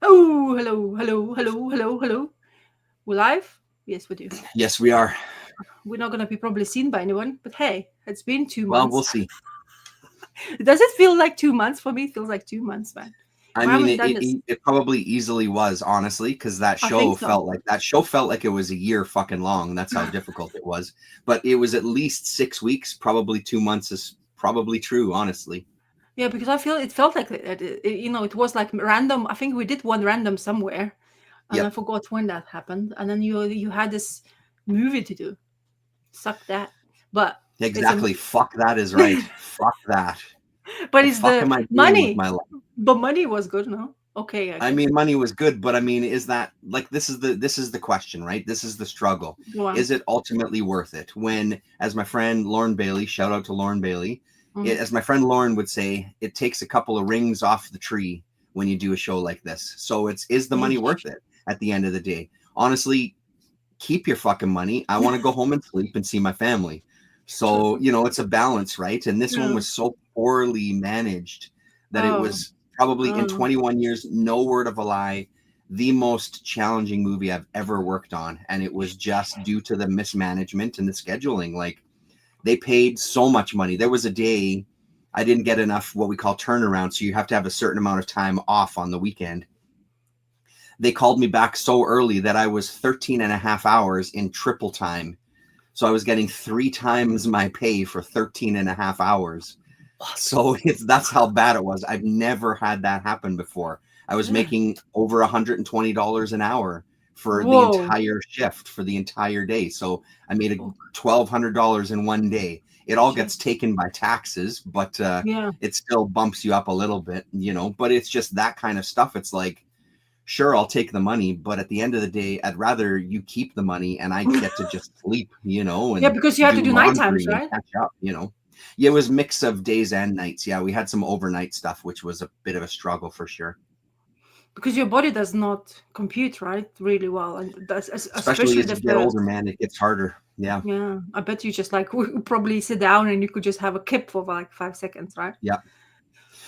Oh, hello, hello, hello, hello, hello. We're live? Yes, we do. Yes, we are. We're not going to be probably seen by anyone, but hey, it's been two Well, we'll months. see. Does it feel like 2 months? For me, it feels like 2 months, man. I We mean, haven't it done it, this. it it probably easily was, honestly, because I think so. that show felt like it was a year fucking long. That's how difficult it was. But it was at least 6 weeks. Probably 2 months is probably true, honestly. Yeah, because I feel it felt like it was like random. I think we did one random somewhere, and I Yep, forgot when that happened. And then you had this movie to do. Suck that. But it's a exactly. Fuck that is right. Fuck that. but The it's fuck the am I doing with money. my life? But money was good, no? Okay, I I guess. mean, money was good, but I mean, is that like this is the question, right? This is the struggle. Go on. Is it ultimately worth it? When, as my friend Lauren Bailey, shout out to Lauren Bailey, Mhm. as my friend Lauren would say, it takes a couple of rings off the tree when you do a show like this. So is the Yeah. money worth it at the end of the day? Honestly, keep your fucking money. I want to go home and sleep and see my family. True. So, it's a balance, right? And this one Yeah. was so poorly managed that it Oh. was probably in Oh. 21 years, no word of a lie, the most challenging movie I've ever worked on. And it was just due to the mismanagement and the scheduling. Like they paid so much money. There was a day I didn't get enough what we call turnaround. So you have to have a certain amount of time off on the weekend. They called me back so early that I was 13 and a half hours in triple time. So I was getting 3 times my pay for 13 and a half hours. What? So that's how bad it was. I've never had that happen before. I was Yeah. making over $120 an hour for the Whoa. entire shift for the entire day. So I made a Oh, $1,200 in one day. It all shit. gets taken by taxes, but Yeah. it still bumps you up a little bit. But it's just that kind of stuff. It's like, sure, I'll take the money, but at the end of the day, I'd rather you keep the money and I get to just sleep, Yeah, and because you had do to do night times, laundry and right? catch up. Yeah, it was mix of days and nights. Yeah, we had some overnight stuff, which was a bit of a struggle for sure. Because your body does not compute, right, really well, and that's Especially especially as the you get older, first. man, it gets harder. Yeah. Yeah, I bet you just like would probably sit down and you could just have a kip for like 5 seconds, right? Yeah.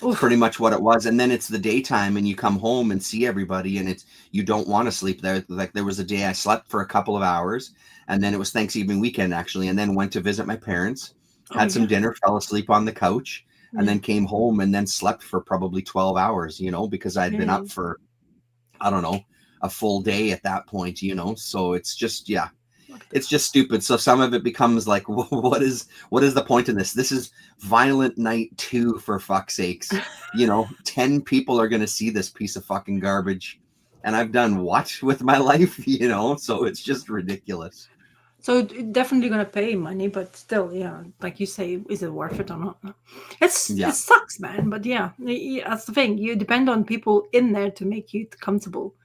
It's pretty Oof. much what it was. And then it's the daytime and you come home and see everybody and you don't want to sleep there. Like there was a day I slept for a couple of hours and then it was Thanksgiving weekend actually, and then went to visit my parents, Oh had some yeah, dinner, fell asleep on the couch, and yeah, then came home and then slept for probably 12 hours, because I'd been yeah. up for, I don't know, a full day at that point. So it's just, yeah, What the it's just stupid. So some of it becomes like, what is the point in this? This is Violent Night 2, for fuck's sakes. 10 people are gonna see this piece of fucking garbage. And I've done what with my life? So it's just ridiculous. So definitely gonna pay money, but still, yeah, like you say, is it worth it or not? No. It Yeah, sucks, man. But yeah, that's the thing. You depend on people in there to make you comfortable,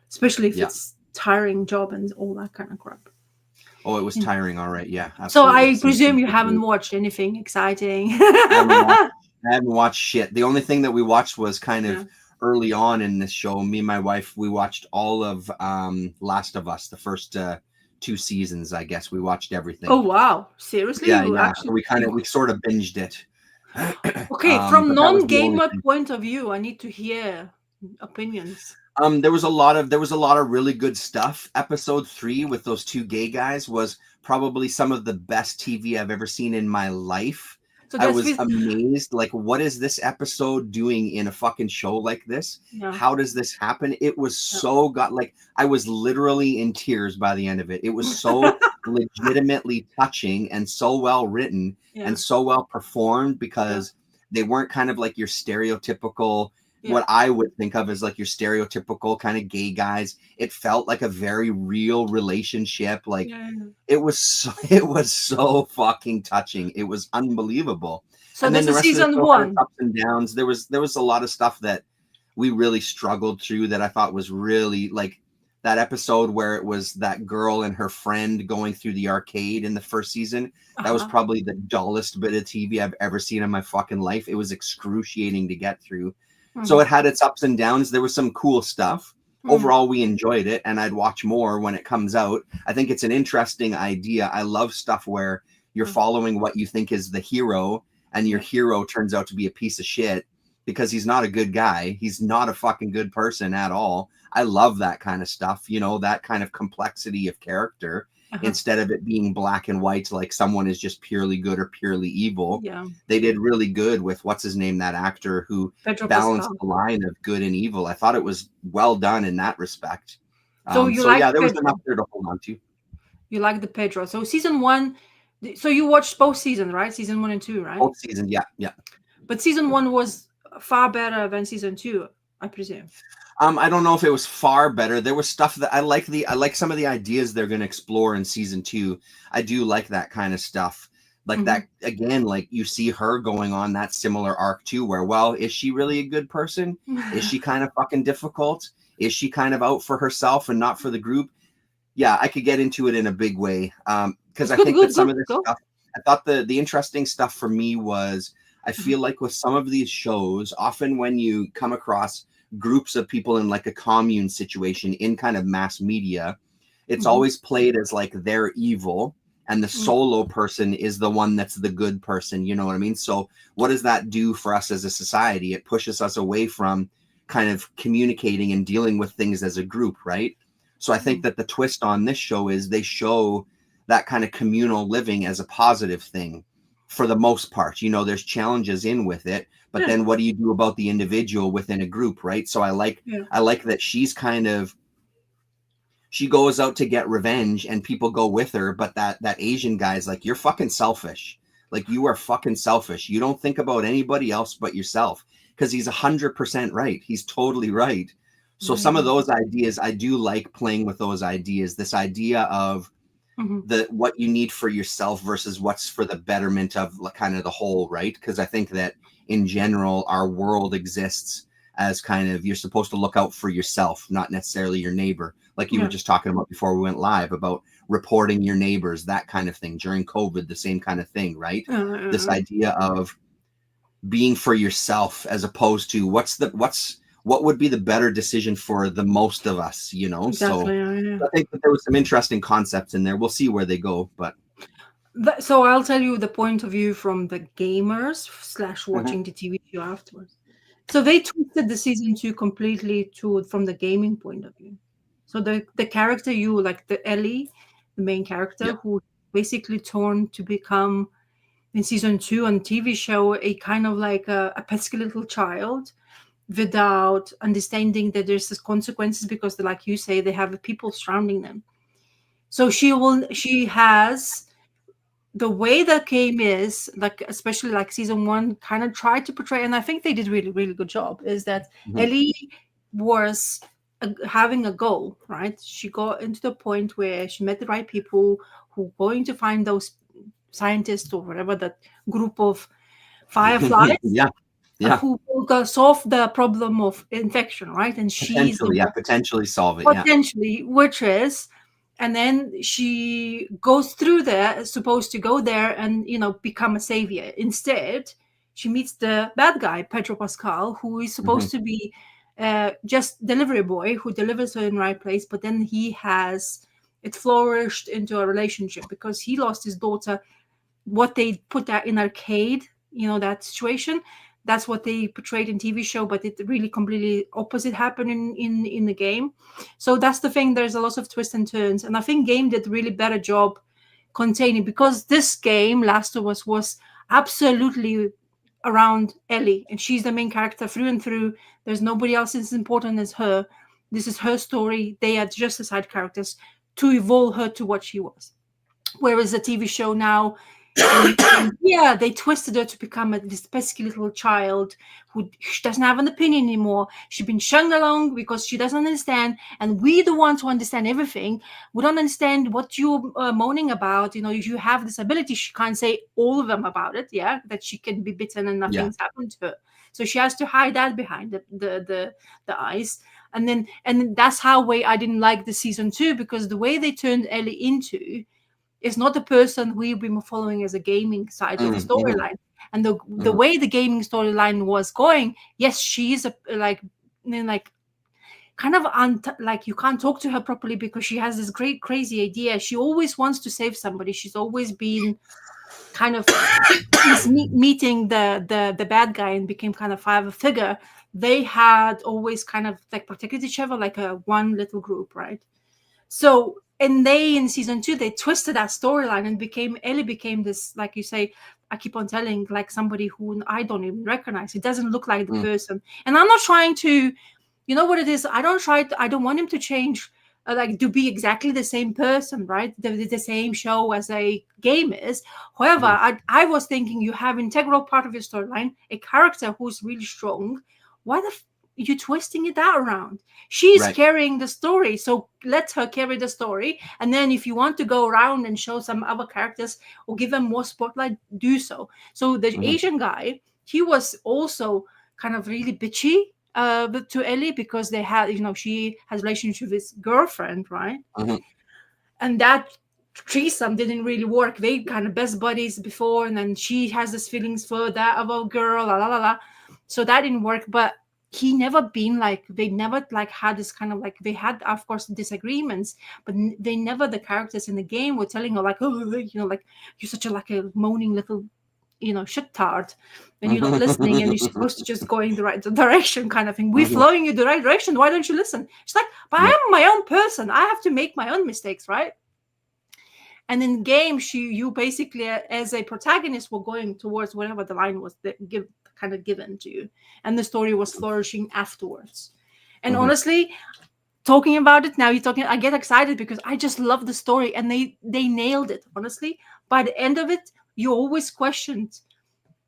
especially if yeah. it's tiring job and all that kind of crap. Oh, it was Yeah. tiring. All right. Yeah, So absolutely. I Some presume you people haven't do. watched anything exciting. I haven't watched. I haven't watched shit. The only thing that we watched was kind Yeah. of early on in this show. Me and my wife, we watched all of Last of Us, the first 2 seasons. I guess we watched Oh everything. wow! Seriously, Yeah, you yeah. So actually we sort of binged it. okay? From But that was the only non-gamer thing. point of view, I need to hear opinions. There was a lot of really good stuff. Episode 3 with those two gay guys was probably some of the best TV I've ever seen in my life. So I that's was with amazed. Like, what is this episode doing in a fucking show like this? yeah, How does this happen? It was yeah. so got like I was literally in tears by the end of it. It was so legitimately touching and so well written Yeah, and so well performed yeah, because they weren't kind of like your stereotypical, yeah, what I would think of as like your stereotypical kind of gay guys. It felt like a very real relationship. Like yeah, yeah. it was so fucking touching. It was unbelievable. So And then this the is rest of the season show had its one. ups and downs. There was a lot of stuff that we really struggled through that I thought was really like that episode where it was that girl and her friend going through the arcade in the first season. That was Uh-huh. probably the dullest bit of TV I've ever seen in my fucking life. It was excruciating to get through. So Mhm, it had its ups and downs. There was some cool stuff. mhm, Overall, we enjoyed it, and I'd watch more when it comes out. I think it's an interesting idea. I love stuff where you're mhm. following what you think is the hero, and your Yeah, hero turns out to be a piece of shit. because he's not a good guy. He's not a fucking good person at all. I love that kind of stuff, you know, that kind of complexity of character Uh-huh. instead of it being black and white, like someone is just purely good or purely evil. Yeah. They did really good with what's his name, that actor who Pedro balanced Pascal. the line of good and evil. I thought it was well done in that respect. So you So like yeah, there was enough Pedro. there to hold on to. You like the Pedro. So season 1, so you watched both seasons, right? Season 1 and 2, right? Both seasons, yeah, yeah. But season 1 was far better than season 2, I presume. I don't know if it was far better. There was stuff that I like some of the ideas they're going to explore in season 2. I do like that kind of stuff. Like Mm-hmm. that again, like you see her going on that similar arc too, where, well, is she really a good person? Is she kind of fucking difficult? Is she kind of out for herself and not for the group? Yeah, I could get into it in a big way. Because It's I good, think that good, some good. of this Go. stuff, I thought the interesting stuff for me was I Mm-hmm. feel like with some of these shows, often when you come across groups of people in like a commune situation in kind of mass media, it's Mm-hmm. always played as like they're evil and the solo person is the one that's the good person. You know what I mean? So what does that do for us as a society? It pushes us away from kind of communicating and dealing with things as a group, right? So I think that the twist on this show is they show that kind of communal living as a positive thing for the most part. You know, there's challenges in with it, but Yeah, then what do you do about the individual within a group, right? So yeah, I like that she's kind of she goes out to get revenge and people go with her, but that Asian guy's like, you're fucking selfish. Like you are fucking selfish. You don't think about anybody else but yourself. Because he's 100% right. He's totally right. So some of yeah. those ideas, I do like playing with those ideas. This idea of Mm-hmm. the what you need for yourself versus what's for the betterment of kind of the whole, right? Because I think that in general, our world exists as kind of you're supposed to look out for yourself, not necessarily your neighbor. Like you were Yeah. just talking about before we went live about reporting your neighbors, that kind of thing. During COVID, the same kind of thing, right? This Uh, idea of being for yourself as opposed to what would be the better decision for the most of us, you know? So exactly. Yeah. I think that there was some interesting concepts in there. We'll see where they go, but So I'll tell you the point of view from the gamers slash Mhm. watching the TV show afterwards. So they twisted the season 2 completely to from the gaming point of view. So the character you like, the Ellie, the main Yeah. character, who basically turned to become in season 2 on TV show a kind of like a pesky little child without understanding that there's this consequences because like you say they have people surrounding them. So she has the way the game is like, especially like season 1 kind of tried to portray, and I think they did really really good job, is that Mhm. Ellie was having a goal, right? She got into the point where she met the right people who were going to find those scientists or whatever, that group of fireflies Yeah. Yeah. who will go solve the problem of infection, right? And she's the Potentially. Yeah. one Potentially solve it. Yeah. potentially, which is, and then she goes through there, supposed to go there and become a savior. Instead, she meets the bad guy, Pedro Pascal, who is Mhm. supposed to be just delivery boy who delivers her in the right place, but then he has it flourished into a relationship because he lost his daughter. What they put that in arcade, that situation, that's what they portrayed in TV show, but it really completely opposite happened in the game. So that's the thing, there's a lot of twists and turns, and I think game did really better job containing, because this game Last of Us was absolutely around Ellie, and she's the main character through and through. There's nobody else as important as her. This is her story. They are just the side characters to evolve her to what she was. Whereas the TV show now, yeah, they twisted her to become this pesky little child who she doesn't have an opinion anymore. She's been shunned along because she doesn't understand, and we the ones who understand everything. We don't understand what you're moaning about. If you have this ability, she can't say all of them about it. Yeah, that she can be bitten and Yeah. nothing's happened to her. So she has to hide that behind the eyes. And that's how way I didn't like the season 2, because the way they turned Ellie into is not the person we've been following as a gaming side of the Mhm. storyline. And the Mhm. way the gaming storyline was going, yes, she is like kind of like you can't talk to her properly because she has this great crazy idea. She always wants to save somebody. She's always been kind of is meeting the bad guy and became kind of father figure, they had always kind of like protected each other like a one little group, right? So, and they in season 2 they twisted that storyline and became Ellie became this, like you say, I keep on telling, like somebody who I don't even recognize. It doesn't look like the Mm, person. And I'm not trying to, you know what it is, I don't want him to change, like to be exactly the same person, right? The same show as a game is. However, mhm. I was thinking, you have integral part of your storyline, a character who's really strong. Why the you twisting it that around? She's Right. carrying the story, so let her carry the story. And then if you want to go around and show some other characters or give them more spotlight, do so. So the Hmm. Asian guy, he was also kind of really bitchy to Ellie, because they had, she has a relationship with his girlfriend, right? Hmm. And that threesome didn't really work. They kind of best buddies before, and then she has these feelings for that other girl, la la la la. So that didn't work. But he never been like, they never like had this kind of like, they had of course disagreements, but they never, the characters in the game were telling her like, oh, like you're such a like a moaning little, shit tart, and you're not listening, and you're supposed to just go in the right direction, kind of thing. We're Hmm. flowing you the right direction. Why don't you listen? She's like, but I Yeah. am my own person. I have to make my own mistakes, right? And in game, you basically, as a protagonist, were going towards whatever the line was that kind of given to you, and the story was flourishing afterwards. And Hmm. honestly, talking about it now, you're talking, I get excited because I just love the story, and they nailed it. Honestly, by the end of it, you always questioned,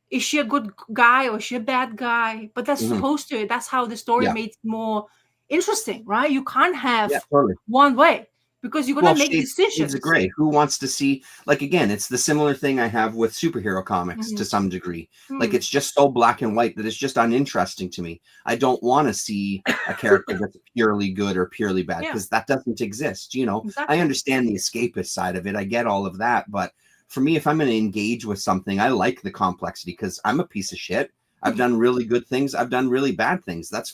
is she a good guy or is she a bad guy? But that's Hmm. supposed to. That's how the story Yeah. made it more interesting, right? You can't Yeah. have Totally. one way, because you're gonna Well, make shades of decisions. gray. Who wants to see, like, again, it's the similar thing I have with superhero comics Hmm. to some degree. Like, Hmm. it's just so black and white that it's just uninteresting to me. I don't want to see a character that's purely good or purely bad Yeah, because that doesn't exist. I exactly. understand the escapist side of it. I get all of that, but for me, if I'm going to engage with something, I like the complexity because I'm a piece of shit. I've done really good things. I've done really bad things. That's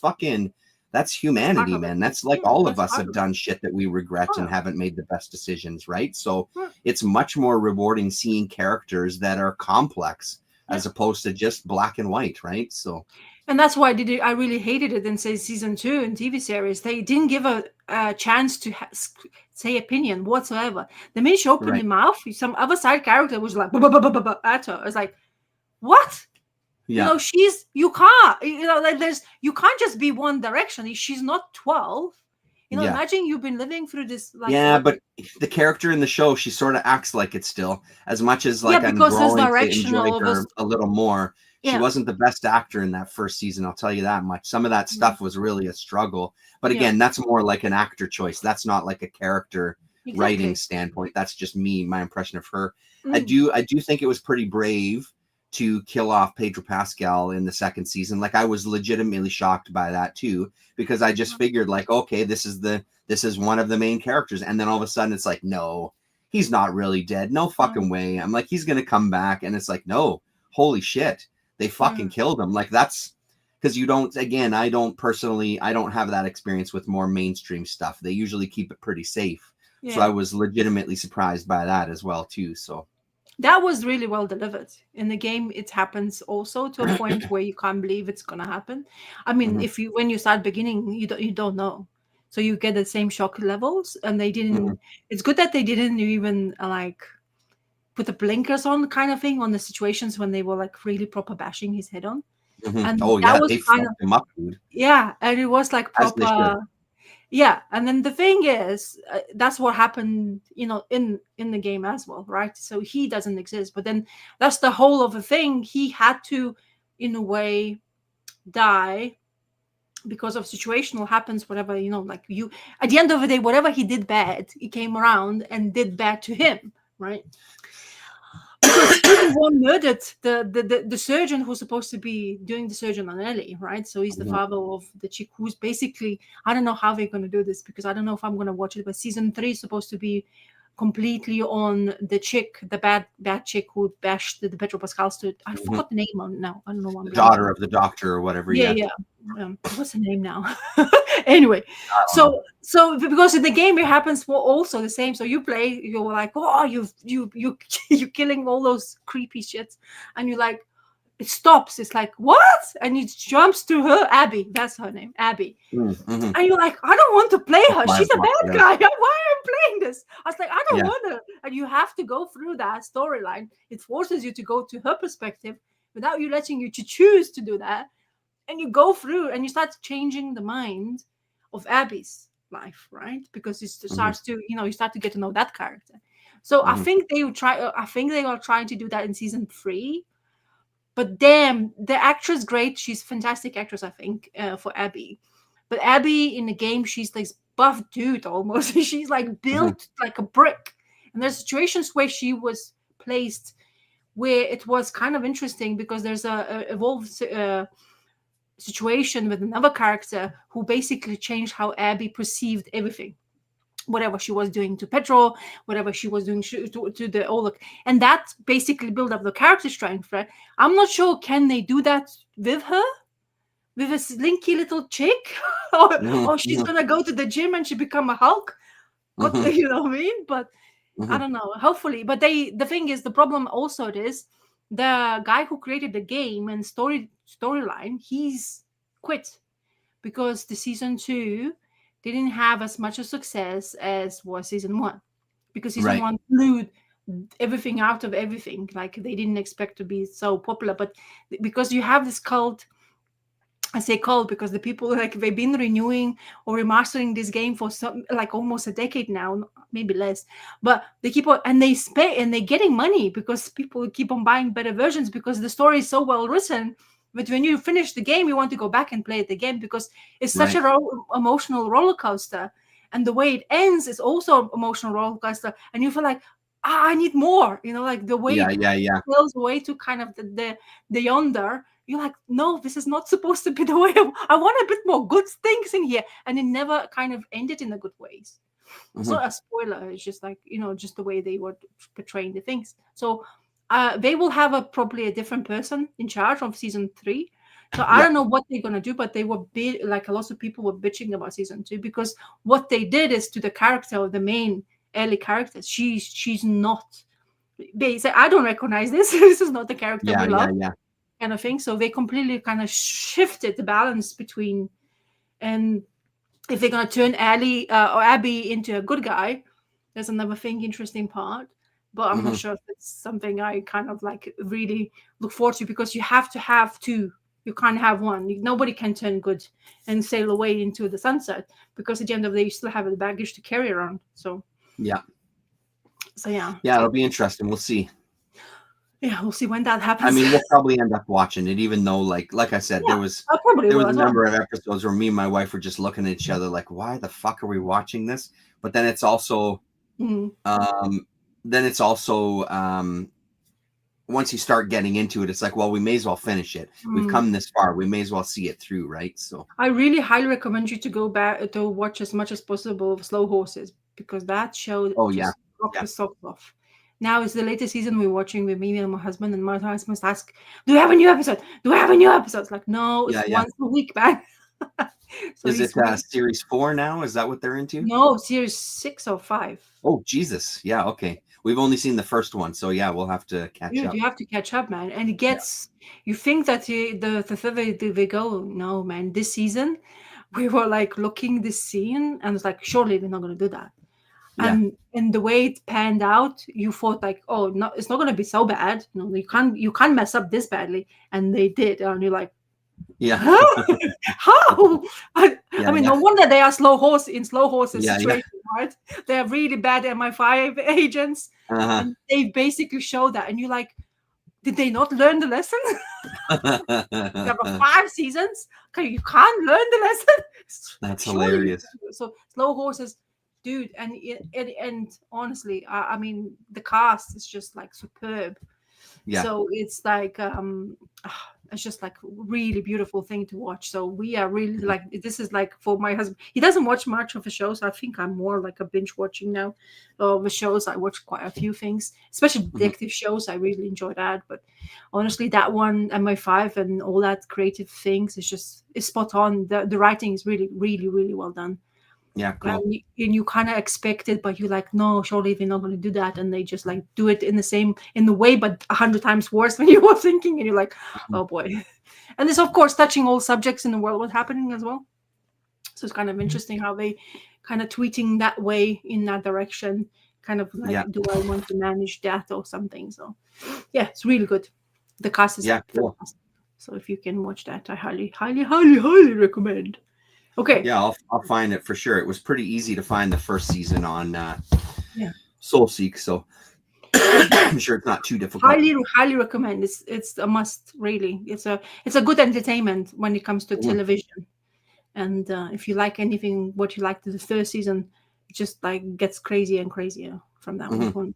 That's part humanity, of it. man. That's like Yeah, all of that's us part have of it. done shit that we regret and Oh, haven't made the best decisions, right? So yeah. it's much more rewarding seeing characters that are complex Yeah. as opposed to just black and white, right? So, And that's why I really hated it in say season 2 in TV series. They didn't give a chance to say opinion whatsoever. The minute you open right. your mouth, some other side character was like, "Buh, buh, buh, buh, buh, buh," at her. It's like, what? Yeah. She's, you can't, like you can't just be one direction. She's not 12. Yeah. Imagine you've been living through this, like, Yeah, what? but the character in the show, she sort of acts like it still. As much as Yeah, like I'm because it's growing to enjoy directional of us. her a little more, she Yeah. wasn't the best actor in that first season, I'll tell you that much. Some of that Mhm. stuff was really a struggle. But Yeah, again, that's more like an actor choice. That's not like a character writing exactly. standpoint. That's just me, my impression of her. I Mm. do I do think it was pretty brave to kill off Pedro Pascal in the second season. Like I was legitimately shocked by that too, because I just figured like, okay, this is one of the main characters. And then all of a sudden it's like, no, he's not really dead. No fucking Mm. way. I'm like, he's going to come back. And it's like, no, holy shit. They fucking Mm. killed him. Like that's because you don't, again, I don't personally, I don't have that experience with more mainstream stuff. They usually keep it pretty safe. So I Yeah. was legitimately surprised by that as well, too. So, That was really well delivered. In the game, it happens also to a point where you can't believe it's gonna happen. I mean, mhm, if you when you start beginning, you don't know, so you get the same shock levels. And they mhm, didn't. It's good that they didn't even like put the blinkers on, kind of thing, on the situations when they were like really proper bashing his head on. mhm. And Oh, that yeah, was they kind of, fucked him up, dude, yeah, and it was like as they should. proper. Yeah, and then the thing is, that's what happened, in the game as well, right? So he doesn't exist, but then that's the whole of the thing. He had to, in a way, die because of situational happens, whatever, like you, at the end of the day, whatever he did bad, he came around and did bad to him, right? Because he the one murdered the surgeon who's supposed to be doing the surgeon on Ellie, right? So he's the Mhm, father of the chick who's basically, I don't know how they're going to do this, because I don't know if I'm going to watch it, but season 3 is supposed to be completely on the chick, the bad chick who bashed the Pedro Pascal's to. I Mhm. forgot the name on now. I don't know why I'm The blanking. daughter of the doctor or whatever. Yeah, Yeah, yeah. What's the name now? Anyway, I don't know. so because in the game it happens for also the same. So you play, you're like, oh, you killing all those creepy shits, and you're like, it stops. It's like what? And it jumps to her, Abby. That's her name, Abby. Mm-hmm. And you're like, I don't want to play That's her. why I She's a blocked bad it out. guy. Why am I playing this? I was like, I don't Yeah. want her. And you have to go through that storyline. It forces you to go to her perspective without you letting you to choose to do that. And you go through and you start changing the mind of Abby's life, right? Because it Mm-hmm. starts to, you start to get to know that character. So I Mm-hmm. think they would try. I think they are trying to do that in season 3. But damn, the actress great. She's a fantastic actress, I think, for Abby. But Abby in the game, she's like buff dude almost. She's like Mm-hmm. built like a brick. And there's situations where she was placed where it was kind of interesting because there's a evolved situation with another character who basically changed how Abby perceived everything. Whatever she was doing to Petro, whatever she was doing to the Olek, and that basically build up the character strength. Right? I'm not sure can they do that with her, with a slinky little chick, or she's Mm-hmm. gonna go to the gym and she become a Hulk. God, Mm-hmm. you know what I mean? But I Mm-hmm. don't know. Hopefully, but the thing is, the problem also is the guy who created the game and storyline. He's quit because the season 2 didn't have as much of success as was season 1, because season Right. 1 blew everything out of everything. Like they didn't expect to be so popular, but because you have this cult. I say cult because the people, like, they've been renewing or remastering this game for some, like, almost a decade now, maybe less. But they keep on, and they spend, and they're getting money because people keep on buying better versions because the story is so well written. But when you finish the game, you want to go back and play it again because it's such a Right. emotional roller coaster, and the way it ends is also an emotional roller coaster, and you feel like, I need more. Like the way Yeah. it Yeah. Yeah. feels way to kind of the yonder. You're like, no, this is not supposed to be the way. I want a bit more good things in here, and it never kind of ended in a good ways. It's Mm-hmm. not a spoiler. It's just like, just the way they were portraying the things. So they will have probably a different person in charge of season 3. So I Yeah. don't know what they're gonna do, but they were like a lot of people were bitching about season 2 because what they did is to the character of the main Ellie character. She's not. They say, I don't recognize this. This is not the character Yeah. we Yeah. love, Yeah. kind of thing. So they completely kind of shifted the balance between, and if they're gonna turn Ali or Abby into a good guy, there's another thing, interesting part. But I'm not Mm-hmm. sure if it's something I kind of like really look forward to, because you have to have two. You can't have one. Nobody can turn good and sail away into the sunset, because at the end of the day, you still have the baggage to carry around. Yeah. So yeah. Yeah. It'll be interesting. We'll see. Yeah, we'll see when that I happens. mean, we'll probably end up watching it, even though, like I said, Yeah, I probably there will was a as well. number of episodes where me and my wife were just looking at each other like, why the fuck are we watching this? But then it's also, Mhm. um, then it's also, once you start getting into it, it's like, well, we may as well finish it. We've Mm. come this far. We may as well see it through, right? So, I really highly recommend you to go back to watch as much as possible of Slow Horses, because that show oh yeah, just rocked yeah, the socks off. Now it's the latest season we're watching with me and my husband, and my husband must ask, "Do we have a new episode? Do we have a new episode?" It's like, no, yeah, it's yeah. once a week, man. So Is it he's wait. series 4 now? Is that what they're into? No, series 6 or 5. Oh Jesus, yeah, okay. We've only seen the first one, so yeah, we'll have to catch Dude, up. you have to catch up, man. And it Yeah, gets, you think that the further they go, no, man. This season, we were like looking this scene, and it's like, surely they're not going to do that. yeah, And the way it panned out, you thought like, oh no, it's not going to be so bad. You can't mess up this badly, and they did. And you're like, yeah, huh? How? I yeah, mean, yeah, no wonder they are slow horses yeah, yeah. situation, right? They're really bad MI5 agents, Uh-huh. and they basically show that, and you're like, did they not learn the lesson? There were 5 seasons. Okay, you can't learn the lesson. That's Surely you hilarious. can do it. So slow horses, dude, and honestly, I mean, the cast is just like superb. Yeah. So it's like, It's just like really beautiful thing to watch. So we are really like, this is like for my husband. He doesn't watch much of the shows. I think I'm more like a binge watching now of the shows. I watch quite a few things, especially Mhm. detective shows. I really enjoy that. But honestly, that one, MI5 and all that creative things is just is spot on. The writing is really, really, really well done. Yeah, cool. And you kind of expect it, but you're like, no, surely they're not going to do that, and they just like do it in the way, but 100 times worse than you were thinking, and you're like, Mhm. oh boy. And it's of course touching all subjects in the world what's happening as well. So it's kind of interesting how they kind of tweeting that way in that direction, kind of like, Yeah, do I want to manage that or something? So yeah, it's really good. The cast is yeah, cool. fantastic. So if you can watch that, I highly, highly, highly, highly recommend. Okay. Yeah, I'll find it for sure. It was pretty easy to find the first season on Yeah. SoulSeek, so I'm sure it's not too difficult. Highly, highly recommend. It's a must. Really, it's a good entertainment when it comes to Mhm. television. And if you like anything, what you liked the first season, it just like gets crazier and crazier from that one Mhm. point.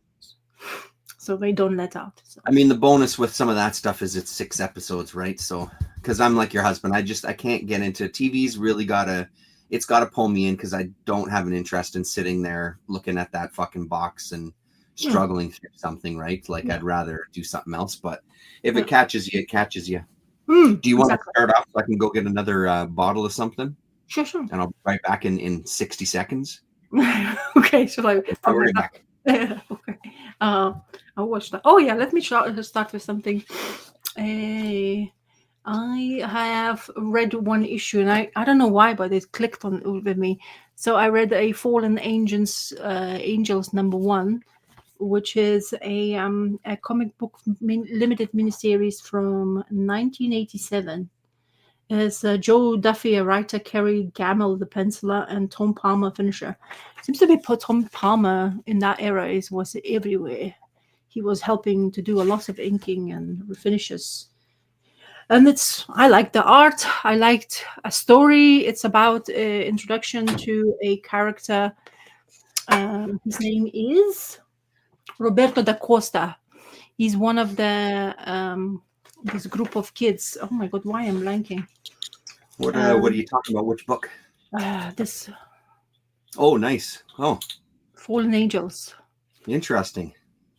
So they don't let out. So I mean, the bonus with some of that stuff is it's 6 episodes, right? So, because I'm like your husband, I can't get into TV's really gotta, it's gotta pull me in because I don't have an interest in sitting there looking at that fucking box and yeah, struggling through something, right? Like yeah, I'd rather do something else. But if yeah. it catches you, it catches you. Do you want to Exactly. start off so I can go get another bottle of something Sure, sure. and I'll be right back in 60 seconds? Okay, so like Okay, I'll from be my right back. okay. Uh, I'll watch that. Oh yeah, let me start with something. Uh, I have read one issue, and I don't know why, but it clicked on with me. So I read a Fallen Angels number 1, which is a comic book limited miniseries from 1987. It's Joe Duffy, a writer, Kerry Gamble, the penciler, and Tom Palmer, finisher. Seems to be Tom Palmer in that era was everywhere. He was helping to do a lot of inking and finishes. And I like the art. I liked a story. It's about introduction to a character. His name is Roberto da Costa. He's one of the this group of kids. Oh my god, why I'm blanking? What are you talking about? Which book? This Oh, nice. Oh, Fallen Angels. interesting.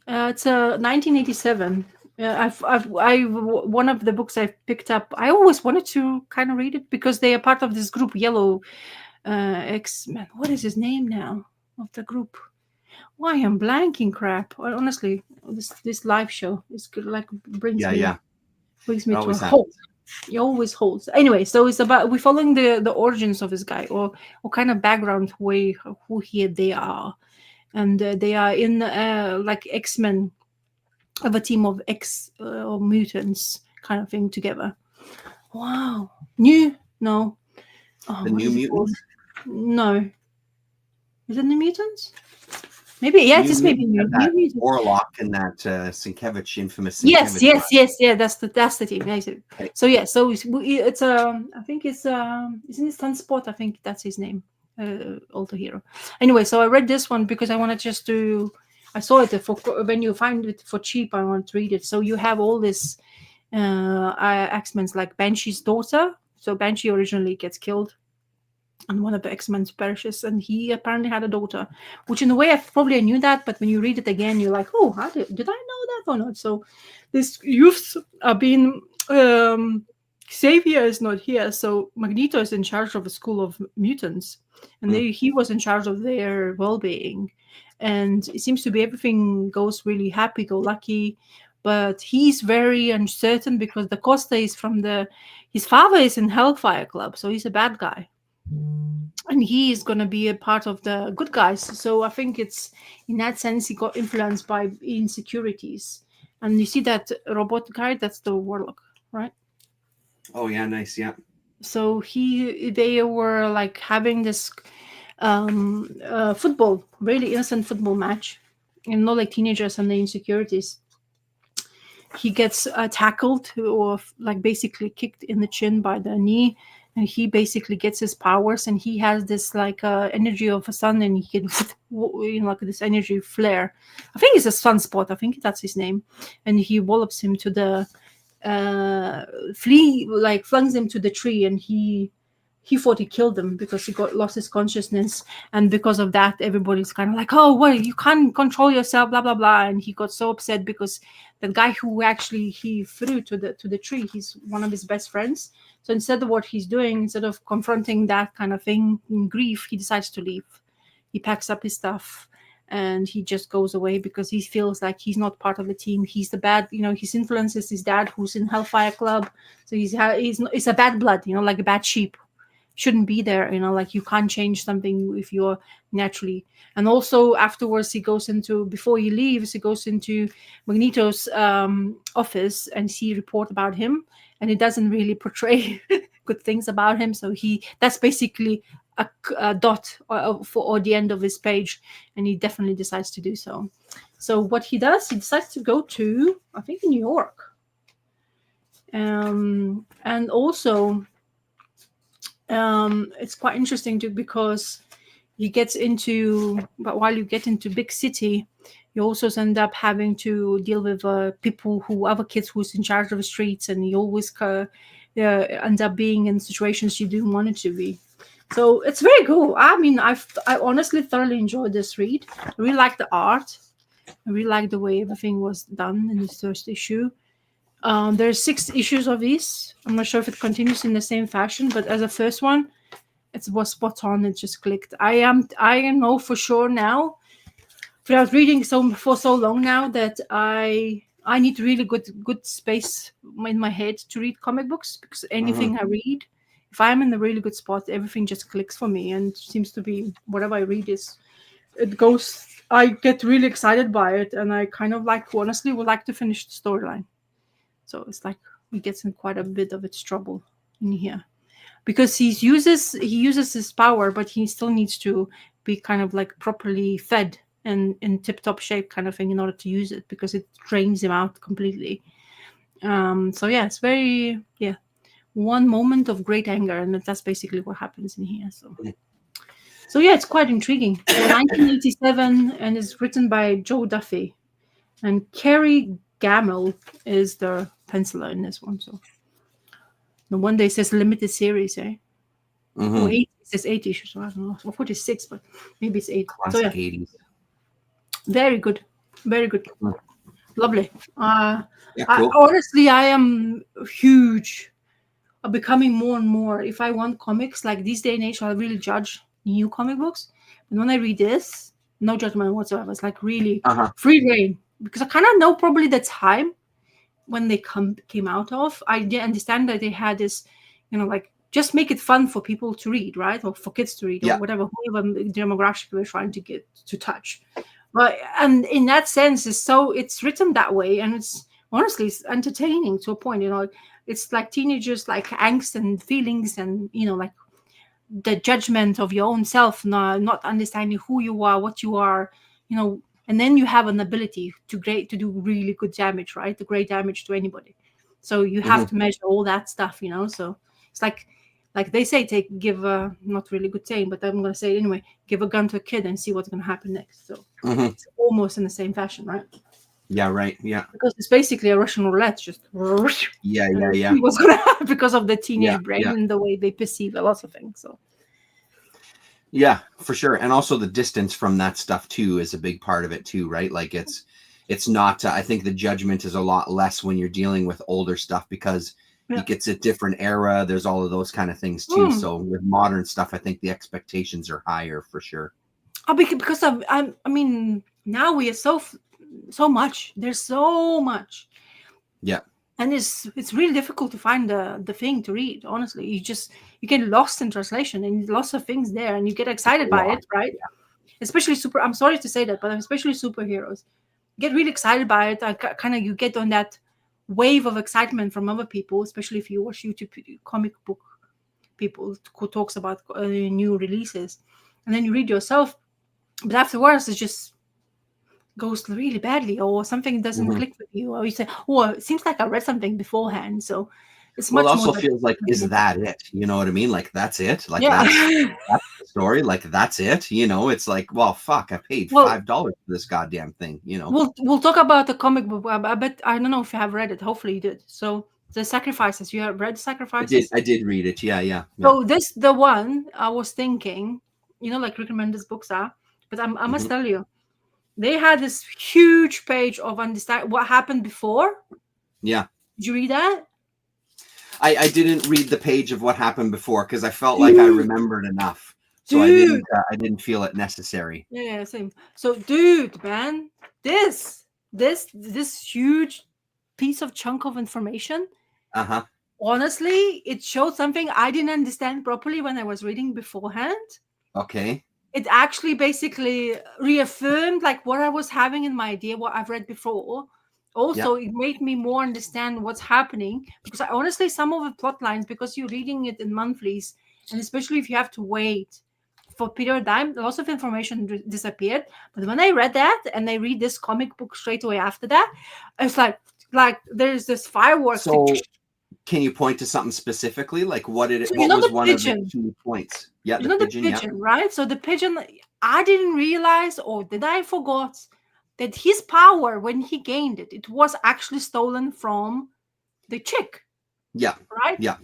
It's 1987. One of the books I've picked up. I always wanted to kind of read it because they are part of this group, Yellow X Men. What is his name now of the group? Why I'm blanking, crap. Honestly, this live show is like Yeah, yeah. brings It me to a always halt. happens. It always holds. Anyway, so it's about we're following the origins of this guy, or kind of background way who they are, and they are in like X-Men, of a team of or mutants kind of thing together. Wow, new? No. Oh, The what New is it called? Mutants? No, is it the mutants? Maybe yes, New it's maybe Mutants new, had new that mutants. Warlock and that Sienkiewicz, infamous Yes, Sienkiewicz run. yes, yes, yeah. That's the team. Yes. Okay. So yeah, so it's I think isn't it Sunspot? I think that's his name. Alter hero. Anyway, so I read this one because I wanted just to. I saw it for when you find it for cheap. I want to read it. So you have all this X-Men's like Banshee's daughter. So Banshee originally gets killed, and one of the X-Men perishes, and he apparently had a daughter. Which, in a way, I probably knew that, but when you read it again, you're like, "Oh, how did I know that or not?" So, these youths are being Xavier is not here, so Magneto is in charge of a school of mutants, and Mm. he was in charge of their well-being, and it seems to be everything goes really happy-go-lucky, but he's very uncertain because the Costa is from his father is in Hellfire Club, so he's a bad guy, and he is going to be a part of the good guys. So I think it's in that sense he got influenced by insecurities. And you see that robot guy, that's the warlock, right? Oh, yeah, nice. Yeah. So they were like having this football, really innocent football match, and not like teenagers and the insecurities. He gets tackled or like basically kicked in the chin by the knee, and he basically gets his powers, and he has this like energy of a sun, and he can like this energy flare. I think it's a sunspot, I think that's his name, and he wallops him to the uh flee, like flings him to the tree, and he thought he killed him because he got lost his consciousness. And because of that, everybody's kind of like, oh well, you can't control yourself, blah blah blah. And he got so upset because the guy who actually he threw to the tree, he's one of his best friends. So instead of what he's doing, instead of confronting that kind of thing in grief, he decides to leave. He packs up his stuff and he just goes away because he feels like he's not part of the team. He's the bad, his influence is his dad who's in Hellfire Club. So he's a bad blood, like a bad sheep. Shouldn't be there, like you can't change something if you're naturally. And also afterwards, before he leaves, he goes into Magneto's office and see a report about him, and it doesn't really portray good things about him. So that's basically a dot or the end of his page, and he definitely decides to do so. So what he does, he decides to go to, I think, New York, and also it's quite interesting too, because but while you get into big city, you also end up having to deal with other kids who's in charge of the streets, and you always end up being in situations you didn't want it to be. So it's very cool. I mean, I honestly thoroughly enjoyed this read. I really like the art. I really like the way everything was done in this first issue. There's 6 issues of these. I'm not sure if it continues in the same fashion, but as a first one, it was spot on. It just clicked. I know for sure now, without reading for so long now, that I need really good space in my head to read comic books, because anything I read, if I'm in a really good spot, everything just clicks for me, and seems to be whatever I read I get really excited by it, and I kind of honestly would like to finish the storyline. So it's like he gets in quite a bit of its trouble in here, because he uses his power, but he still needs to be kind of like properly fed and in tip-top shape kind of thing in order to use it, because it drains him out completely. So yeah, it's very one moment of great anger, and that's basically what happens in here. So yeah, it's quite intriguing. 1987, and it's written by Joe Duffy, and Kerry Gamel is the penciler in this one. So no wonder it says limited series, eh? Or 8, it says 8 issues. So I don't know. Or 46, but maybe it's 8. Classic So yeah, 80s. very good, very good, lovely. Cool. Honestly, I am huge. Becoming more and more. If I want comics like this day and age, I really judge new comic books. And when I read this, no judgment whatsoever. It's like really free reign, because I kind of know probably the time when they came out of. I did understand that they had this, like, just make it fun for people to read, right? Or for kids to read, or whatever demographic we're trying to get to touch. But and in that sense, it's written that way, and it's honestly it's entertaining to a point. It's like teenagers, like angst and feelings, and like the judgment of your own self, not understanding who you are, what you are, and then you have an ability to do really good damage, right? The great damage to anybody. So you have to measure all that stuff, So it's like they say, give a not really good saying, but I'm going to say it anyway. Give a gun to a kid and see what's going to happen next. So it's almost in the same fashion, right? Yeah, right. Yeah, because it's basically a Russian roulette, just yeah. what's going to happen because of the teenage brain and the way they perceive a lot of things. So yeah, for sure. And also the distance from that stuff too is a big part of it too, right? Like it's not. I think the judgment is a lot less when you're dealing with older stuff, because it's a different era. There's all of those kind of things too. So with modern stuff, I think the expectations are higher for sure. Because I mean, now we are so much. There's so much. Yeah. And it's really difficult to find the thing to read. Honestly, you get lost in translation, and lots of things there, and you get excited by it, right? Yeah. Especially I'm sorry to say that, but especially superheroes, get really excited by it. You get on that wave of excitement from other people, especially if you watch YouTube comic book people who talks about new releases, and then you read yourself, but afterwards it just goes really badly, or something doesn't click with you, or you say, oh, it seems like I read something beforehand. So it's much also more feels like, is that it? You know what I mean? Like, that's it? Like, yeah. that's the story? Like, that's it? It's like, well, fuck, I paid $5 for this goddamn thing, We'll talk about the comic book. I bet, I don't know if you have read it. Hopefully you did. So The sacrifices. You have read I did. sacrifices? I did read it. Yeah, yeah, yeah. So this the one I was thinking, like recommended books are, but I must Hmm. tell you, they had this huge page of understand what happened before. Yeah. Did you read that? I didn't read the page of what happened before because I felt like I Dude, remembered enough, so dude. I didn't feel it necessary. Yeah, yeah, same. So, dude, man, this this huge piece of chunk of information, Uh huh. honestly, it showed something I didn't understand properly when I was reading beforehand. Okay. It actually basically reaffirmed like what I was having in my idea, what I've read before. Yeah. Also, it made me more understand what's happening because I honestly some of the plot lines, because you're reading it in monthlies, and especially if you have to wait for a period of time, lots of information disappeared. But when I read that and I read this comic book straight away after that, it's like there's this fireworks. So, can you point to something specifically? Like, what did it? So What was the one of the pigeon. key points? Yeah, You the know the pigeon. Yeah. pigeon, right? So the pigeon, I didn't realize, or did I forgot that his power when he gained it, it was actually stolen from the chick, Yeah. right? Yeah.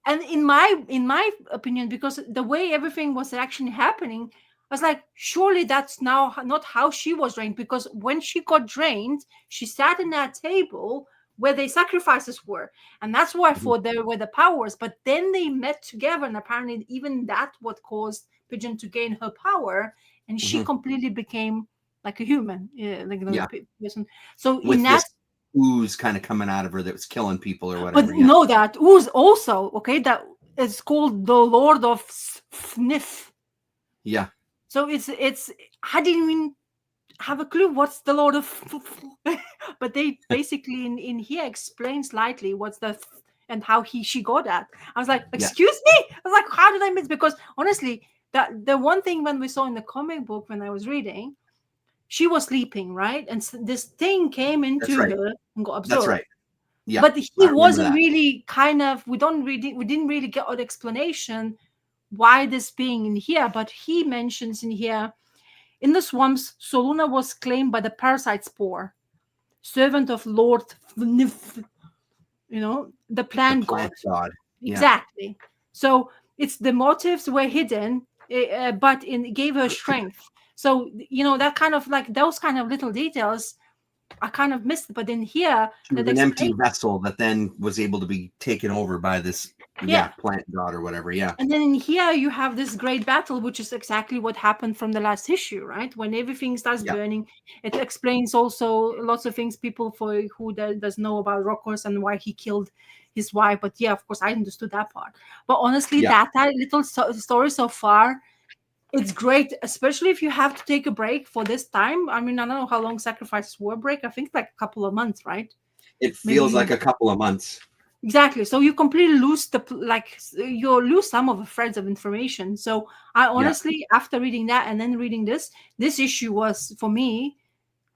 And in my opinion, because the way everything was actually happening, I was like, surely that's now not how she was drained. Because when she got drained, she sat in that table where the sacrifices were, and that's why Mhm. for there were the powers. But then they met together, and apparently even that what caused Pigeon to gain her power, and she Mhm. completely became like a human, yeah, like the Yeah. person. So in With that, this ooze kind of coming out of her that was killing people or but whatever. Yeah. no, that was also okay. That is called the Lord of Sniff. Yeah. So it's I didn't even have a clue what's the Lord of, but they basically in here explain slightly what's the and how she got that. I was like, Yeah. excuse me. I was like, how did I miss? Because honestly, that the one thing when we saw in the comic book when I was reading, she was sleeping, right, and this thing came That's into right. her and got That's absorbed. right. Yeah. But he I remember wasn't that. really kind of we didn't really get an explanation why this being in here, but he mentions in here, in the swamps Soluna was claimed by the parasite spore, servant of Lord Fnif, the The plant god. plant god. Yeah. Exactly. So it's the motives were hidden, but it gave her strength. So that kind of like those kind of little details I kind of missed, but in here She was that an empty explain, vessel that then was able to be taken over by this, yeah, yeah. plant god or whatever. Yeah. And then in here you have this great battle, which is exactly what happened from the last issue, right? When everything starts Yeah. burning, it explains also lots of things. People for who does know about Rockers and why he killed his wife. But yeah, of course, I understood that part. But honestly, Yeah. that little story so far, it's great, especially if you have to take a break for this time. I mean, I don't know how long Sacrifices were break. I think like a couple of months, right? It feels Maybe like a couple of months. exactly. So you completely lose you lose some of the threads of information. So I Yeah. honestly, after reading that and then reading this issue was for me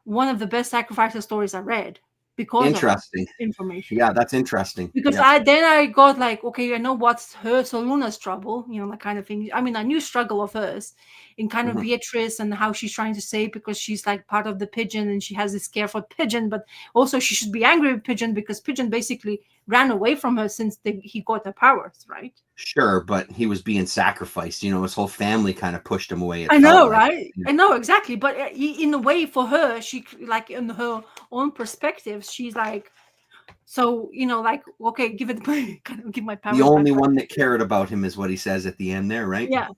one of the best sacrifices stories I read because of Interesting. information. Yeah, that's interesting. Because Yeah. I got like, okay, I know what's her Soluna's trouble, that kind of thing. I mean, I knew struggle of hers in kind of Hmm. Beatrice and how she's trying to say because she's like part of the pigeon and she has this care for pigeon, but also she should be angry with pigeon because pigeon basically ran away from her since he got her powers, right? Sure, but he was being sacrificed. His whole family kind of pushed him away. It I felt know, like. right? I know exactly, but in a way, for her, she like in her own perspective, she's like, so like, okay, give it, kind of give my The powers back. only one that cared about him is what he says at the end there, right? Yeah,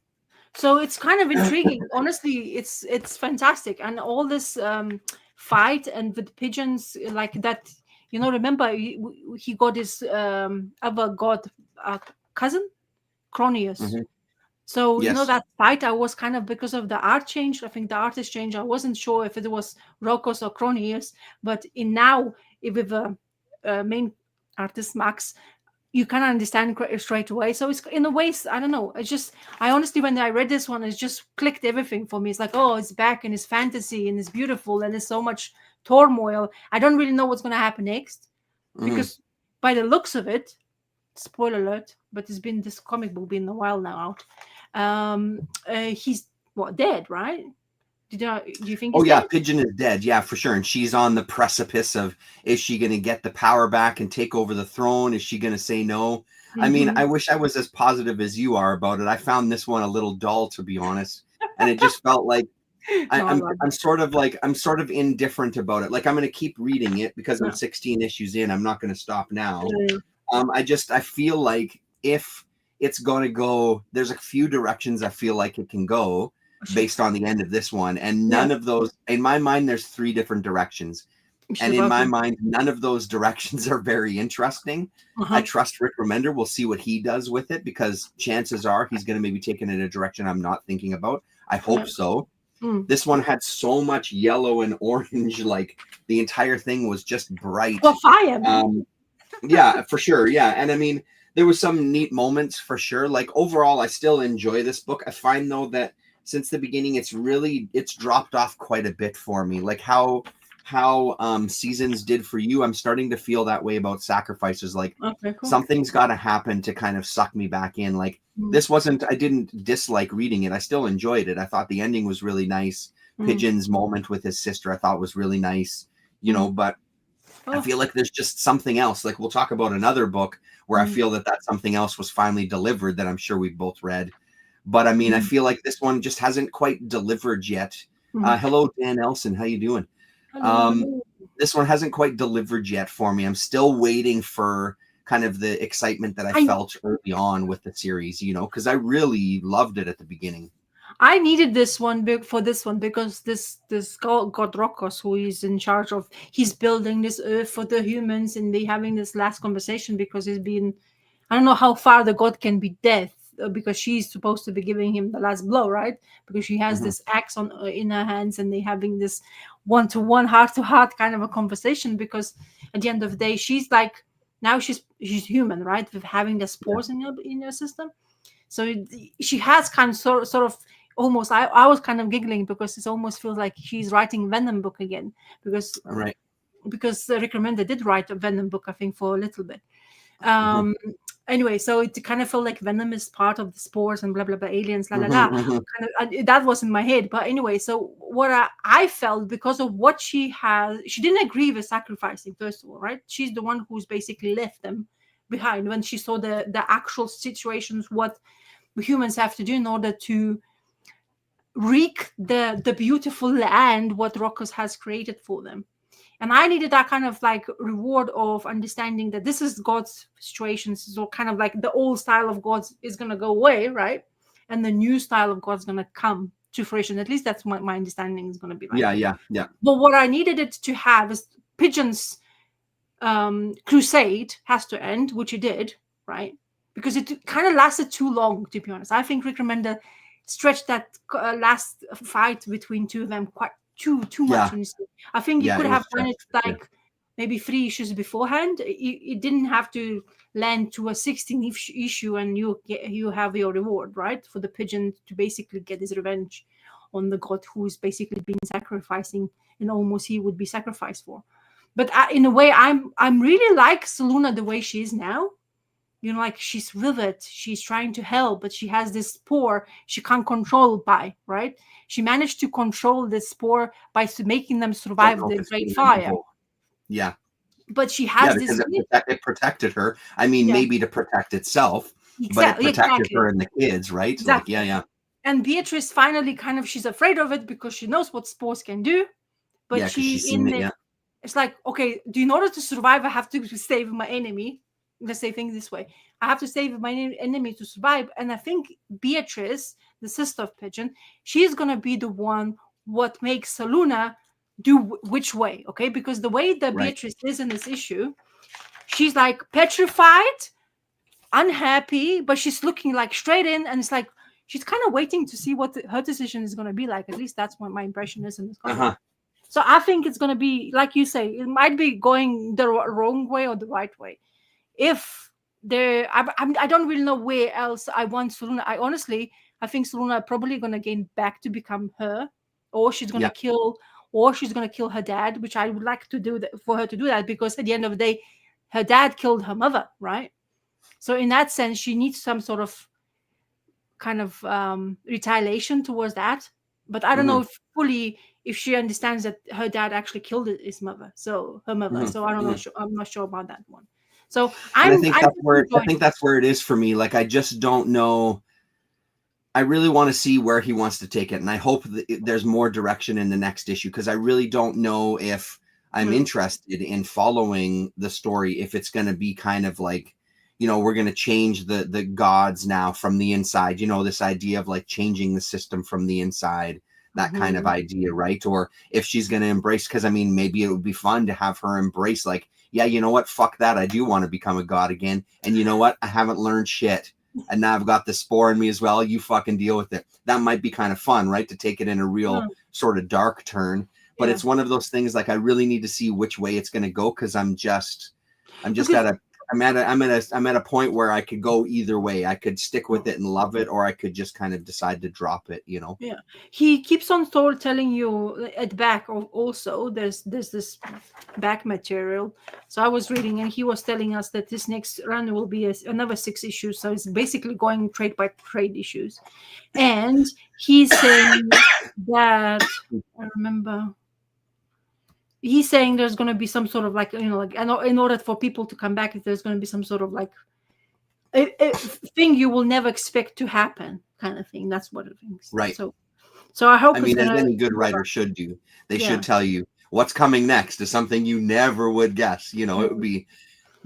so it's kind of intriguing. Honestly, it's fantastic, and all this fight and with pigeons like that. Remember he got his other god uh, cousin Cronius. Hmm. So Yes. that fight, I was kind of because of the art change. I think the artist changed. I wasn't sure if it was Rokos or Cronius, but in now with the main artist Max, you kind of understand straight away. So it's in a way, I don't know. I honestly, when I read this one, it just clicked everything for me. It's like, oh, it's back and it's fantasy and it's beautiful and there's so much turmoil. I don't really know what's going to happen next Hmm. because by the looks of it, spoiler alert, but it's been this comic book been a while now out. He's what dead, right? Do you think Oh he's yeah, dead? Pigeon is dead. Yeah, for sure. And she's on the precipice of, is she going to get the power back and take over the throne? Is she going to say no? I mean, Mm-hmm. I wish I was as positive as you are about it. I found this one a little dull, to be honest, and it just felt like No, I love I'm it. sort of like I'm sort of indifferent about it. Like I'm going to keep reading it because I'm Yeah. 16 issues in. I'm not going to stop now. Yeah. I feel like if it's going to go, there's a few directions I feel like it can go I should. based on the end of this one, and Yeah. none of those, in my mind, there's three different directions, Which is and in my broken. mind, none of those directions are very interesting. I Uh-huh. trust Rick Remender. We'll see what he does with it because chances are he's going to maybe take it in a direction I'm not thinking about. I Yeah. hope so. Mm. This one had so much yellow and orange, like the entire thing was just bright. Well, fire, man. Um, yeah, for sure. Yeah. And I mean, there was some neat moments for sure. Like overall, I still enjoy this book. I find though that since the beginning, it's dropped off quite a bit for me. Like how seasons did for you. I'm starting to feel that way about Sacrifices. Like Okay, cool. something's got to happen to kind of suck me back in. Like Mm. this wasn't, I didn't dislike reading it. I still enjoyed it. I thought the ending was really nice. Mm. Pigeon's moment with his sister, I thought was really nice, Mm. but I Oh. feel like there's just something else. Like we'll talk about another book where I Mm. feel that something else was finally delivered that I'm sure we've both read. But I mean, I Mm. feel like this one just hasn't quite delivered yet. Mm. Hello, Dan Elson. How you doing? Hello, Um, hello. this one hasn't quite delivered yet for me. I'm still waiting for kind of the excitement that I I felt early on with the series, because I really loved it at the beginning. I needed this one for this one because this God Rokos, who is in charge of, he's building this earth for the humans, and they having this last conversation because he's been, I don't know how far the god can be death, because she's supposed to be giving him the last blow, right? Because she has Mhm. this axe on in her hands, and they having this one-to-one, heart-to-heart kind of a conversation. Because at the end of the day, she's like, now she's human, right? With having the Yeah. spores in your system, so she has kind of sort of almost. I was kind of giggling because it almost feels like she's writing Venom book again, because Right. Rick Remender did write a Venom book, I think, for a little bit. Mhm. Um, anyway, so it kind of felt like Venom is part of the spores and blah blah blah, aliens, la la Mhm. la. Mhm. That was in my head, but anyway, so what I felt, because of what she has, she didn't agree with sacrificing, first of all, right? She's the one who's basically left them behind when she saw the actual situations, what humans have to do in order to wreak the beautiful land what Rockus has created for them. And I needed that kind of like reward of understanding that this is God's situations. So kind of like the old style of God's is gonna go away, right? And the new style of God's gonna come to fruition. At least that's what my understanding is gonna be like. Yeah. Yeah. Yeah. But what I needed it to have is Pigeon's crusade has to end, which it did, right? Because it kind of lasted too long, to be honest. I think Rick Remender stretched that last fight between two of them quite too much. Yeah. Honestly, I think you Yeah. could It have was done stretched it for sure. like maybe 3 issues beforehand. It didn't have to land to a 16th issue, and you have your reward, right? For the pigeon to basically get his revenge on the god who's basically been sacrificing, and almost he would be sacrificed for. But in a way, I'm really like Seluna the way she is now. You know, like she's with it, she's trying to help, but she has this spore she can't control by, right? She managed to control this spore by making them Don't survive know if the it's great been fire. Yeah. But she Yeah, has this because bit. it protected her. I mean, Yeah, maybe to protect itself, but it exactly, protected exactly, her and the kids, right? Like, yeah, exactly. yeah, And Beatrice finally kind of, she's afraid of it because she knows what spores can do. But yeah, because she she's seen in it. the, Yeah, it's like, okay, in order to survive, I have to save my enemy. Let's say things this way. I have to save my enemy to survive. And I think Beatrice, the sister of Pigeon, she's gonna be the one what makes Saluna do which way, okay? Because the way that right. Beatrice is in this issue, she's like petrified, unhappy, but she's looking like straight in, and it's like she's kind of waiting to see what her decision is gonna be like. At least that's what my impression is in this Uh comic. huh. So I think it's going to be, like you say, it might be going the wrong way or the right way. If there, I don't really know where else I want Seluna. I think Seluna probably going to gain back to become her, or she's going to Yeah, kill, or she's going to kill her dad, which I would like to do that, for her to do that, because at the end of the day, her dad killed her mother, right? So in that sense, she needs some sort of kind of retaliation towards that. but I don't know Hmm. if fully if she understands that her dad actually killed his mother, so her mother. Hmm. So I don't know. Hmm. I'm not sure about that one. So And I'm just I enjoying think it. that's where it is for me. Like I just don't know. I really want to see where he wants to take it, and I hope that there's more direction in the next issue because I really don't know if I'm Yeah. interested in following the story. If it's going to be kind of like, we're going to change the gods now from the inside. This idea of like changing the system from the inside, that kind of Mhm. idea, right? Or if she's going to embrace, because I mean, maybe it would be fun to have her embrace, like, yeah, you know what? Fuck that. I do want to become a god again, and you know what? I haven't learned shit and now I've got the spore in me as well. You fucking deal with it. That might be kind of fun, right? To take it in a real Mm, sort of dark turn. But yeah, it's one of those things like I really need to see which way it's going to go because I'm just because at a I'm at a point where I could go either way. I could stick with it and love it, or I could just kind of decide to drop it. yeah, he keeps on telling you at back of also there's this back material. So I was reading and he was telling us that this next run will be another 6 issues. So it's basically going trade by trade issues, and he's saying that I remember he's saying there's going to be some sort of like like in order for people to come back, if there's going to be some sort of like a thing you will never expect to happen kind of thing. That's what it thinks. Right. So I I hope it's mean, as gonna any good writer should do, they yeah. should tell you what's coming next is something you never would guess. Mm,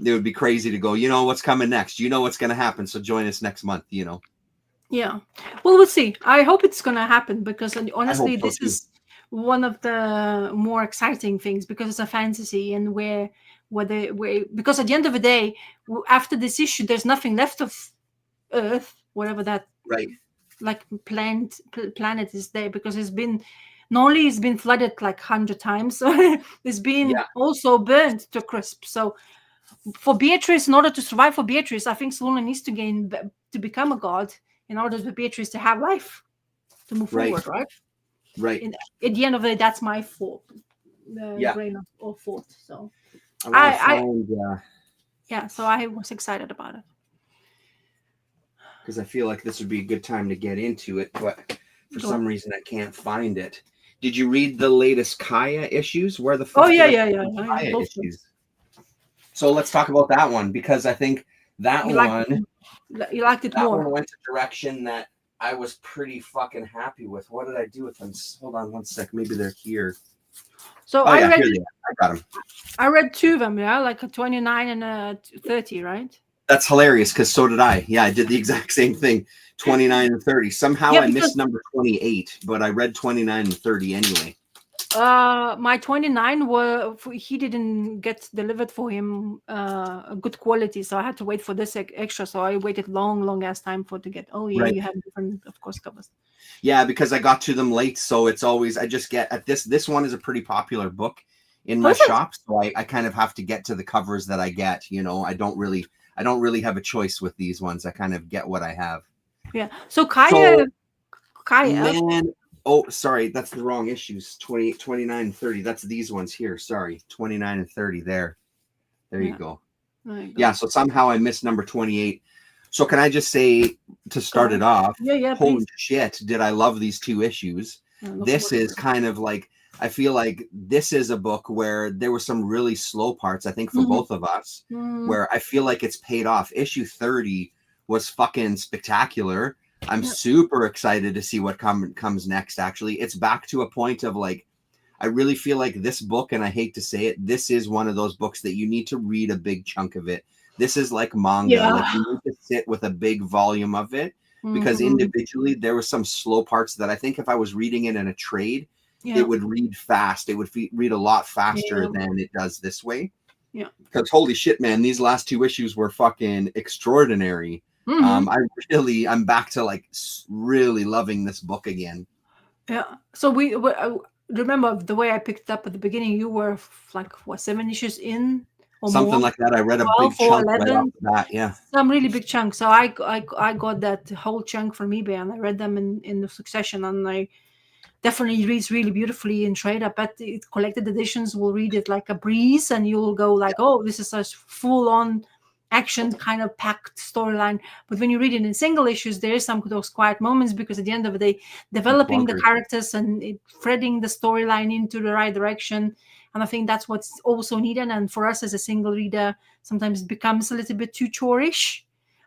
It would be crazy to go, what's coming next. You know what's going to happen. So join us next month. yeah. Well, we'll see. I hope it's gonna happen because I hope honestly, so this too. is one of the more exciting things because it's a fantasy and where because at the end of the day, after this issue, there's nothing left of Earth, whatever that Right. like planet is there because it's been not only it's been flooded like 100 times, so it's been Yeah. also burned to crisp. So for Beatrice, in order to survive for Beatrice, I think Saluna needs to to become a god in order for Beatrice to have life to move Right. forward, right? Right. And at the end of the day, that's my fault, the Yeah. grain of thought. So I want to I find yeah, so I was excited about it. because I feel like this would be a good time to get into it, but for Go on. some reason I can't find it. Did you read the latest Kaya issues? Where the Oh fuck yeah, did I yeah, put yeah, the yeah, yeah. Kaya Both of them. issues? So let's talk about that one because I think that You liked one you liked it that one more. went a direction that I was pretty fucking happy with. What did I do with them? Hold on one sec. Maybe they're here. So Oh yeah, here they are. I got them. I read two of them, yeah, like a 29 and a 30, right? That's hilarious because so did I. Yeah, I did the exact same thing. 29 and 30. Somehow Yeah, I missed because number 28, but I read 29 and 30 anyway. my 29 were he didn't get delivered for him a good quality, so I had to wait for this extra. So I waited long ass time for to get. Oh yeah, Right. you have different, of course, covers. Yeah, because I got to them late, so it's always I just get at this one is a pretty popular book in Oh, my is it? shop, so I kind of have to get to the covers that I get. I don't really have a choice with these ones. I kind of get what I have. Yeah. So So Kaya. man, oh sorry, that's the wrong issues. 28, 29, and 30. That's these ones here. Sorry. 29 and 30 there. There you Yeah, go. there you Yeah, go. so somehow I missed number 28. So can I just say to Go start on. it off, Yeah, yeah, holy please. shit, did I love these two issues. I'm looking This forward to is it. kind of like I feel like this is a book where there were some really slow parts, I think, for Mhm. both of us, Mm, where I feel like it's paid off. Issue 30 was fucking spectacular. I'm yeah, super excited to see what comes next, actually. It's back to a point of like I really feel like this book, and I hate to say it, this is one of those books that you need to read a big chunk of it. This is like manga. yeah. Like you need to sit with a big volume of it because Mhm. individually there were some slow parts that I think if I was reading it in a trade, it Yeah, would read fast. It would read a lot faster yeah, than it does this way. yeah. Because holy shit, man, these last two issues were fucking extraordinary. Hmm. I'm back to like really loving this book again. Yeah. So I remember the way I picked up at the beginning. You were like what 7 issues in or Something more, like that. I read a 12 big or chunk right off 11, the bat. Yeah. some really big chunk. So I got that whole chunk from eBay and I read them in the succession, and I definitely reads really beautifully in trade. I bet the collected editions will read it like a breeze, and you'll go like, oh, this is a full on action kind of packed storyline. But when you read it in single issues, there is some of those quiet moments, because at the end of the day, developing the Clunkers. characters and threading the storyline into the right direction. And I think that's what's also needed. And for us as a single reader, sometimes it becomes a little bit too chorish,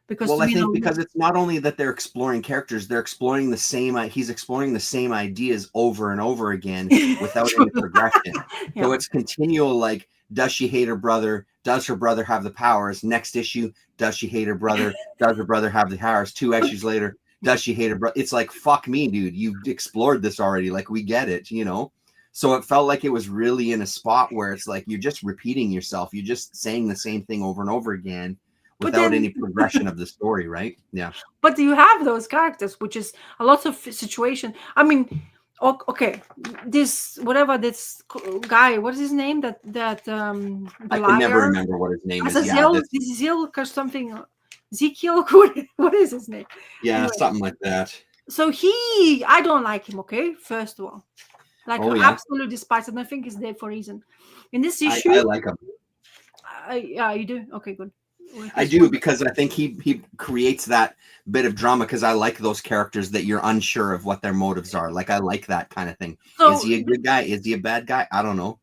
because Well, I think because it's not only that they're exploring characters, they're exploring the same. He's exploring the same ideas over and over again without any progression. yeah. So it's continual. Like, does she hate her brother? Does her brother have the powers? Next issue, does she hate her brother? Does her brother have the powers? 2 issues later, does she hate her brother? It's like, fuck me, dude. You've explored this already. Like, we get it, you know. So it felt like it was really in a spot where it's like you're just repeating yourself. You're just saying the same thing over and over again, But without then, any progression of the story, right? Yeah. but you have those characters, which is a lot of situation. I mean, okay, this whatever this guy, what is his name? The I can never liar, remember what his name is. Yeah, Azazel, this Zilk or something. Ezekiel, what is his name? yeah, Anyway, something like that. so I don't like him. Okay, first of all, like Oh I yeah. absolutely despise him. I think he's there for a reason. In this I issue, like him. yeah, you do. Okay, good. I do because I think he creates that bit of drama because I like those characters that you're unsure of what their motives are. Like I like that kind of thing. Is So he a good guy? Is he a bad guy? I don't know.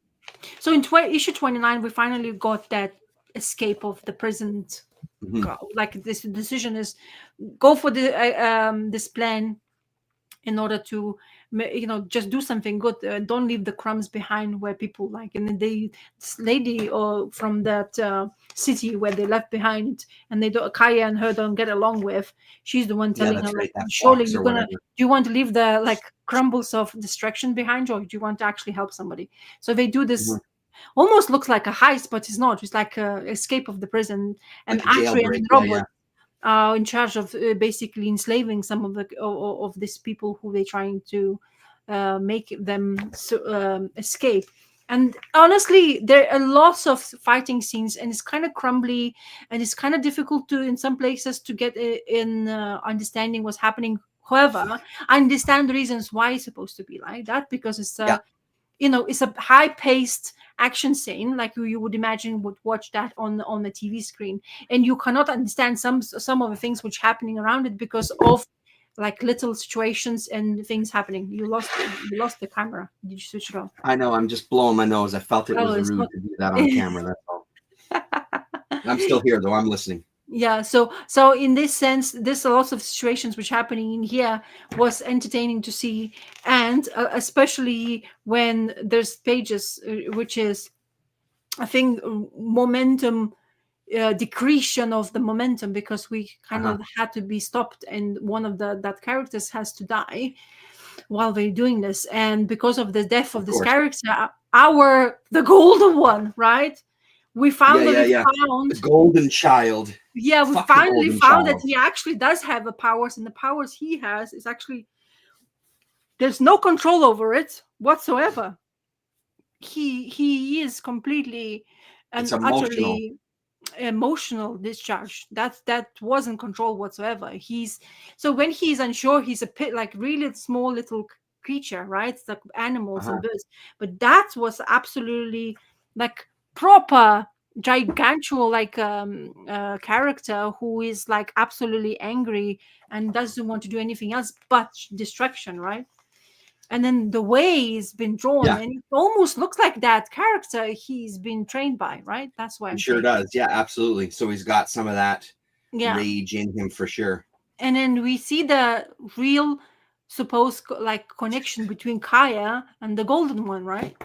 So in issue 29, we finally got that escape of the prison. Mhm. Like this decision is go for this plan in order to just do something good. Don't leave the crumbs behind where people like. And then this lady from that city where they left behind, and they don't, Kaya and her don't get along with. She's the one Yeah, telling her that's like, right. That surely fox you're or gonna. whatever. Do you want to leave the like crumbles of distraction behind, or do you want to actually help somebody? So they do this. Mhm. Almost looks like a heist, but it's not. It's like a escape of the prison. And Like a Adrian jailbreak. and Yeah, Robert yeah. are in charge of basically enslaving some of the of these people who they're trying to make them escape. And honestly, there are lots of fighting scenes, and it's kind of crumbly, and it's kind of difficult to, in some places, to get in understanding what's happening. However, I understand the reasons why it's supposed to be like that, because it's Yeah. it's a high paced action scene, like you would imagine would watch that on the TV screen, and you cannot understand some of the things which happening around it because of like little situations and things happening. You lost the camera. Did you switch it off? I know. I'm just blowing my nose. I felt it Oh, was it's rude not. to do that on camera. That's all. I'm still here though. I'm listening. Yeah, so in this sense, there's a lot of situations which happening in here was entertaining to see, and especially when there's pages which is, I think, momentum decretion of the momentum, because we kind Uh-huh. of had to be stopped, and one of the that characters has to die while we're doing this, and because of the death of Of this course. character, the golden one, right? We Yeah, yeah, finally yeah. The found golden child. we Fuck the finally golden found that child. he actually does have the powers, and the powers he has is actually there's no control over it whatsoever. He is completely It's and emotional. utterly emotional discharge. That wasn't control whatsoever. He's so when he's unsure, he's a pit like really small little creature, right? It's like animals Uh-huh. and birds, but that was absolutely like proper gigantual like character who is like absolutely angry and doesn't want to do anything else but distraction, right? And then the way he's been drawn, Yeah, and it almost looks like that character he's been trained by, right? That's why it I'm sure saying. does. Yeah, absolutely. So he's got some of that Yeah. rage in him for sure. And then we see the real supposed like connection between Kaya and the golden one, right?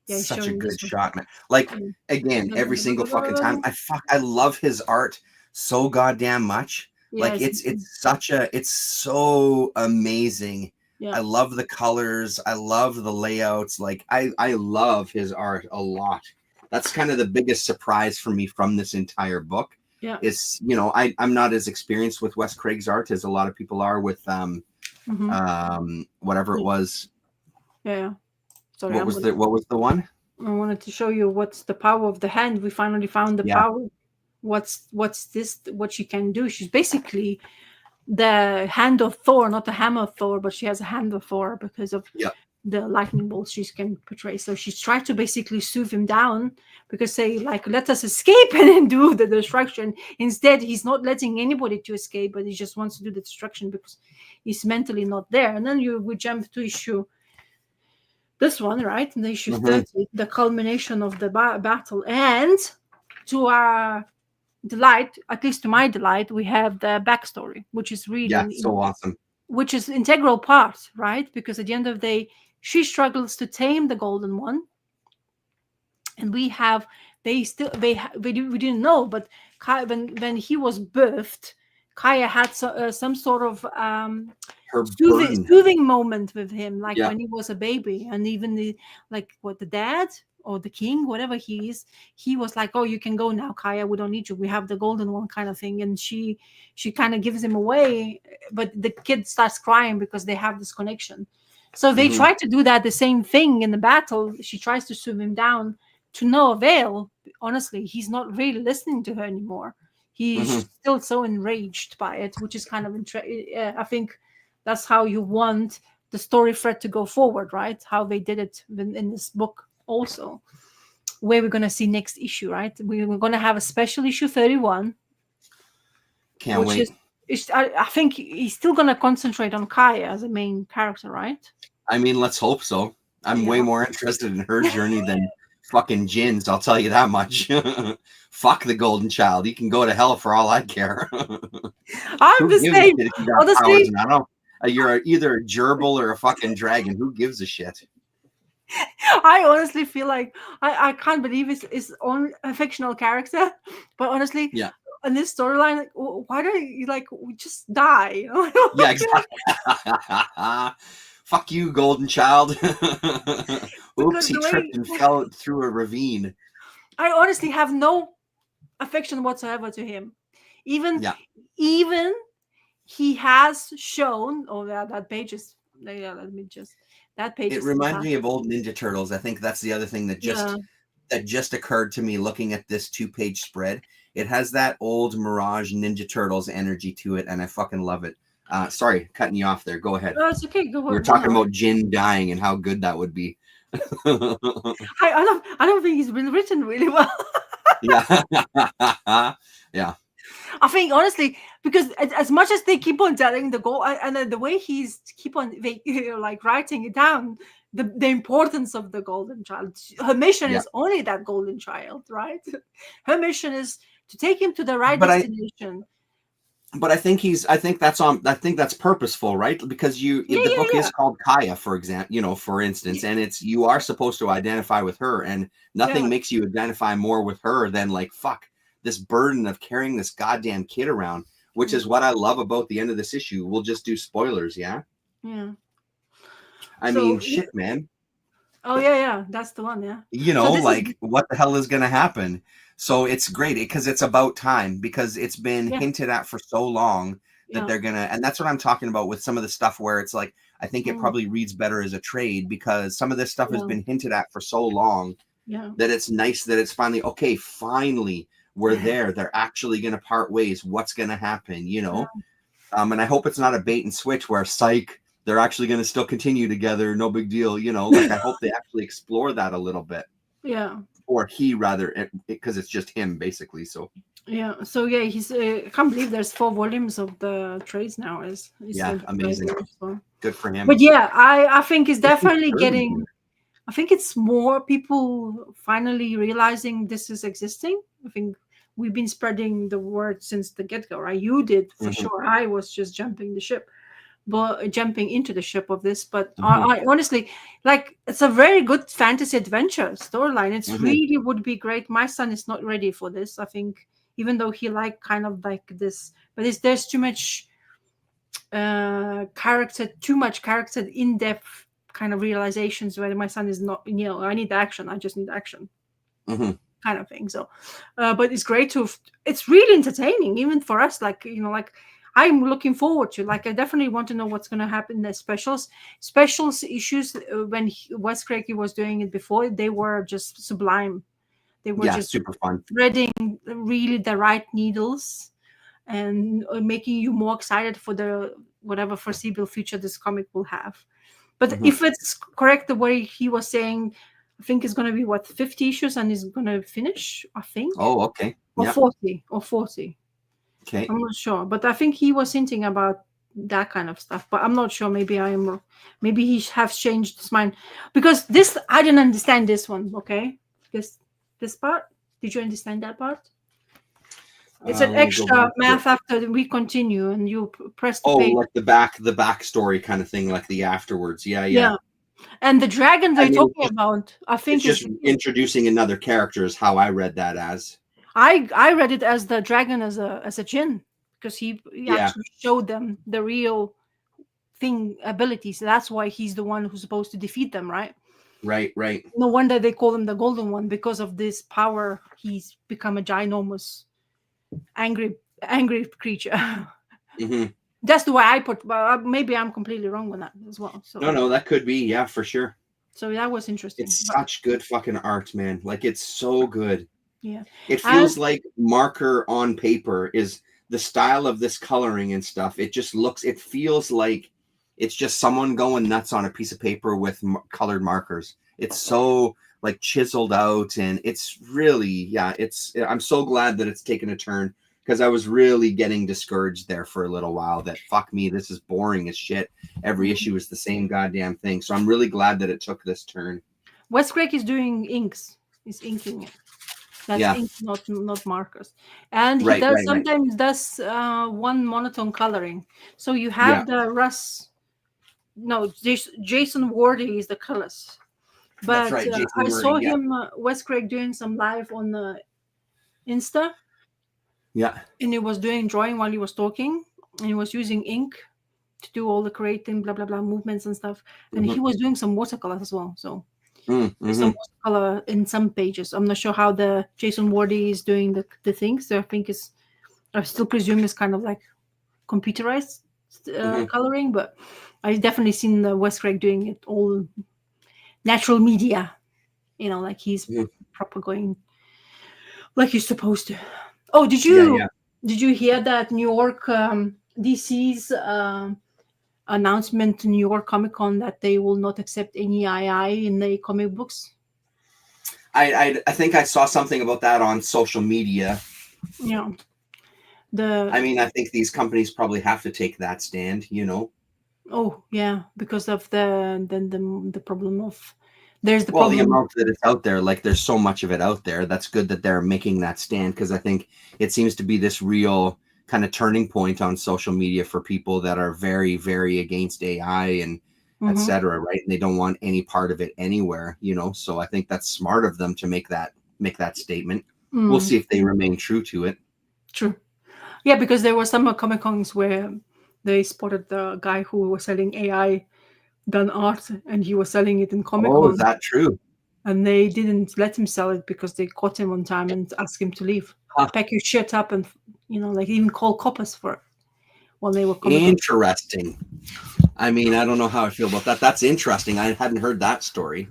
Yeah, he's Such a showing this good one. shot, man. Like again, every single fucking time. I love his art so goddamn much. Like Yes. it's so amazing. Yeah. I love the colors. I love the layouts. Like I love his art a lot. That's kind of the biggest surprise for me from this entire book. Yeah. Is I'm not as experienced with Wes Craig's art as a lot of people are with whatever it was. Yeah. Sorry, What was the one? I wanted to show you what's the power of the hand. We finally found the Yeah. power. What's this? What she can do? She's basically the hand of Thor, not the hammer of Thor, but she has a hand of Thor because of Yeah. the lightning bolts she can portray. So she's tried to basically soothe him down, because say like, let us escape and then do the destruction. Instead, he's not letting anybody to escape, but he just wants to do the destruction because he's mentally not there. And then we jump to issue this one, right? And issue Hmm. 30, the culmination of the battle. And to our delight, at least to my delight, we have the backstory, which is Yeah, really, so awesome. which is integral part, right? Because at the end of the day, she struggles to tame the golden one, and we have we didn't know, but when he was birthed, Kaya had some sort of Her burden. soothing moment with him, like Yeah. when he was a baby, and even the dad or the king, whatever he is, he was like, "Oh, you can go now, Kaya. We don't need you. We have the golden one," kind of thing. And she kind of gives him away, but the kid starts crying because they have this connection. So they Hmm. try to do that the same thing in the battle. She tries to soothe him down, to no avail. Honestly, he's not really listening to her anymore. Hmm. He's still so enraged by it, which is kind of I think that's how you want the story thread to go forward, right? How they did it in this book also, where we're going to see next issue, right? We're going to have a special issue 31, Can't which wait. is I think he's still going to concentrate on Kaya as a main character, right? I mean, let's hope so. I'm way Yeah. more interested in her journey than fucking Jin's, I'll tell you that much. Fuck the golden child. He can go to hell for all I care. I'm Who the gives a same. shit if you got powers? Honestly, And I don't. You're either a gerbil or a fucking dragon. Who gives a shit? I honestly feel like I can't believe it's on a fictional character, but honestly, Yeah. in this storyline, like, why don't you like just die? Yeah, exactly. Fuck you, golden child. Oops, Because he the tripped way and fell through a ravine. I honestly have no affection whatsoever to him, even Yeah. even he has shown. Oh, that page is. Yeah, let me just. That page It is reminds me of fantastic. old Ninja Turtles. I think that's the other thing Yeah. that just occurred to me looking at this 2-page spread. It has that old Mirage Ninja Turtles energy to it, and I fucking love it. Sorry, cutting you off there. Go ahead. Oh, it's okay. Go We were go talking now. about Jin dying and how good that would be. I don't think he's been written really well. Yeah. Yeah. I think honestly, because as much as they keep on telling the goal, and then the way he's keep on like writing it down, the importance of the golden child. Her mission Yeah. is only that golden child, right? Her mission is to take him to the right But I destination. but I think that's purposeful, right? Because Yeah, the yeah, book yeah, is called Kaya, for example, for instance, and it's you are supposed to identify with her, and yeah, nothing makes you identify more with her than like fuck this burden of carrying this goddamn kid around, which yeah, is what I love about the end of this issue. We'll just do spoilers, yeah. yeah. I mean, So, shit, man. oh yeah, yeah, that's the one. Yeah. So this is Like what the hell is going to happen? So it's great because it's about time because it's been yeah, hinted at for so long that yeah, they're going to, and that's what I'm talking about with some of the stuff where it's like, I think it mm, probably reads better as a trade because some of this stuff has yeah, been hinted at for so long yeah, that it's nice that it's finally, okay, finally we're there. They're actually going to part ways. What's going to happen, yeah, And I hope it's not a bait and switch where psych, they're actually going to still continue together. No big deal. Like I hope they actually explore that a little bit yeah. or he rather because it's just him basically. So Yeah, so yeah, he's. I can't believe there's 4 volumes of the trades now. Is yeah, so amazing, so. good for him. But yeah, I think it's Pushing definitely 30 getting. here. I think it's more people finally realizing this is existing. I think we've been spreading the word since the get go, right? You did for Mhm, sure. I was just jumping the ship, but jumping into the ship of this. But mhm, I honestly like it's a very good fantasy adventure storyline. It's mhm. really would be great. My son is not ready for this. I think even though he like kind of like this, but there's too much too much character, in depth kind of realizations where my son is not. I need action. I just need action Mhm. kind of thing. So, but it's great to. It's really entertaining, even for us. Like like I'm looking forward to. Like I definitely want to know what's going to happen in the specials issues. When Wes Craig was doing it before, they were just sublime. They were Yeah, just super fun. threading really the right needles and making you more excited for the whatever foreseeable future this comic will have. But Mhm. if it's correct, the way he was saying, I think it's going to be what 50 issues, and it's going to finish. I think Oh, okay. or Yeah. 40 or 40. Okay. I'm not sure, but I think he was hinting about that kind of stuff. But I'm not sure. Maybe I am. Maybe he has changed his mind because this I didn't understand this one. Okay, this part. Did you understand that part? It's an Let me go extra back to it. math after we continue, and you press the Oh, page. like the backstory kind of thing, like the afterwards. Yeah, yeah. Yeah, and the dragon I they're mean, talking about, I it's think just is introducing another character is how I read that as. I read it as the dragon as a djinn because he Yeah. actually showed them the real thing abilities. That's why he's the one who's supposed to defeat them, right? Right. Right. No wonder they call him the golden one because of this power. He's become a ginormous, angry creature. Hmm. That's the way I put. But maybe I'm completely wrong on that as well. No, So no, that could be. Yeah, for sure. that was interesting. It's But such good fucking art, man. Like it's so good. yeah, It and feels like marker on paper is the style of this coloring and stuff. It just looks. It feels like it's just someone going nuts on a piece of paper with colored markers. It's so like chiseled out, and it's really, yeah. It's. I'm so glad that it's taken a turn because I was really getting discouraged there for a little while. That fuck me, this is boring as shit. Every issue is the same goddamn thing. So I'm really glad that it took this turn. Wes Craig is doing inks. He's inking it. That's Yeah. ink, not markers. And he Right. does Right. Right. sometimes does one monotone coloring. So you Yeah. have the Russ. No, Jason Wardy is the colors. That's But right. Jason I saw Wording. Yeah. him, Wes Craig, doing some live on the Insta, Yeah. and he was doing drawing while he was talking, and he was using ink to do all the creating blah blah blah movements and stuff. And he Mm-hmm. was doing some watercolors as well. So there's some Mm-hmm. watercolor in some pages. I'm not sure how the Jason Wardy is doing the things. So I think it's I still presume it's kind of like computerized Mm-hmm. coloring, but I've definitely seen the Wes Craig doing it all natural media. Like he's Mm-hmm. proper going like he's supposed to. Oh, did Yeah. you Yeah. did you hear that New York DC's announcement to New York Comic Con that they will not accept any II in the comic books? I think I saw something about that on social media. Yeah, the I mean, I think these companies probably have to take that stand. oh yeah, because of the problem of there's the Well, the problem. amount that it's out there, like there's so much of it out there. That's good that they're making that stand because I think it seems to be this real kind of turning point on social media for people that are very, very against AI and Mhm. etc. Right? And they don't want any part of it anywhere. So I think that's smart of them to make that statement. We'll Mm, see if they remain true to it. true. Yeah, because there were some Comic Cons where they spotted the guy who was selling AI done art, and he was selling it in Comic Oh, is Con, that true? and they didn't let him sell it because they caught him on time and asked him to leave, Huh. pack your shit up, and like even call coppers for it while they were Comic Con. Interesting. I mean, I don't know how I feel about that. That's interesting. I hadn't heard that story.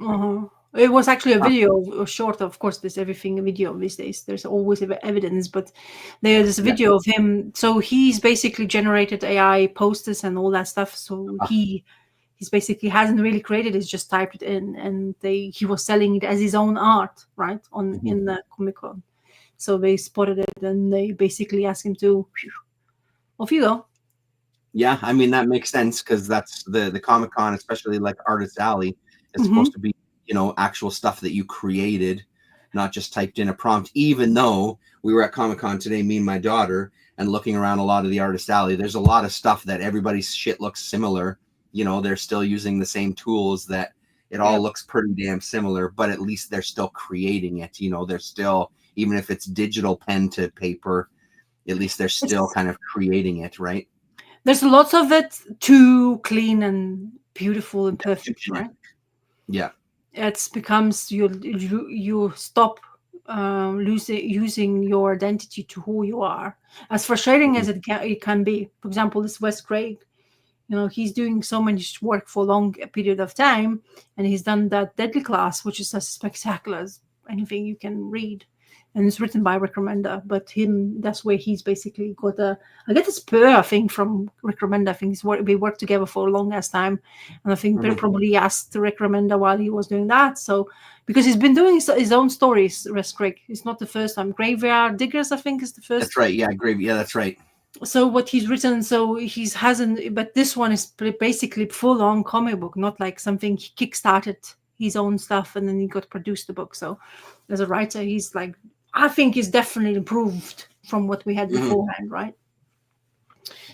Uh-huh. It was actually a Huh. video, short. Of course, there's everything a video these days. There's always evidence, but there's a Yeah. video of him. So he's basically generated AI posters and all that stuff. So Huh. he's basically hasn't really created. He's just typed it in, and he was selling it as his own art, right, on Mhm. in the Comic Con. So they spotted it, and they basically asked him to, "Phew, off you go." Yeah, I mean that makes sense because that's the Comic Con, especially like Artist Alley, is Hmm. supposed to be actual stuff that you created, not just typed in a prompt. Even though we were at Comic Con today, me and my daughter, and looking around a lot of the Artist Alley, there's a lot of stuff that everybody's shit looks similar. They're still using the same tools that it Yeah, all looks pretty damn similar, but at least they're still creating it. They're still, even if it's digital pen to paper, at least they're still it's, kind of creating it, right? there's lots of it too clean and beautiful and Too perfect, generic. right? Yeah. It becomes you stop losing using your identity to who you are. As frustrating Mhm. as it can be. For example, this Wes Craig, he's doing so much work for a long period of time, and he's done that Deadly Class, which is as spectacular as anything you can read, and it's written by Rick Remender. But him, that's where he's basically got a, I get a spur, I think, from Rick Remender. I think we worked together for a long ass time, and I think they Mhm. probably asked Rick Remender while he was doing that. So because he's been doing his own stories, Rick. It's not the first time. Graveyard Diggers, I think, is the first. That's right. Yeah, Gravy. Yeah, that's right. So what he's written, so he's hasn't, but this one is basically full on comic book, not like something he kickstarted his own stuff and then he got produced the book. So as a writer, he's like, I think he's definitely improved from what we had Mhm. beforehand, right?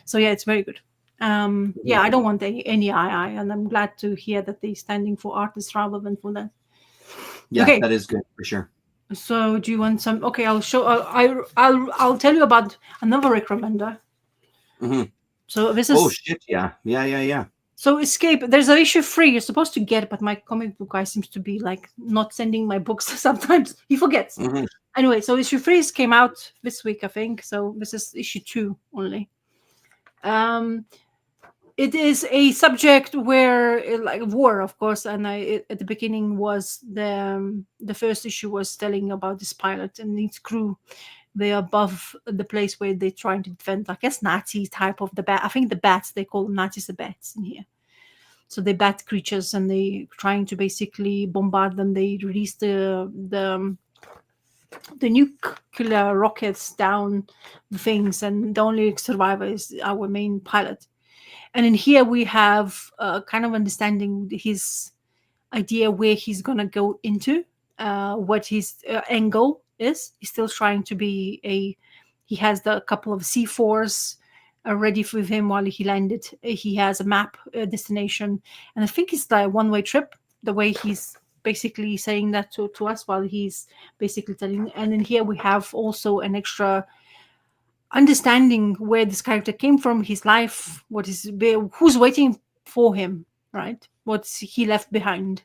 So yeah, it's very good. Mhm. Yeah, I don't want any II, and I'm glad to hear that they're standing for artists rather than for that. Yeah, Okay, that is good for sure. so do you want some? Okay, I'll show. I'll tell you about another recommender. Hmm. So this Oh is shit! Yeah, yeah, yeah, yeah. so Escape. There's an issue 3 you're supposed to get, but my comic book guy seems to be like not sending my books. Sometimes he forgets. Hmm. Anyway, so issue 3 came out this week, I think. So this is issue 2 only. Um, it is a subject where like war, of course, and at the beginning was the first issue was telling about this pilot and his crew. They're above the place where they're trying to defend, I guess, Nazi type of the bat. I think the bats, they call Nazis the bats in here. So they bat creatures and they trying to basically bombard them. They release the nuclear rockets down the things, and the only survivor is our main pilot. And in here we have kind of understanding his idea where he's gonna go into, what his end goal is. He's still trying to be a. He has the couple of C4s ready with him while he landed. He has a map destination, and I think it's like a one-way trip. The way he's basically saying that to us while he's basically telling. And in here we have also an extra understanding where this character came from, his life, what is who's waiting for him, right? What's he left behind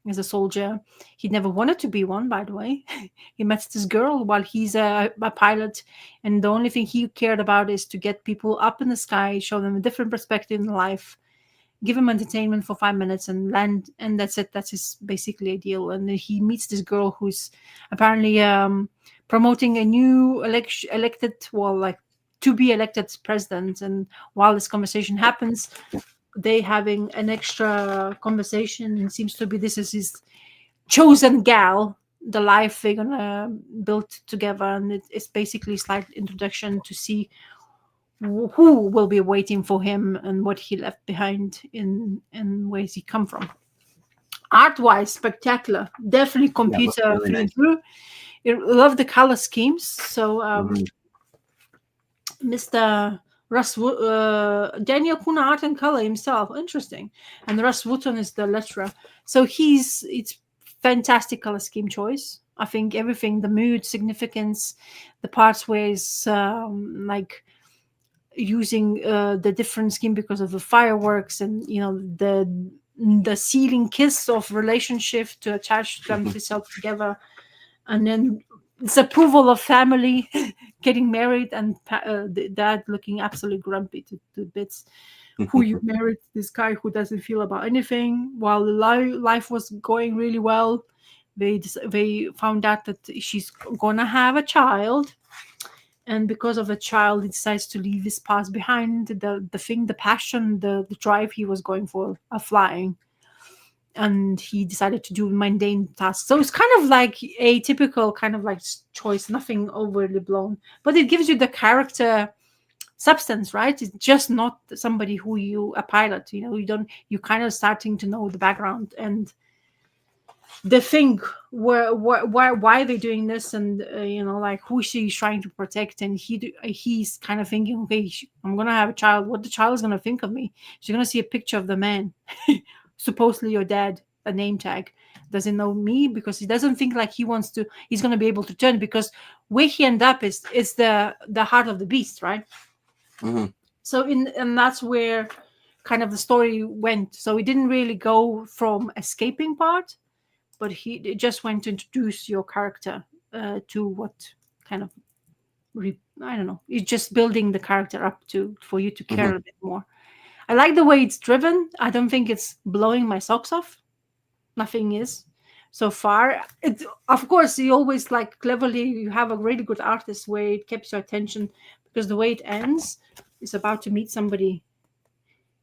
as a soldier. He never wanted to be one, by the way. He met this girl while he's a pilot, and the only thing he cared about is to get people up in the sky, show them a different perspective in life, give him entertainment for 5 minutes and land, and that's it. That's his basically ideal. And then he meets this girl who's apparently promoting a new elected, well, like to be elected president. And while this conversation happens, they having an extra conversation, and seems to be this is his chosen gal, the life they're gonna build together. And it's basically a slight introduction to see who will be waiting for him and what he left behind in where's he come from. Art wise, spectacular, definitely Yeah, it looks computer really through nice. and through. I love the color schemes. So Hmm. Mr. Daniel Kuna art and color himself, interesting, and Russ Wooton is the letterer. So it's fantastic color scheme choice. I think everything, the mood, significance, the parts where it's like using the different scheme because of the fireworks, and the ceiling kiss of relationship to attach themselves together, and then this approval of family getting married, and the dad looking absolutely grumpy to bits. Who you married, this guy who doesn't feel about anything, while life was going really well. They found out that she's gonna have a child, and because of the child he decides to leave his past behind, the thing, the passion, the drive he was going for, flying, and he decided to do mundane tasks. So it's kind of like a typical kind of like choice, nothing overly blown, but it gives you the character substance, right? It's just not somebody who you a pilot, you don't, you kind of starting to know the background and the thing why they're doing this, and like who she's trying to protect. And he's kind of thinking, okay, I'm gonna have a child, what the child is gonna think of me. She's gonna see a picture of the man supposedly your dad, a name tag, doesn't know me, because he doesn't think like he's gonna be able to turn, because where he end up is the heart of the beast, right? Hmm. So and that's where kind of the story went. So it didn't really go from escaping part, but it just went to introduce your character to what kind of I don't know. It's just building the character up to for you to care Hmm. a bit more. I like the way it's driven. I don't think it's blowing my socks off. Nothing is. so far. It, of course, you always like cleverly. You have a really good artist way it keeps your attention because the way it ends is about to meet somebody.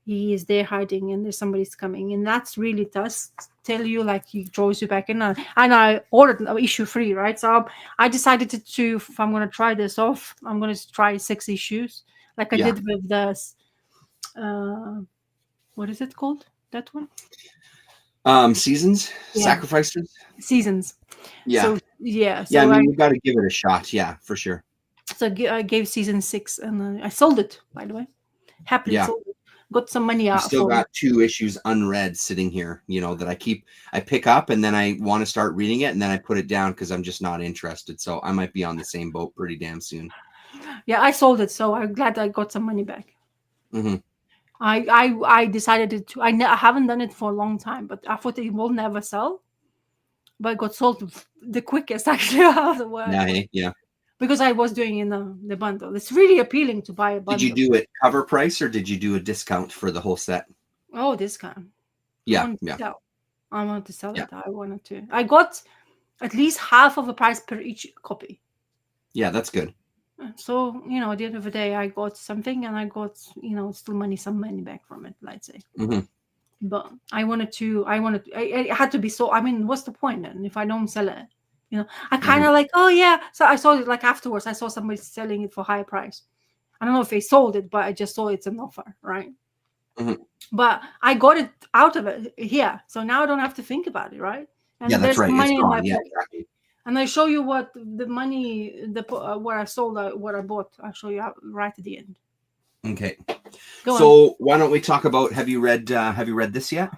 He is there hiding, and there's somebody's coming, and that's really does tell you like he draws you back in. And I ordered issue 3, right? So I decided to if I'm gonna try this off, I'm gonna try 6 issues, like I Yeah. did with the uh, what is it called? That one? Seasons, Yeah, sacrifices. seasons. Yeah. So yeah, Yeah. I so mean, you got to give it a shot. Yeah, for sure. I gave season 6, and I sold it. By the way, happily Yeah. sold it. Got some money I've out still for it. got 2 issues unread sitting here, that I pick up and then I want to start reading it and then I put it down because I'm just not interested. So I might be on the same boat pretty damn soon. Yeah, I sold it, so I'm glad I got some money back. Hmm. I decided to. I haven't done it for a long time, but I thought it will never sell. But it got sold the quickest actually out of the Yeah. world Hey, yeah. because I was doing in the bundle. It's really appealing to buy a Did you bundle. do it cover price or did you do a discount for the whole set? Oh, discount. I Yeah. wanted to Yeah. sell. I wanted to sell Yeah. it. I wanted to. I got at least half of the price per each copy. Yeah. That's good. So, at the end of the day, I got something and I got, still some money back from it, let's say. Hmm. But it had to be so. I mean, what's the point then if I don't sell it? I kind Hmm. of like, oh yeah. So I saw it like afterwards. I saw somebody selling it for higher price. I don't know if they sold it, but I just saw it's an offer, right? Hmm. But I got it out of it here, so now I don't have to think about it, right? Yeah. And That's there's right. It's money in my gone. Yeah. pocket. Exactly. And I show you what the money, what I sold, what I bought. I'll show you right at the end. Okay. Go on. So why don't we talk about? Have you read this yet?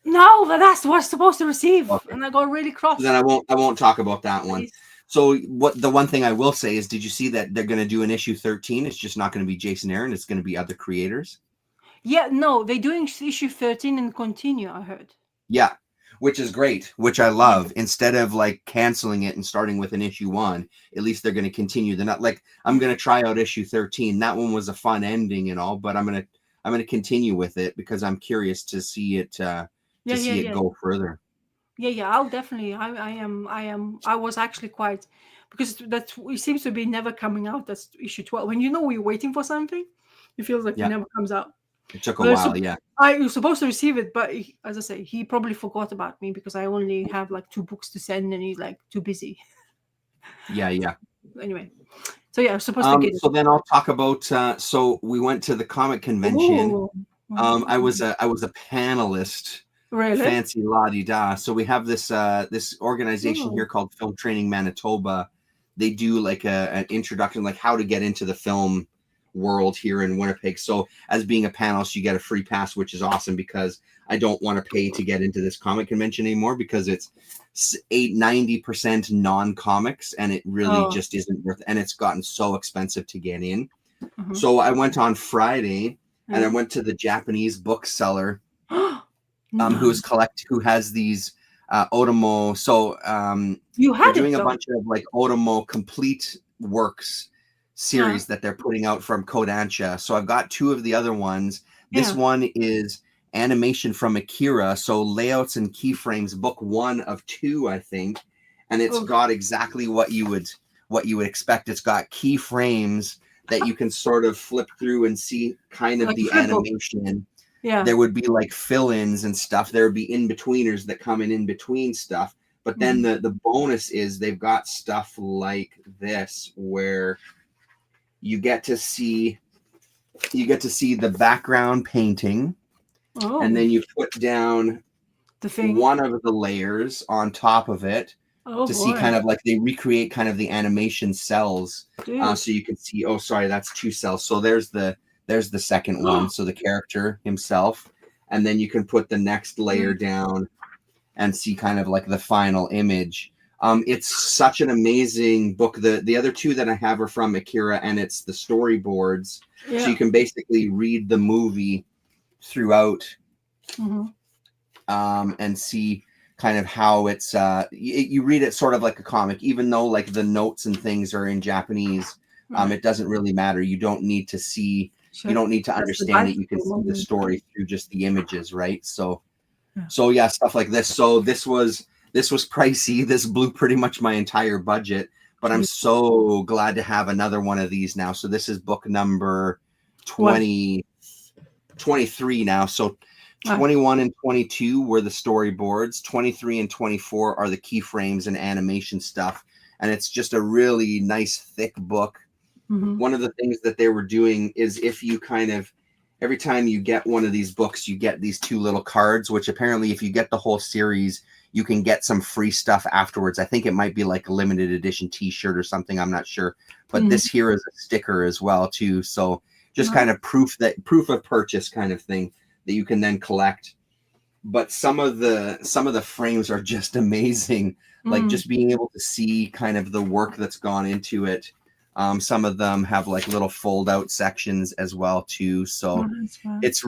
No, but that's what I'm supposed to receive, Okay. and I got really So then cross. I won't talk about that one. Please. So what the one thing I will say is, did you see that they're going to do an issue 13? It's just not going to be Jason Aaron. It's going to be other creators. Yeah, no, they're doing issue 13 and continue. I heard. Yeah, which is great, which I Yeah, love. Instead of like canceling it and starting with an issue 1, at least they're going to continue. They're not like, I'm going to try out issue 13. That one was a fun ending and all, but I'm going to continue with it because I'm curious to see it yeah, yeah, yeah, go further. yeah. I'll definitely. I was actually quite because that it seems to be never coming out. That's issue 12. When we're waiting for something, it feels like it Yeah, never comes out. it took a But while. Yeah, I was supposed to receive it, but as I say, he probably forgot about me because I only have like 2 books to send, and he's like too busy. yeah, yeah. Anyway, so yeah, I was supposed to get it. So then I'll talk about. So we went to the comic convention. Oh, I was a panelist. really? Fancy la di da. So we have this organization Oh, here called Film Training Manitoba. They do like an introduction, like how to get into the film world here in Winnipeg. So as being a panelist, you get a free pass, which is awesome because I don't want to pay to get into this comic convention anymore because it's 90% non-comics and it really oh, just isn't worth. And it's gotten so expensive to get in. uh-huh. So I went on Friday and I Yeah. went to the Japanese bookseller No, who has these Otomo. So you they're had it doing a though. bunch of like Otomo complete works Yeah, series that they're putting out from Kodansha. So I've got 2 of the other ones. This yeah. one is animation from Akira. So layouts and keyframes, book 1 of 2, I think. And it's Oh, got exactly what you would expect. It's got keyframes that you can sort of flip through and see kind of like a the flip book. animation. Yeah. There would be like fill-ins and stuff. There would be in-betweeners that come in between stuff. But then Mhm. the bonus is they've got stuff like this where you get to see the background painting, and Oh, then you put down the thing. one of the layers on top of it Oh to see boy, kind of like they recreate kind of the animation cells. dude. So you can see, oh sorry, that's 2 cells. So there's the second one, so the character himself, and then you can put the next layer Mm, down and see kind of like the final image. It's such an amazing book. The other 2 that I have are from Akira, and it's the storyboards, so you yeah. can basically read the movie throughout Hmm. and see kind of how it's you read it sort of like a comic, even though like the notes and things are in Japanese. Right. It doesn't really matter. You don't need to see, you Sure. don't need to That's the understand it. You can bicycle see the moment. story through just the images, right? Yeah. So yeah, stuff like this. So this was This was pricey. This blew pretty much my entire budget, but I'm so glad to have another one of these now. So this is book number What? 23 now. So 21 and 22 were the storyboards. 23 and 24 are the keyframes and animation stuff. And it's just a really nice, thick book. One of the things that they were doing is if you kind of, every time you get one of these books, you get these 2 little cards, which apparently if you get the whole series, you can get some free stuff afterwards. I think it might be like a limited edition t-shirt or something. I'm not sure. But this here is a sticker as well too. So just kind of proof of purchase kind of thing that you can then collect. But some of the frames are just amazing. Like just being able to see kind of the work that's gone into it. Some of them have like little fold out sections as well too. So it's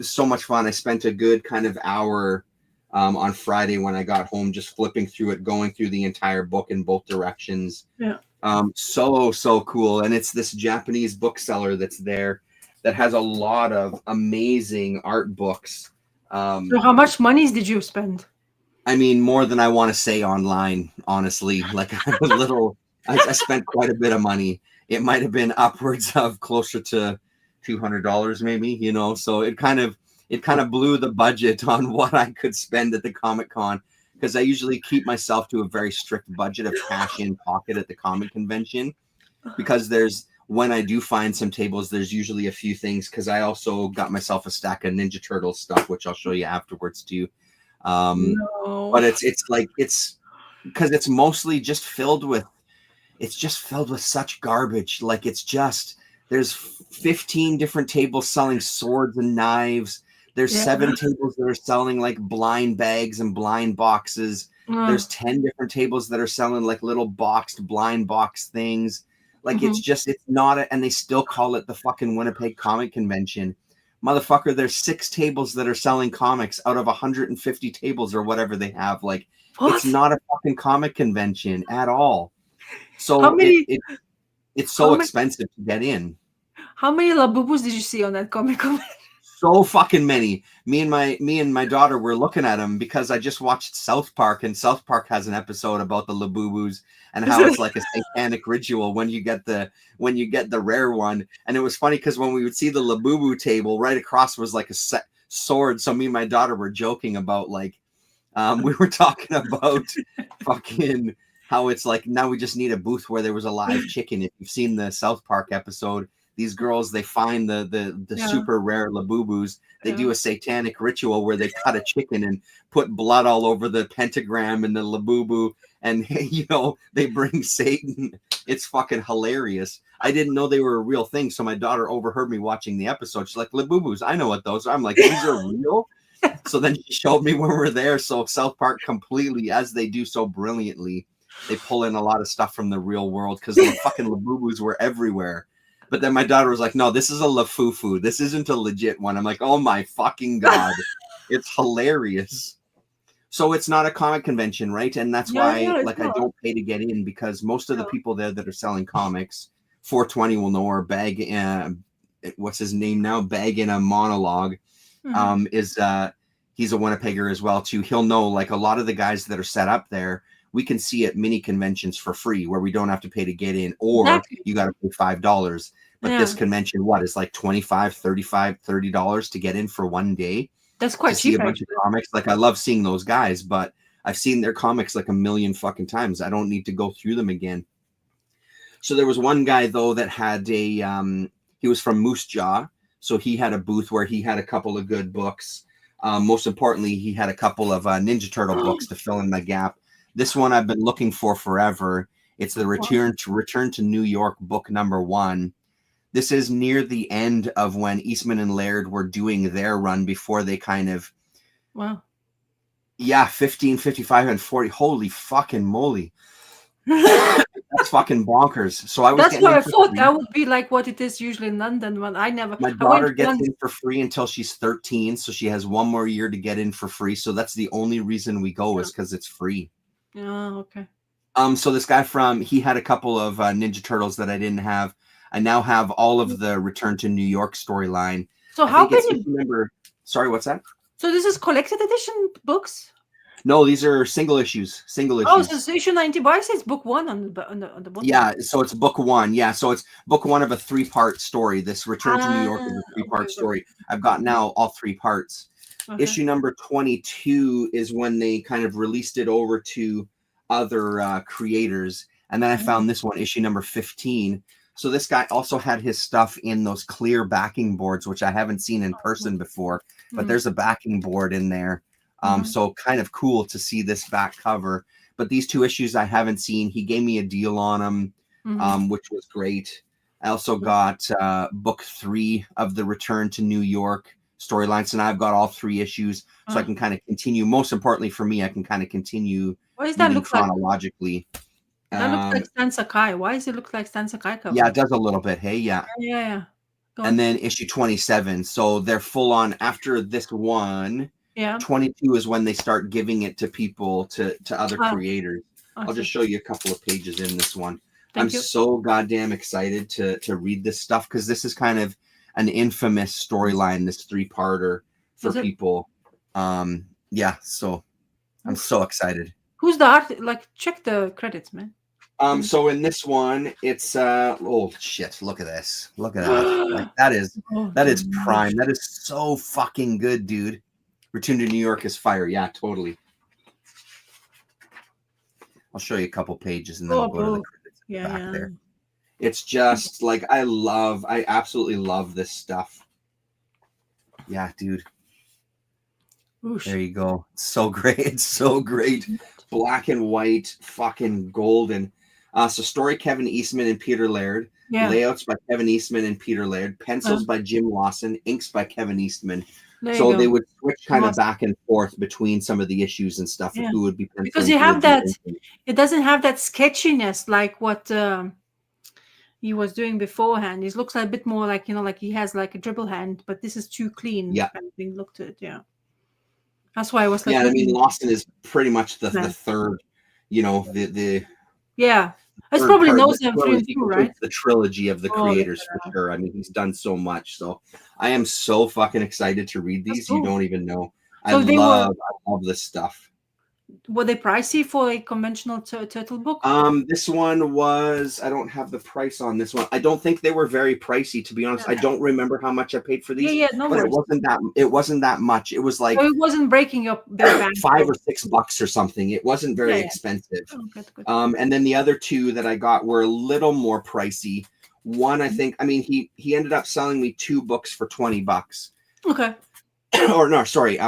so much fun. I spent a good kind of hour on Friday when I got home, just flipping through it, going through the entire book in both directions. Yeah. So cool. And it's this Japanese bookseller that's there that has a lot of amazing art books. So how much money did you spend? I mean, more than I want to say online, honestly. Like a little, I spent quite a bit of money. It might have been upwards of closer to $200 maybe, you know, so it kind of blew the budget on what I could spend at the Comic-Con, because I usually keep myself to a very strict budget of cash in pocket at the comic convention, because when I do find some tables, there's usually a few things, because I also got myself a stack of Ninja Turtle stuff, which I'll show you afterwards too. But it's because it's mostly just filled with such garbage. Like there's 15 different tables selling swords and knives. There's 7 tables that are selling like blind bags and blind boxes. There's 10 different tables that are selling like little boxed blind box things. Like it's not and they still call it the fucking Winnipeg Comic Convention. Motherfucker, there's 6 tables that are selling comics out of 150 tables or whatever they have. Like, it's not a fucking comic convention at all. So it's so expensive to get in. How many Labubus did you see on that Comic Con? So fucking many. Me and my daughter were looking at them because I just watched South Park, and South Park has an episode about the Labubus and how it's like a satanic ritual when you get the rare one. And it was funny because when we would see the Labubu table, right across was like a sword. So me and my daughter were joking about like we were talking about fucking how it's like now we just need a booth where there was a live chicken. If you've seen the South Park episode, these girls, they find the super rare Labubus. They do a satanic ritual where they cut a chicken and put blood all over the pentagram and the Labubu, and you know, they bring Satan. It's fucking hilarious. I didn't know they were a real thing, so my daughter overheard me watching the episode. She's like, Labubus, I know what those are. I'm like, these are real? So then she showed me when we were there. So South Park completely, as they do so brilliantly, they pull in a lot of stuff from the real world because the fucking Labubus were everywhere. But then my daughter was like, no, this is a Lafufu. This isn't a legit one. I'm like, oh my fucking God. It's hilarious. So it's not a comic convention, right? And that's why I don't pay to get in, because most of the people there that are selling comics, 420 will know, or Bag, what's his name now? Bag in a Monologue, he's a Winnipegger as well too. He'll know, like, a lot of the guys that are set up there, we can see at mini conventions for free where we don't have to pay to get in, or you got to pay $5. But this convention, is like $25, $35, $30 to get in for one day. That's quite cheap. See a bunch of comics. Like, I love seeing those guys, but I've seen their comics like a million fucking times. I don't need to go through them again. So there was one guy though that had he was from Moose Jaw. So he had a booth where he had a couple of good books. Most importantly, he had a couple of Ninja Turtle books to fill in the gap. This one I've been looking for forever. It's the Return to New York book number 1. This is near the end of when Eastman and Laird were doing their run before they kind of... Wow. Yeah, 15, 55, and 40. Holy fucking moly. That's fucking bonkers. So That's what I thought. That would be like what it is usually in London. But my daughter gets in for free until she's 13. So she has one more year to get in for free. So that's the only reason we go is because it's free. Oh, okay. So this guy he had a couple of Ninja Turtles that I didn't have. I now have all of the Return to New York storyline. So how can you remember? Sorry, what's that? So this is collected edition books? No, these are single issues. Single Oh, so issues. it's issue 90. Why says book one on the bottom? Yeah, so it's book one. Yeah, so it's book one of a three-part story. This Return to New Ah, York is a okay, three-part got story. I've it. got now all three parts. Okay. Issue number 22 is when they kind of released it over to other creators. And then I found this one, issue number 15. So this guy also had his stuff in those clear backing boards, which I haven't seen in person before, but there's a backing board in there. So kind of cool to see this back cover. But these two issues I haven't seen. He gave me a deal on them, which was great. I also got book 3 of the Return to New York storylines, and I've got all 3 issues, so I can kind of continue. Most importantly for me, I can kind of continue What does that moving look like? chronologically. That looks like Stan Sakai. Why does it look like Stan Sakai Yeah, cover? it does a little bit. Hey, yeah. Yeah, yeah. Go And on. then issue 27. So they're full on after this one. Yeah. 22 is when they start giving it to people, to other Ah, creators. I I'll see. just show you a couple of pages in this one. I'm Thank you. so goddamn excited to read this stuff because this is kind of an infamous storyline, this 3-parter for Is it? people. Yeah, so I'm so excited. Who's the art? Like, check the credits, man. So in this one, it's oh shit, look at this. Look at that. Like Oh, that is gosh. prime. That is so fucking good, dude. Return to New York is fire. Yeah, totally. I'll show you a couple pages and then we'll go to the credits Yeah, back yeah. there. It's just like I absolutely love this stuff. Yeah, dude. Oosh. There you go. It's so great. It's so great. Black and white, fucking golden. So story Kevin Eastman and Peter Laird. Yeah. Layouts by Kevin Eastman and Peter Laird. Pencils by Jim Lawson. Inks by Kevin Eastman. There So you they go. would switch kind of Awesome. back and forth between some of the issues and stuff of Yeah. who would be Because penciling, you who have would be that, inking. it doesn't have that sketchiness like what he was doing beforehand. It looks like a bit more like, like he has like a dribble hand, but this is too clean. Yeah. Kind of thing. Look to it, yeah. That's why I was like, Yeah, I mean, looking. Lawson is pretty much the Man. third, the Yeah. It's third probably part of knows the them through trilogy. and He through, right? completes the trilogy of the Oh, look at creators for that. sure. I mean, he's done so much. So I am so fucking excited to read That's these. You cool. don't even know. So I love this stuff. were they pricey for a conventional turtle book? This one was, I don't have the price on this one. I don't think they were very pricey, to be honest. Yeah. I don't remember how much I paid for Yeah, these, yeah, no but worries. it wasn't that much. It was So like it wasn't breaking your bank. $5 or $6 or something. It wasn't very Yeah, yeah. expensive. Oh, good. And then the other two that I got were a little more pricey. One, I think, I mean, he ended up selling me 2 books for $20. Okay. Or no, sorry,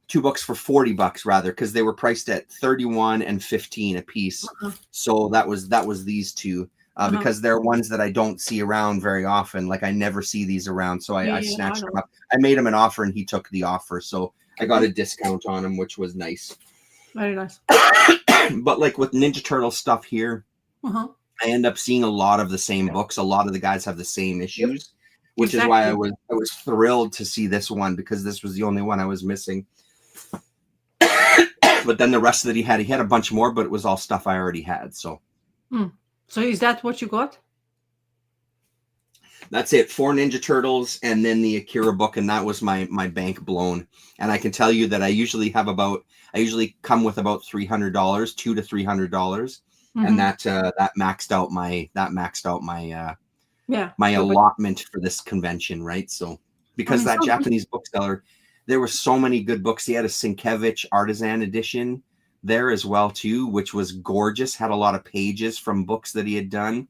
2 books for $40 rather, because they were priced at 31 and 15 a piece. So that was these two. Because they're ones that I don't see around very often. Like I never see these around, so I snatched them up. I made him an offer, and he took the offer, so I got a discount on him, which was nice. Very nice. But like with Ninja Turtle stuff here, I end up seeing a lot of the same books. A lot of the guys have the same issues, which is why I was thrilled to see this one, because this was the only one I was missing. But then the rest that he had a bunch more, but it was all stuff I already had. So. So is that what you got? That's it. 4 Ninja Turtles and then the Akira book, and that was my bank blown. And I can tell you that I usually come with about $300, $200 to $300, and that maxed out my allotment for this convention, right? So because that Japanese bookseller, there were so many good books. He had a Sienkiewicz Artisan edition there as well too, which was gorgeous. Had a lot of pages from books that he had done.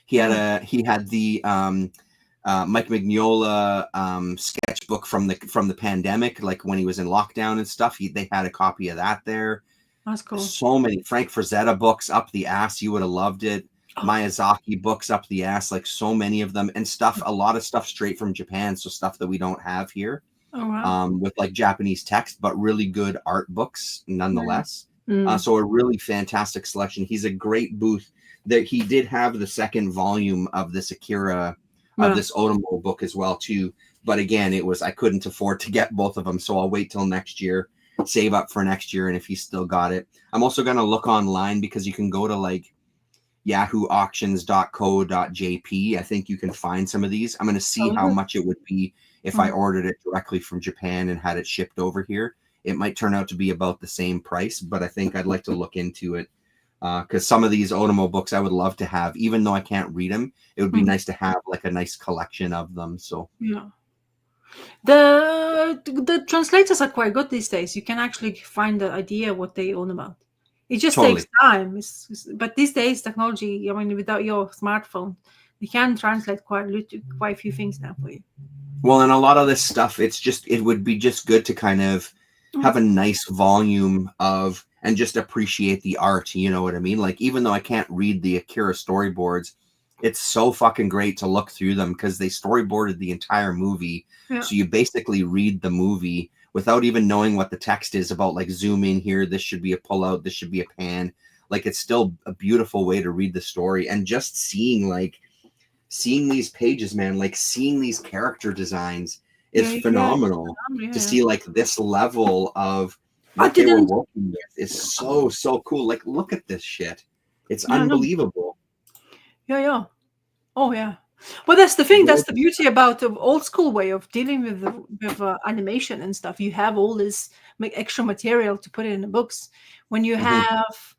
He had the Mike Mignola sketchbook from the pandemic, like when he was in lockdown and stuff. They had a copy of that there. That's cool. So many Frank Frazetta books up the ass. You would have loved it. Miyazaki books up the ass, like so many of them, and a lot of stuff straight from Japan, so stuff that we don't have here. Oh, wow. With like Japanese text, but really good art books nonetheless. So a really fantastic selection. He's a great booth. That he did have the second volume of this Akira, of this Otomo book as well too. But again, I couldn't afford to get both of them, so I'll wait till next year, save up for next year, and if he's still got it. I'm also gonna look online, because you can go to like yahooauctions.co.jp. I think you can find some of these. I'm gonna see how much it would be if I ordered it directly from Japan and had it shipped over here. it might turn out to be about the same price, but I think I'd like to look into it because some of these Otomo books I would love to have, even though I can't read them. It would be Mhm. nice to have like a nice collection of them. So Yeah. The translators are quite good these days. You can actually find the idea what they own about. It just takes totally. time. But these days, technology. I mean, without your smartphone, you can translate quite a few things now for you. Well, and a lot of this stuff, it would be just good to kind of have a nice volume of and just appreciate the art. You know what I mean? Like, even though I can't read the Akira storyboards, it's so fucking great to look through them because they storyboarded the entire movie. Yeah. So you basically read the movie without even knowing what the text is about, like zoom in here, this should be a pullout, this should be a pan. Like, it's still a beautiful way to read the story and just seeing these pages, man, like seeing these character designs is Yeah, yeah, phenomenal. To yeah. see like this level of I what they were didn't. working with is so cool. Like, look at this shit. It's Yeah, no. unbelievable. Yeah, yeah. Oh, yeah. Well, that's the thing. That's the Gorgeous. beauty about the old school way of dealing with animation and stuff. You have all this extra material to put it in the books. When you Mhm. have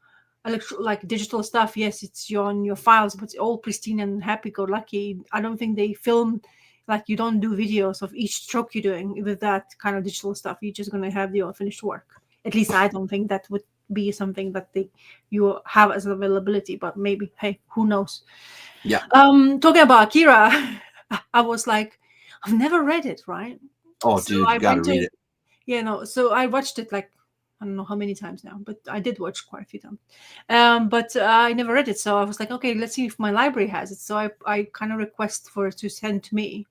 like digital stuff, yes, it's on your files, but it's all pristine and happy-go-lucky. I don't think they film like you don't do videos of each stroke you're doing with that kind of digital stuff. You're just gonna have your finished work. At least I don't think that would be something that you have as availability. But maybe, hey, who knows? Yeah. Talking about Akira, I was like, I've never read it, right? Oh, So dude, I you got to went read to, it. so I watched it like, I don't know how many times now, but I did watch quite a few times. But I never read it. So I was like, okay, let's see if my library has it. So I kind of request for it to send to me.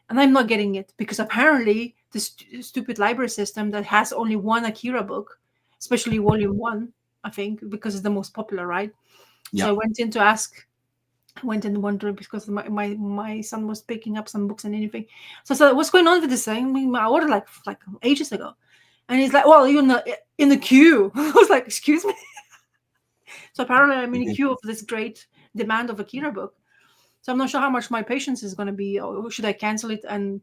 And I'm not getting it because apparently the stupid library system that has only one Akira book, especially volume one, I think, because it's the most popular, right? So I Yeah. went in to ask, I went in wondering because my son was picking up some books and anything. So I said, "What's going on with this thing? I mean, I ordered like ages ago." And he's like, "Well, you're in the queue." I was like, "Excuse me." So apparently, I'm in a Mhm. queue of this great demand of Akira book. So I'm not sure how much my patience is going to be, or should I cancel it and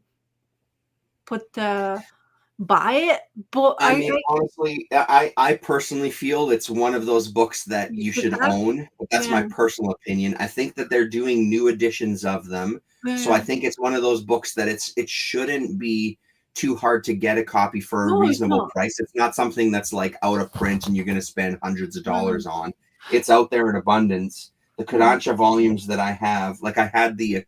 put buy it? But I mean, honestly, I personally feel it's one of those books that you you should should have. own. But that's Yeah, my personal opinion. I think that they're doing new editions of them. yeah, So I yeah. think it's one of those books that it shouldn't be too hard to get a copy for a No, it's reasonable not. price. It's not something that's like out of print and you're going to spend hundreds of No, dollars on. It's out there in abundance. The no. Kodansha volumes that I have, like I had the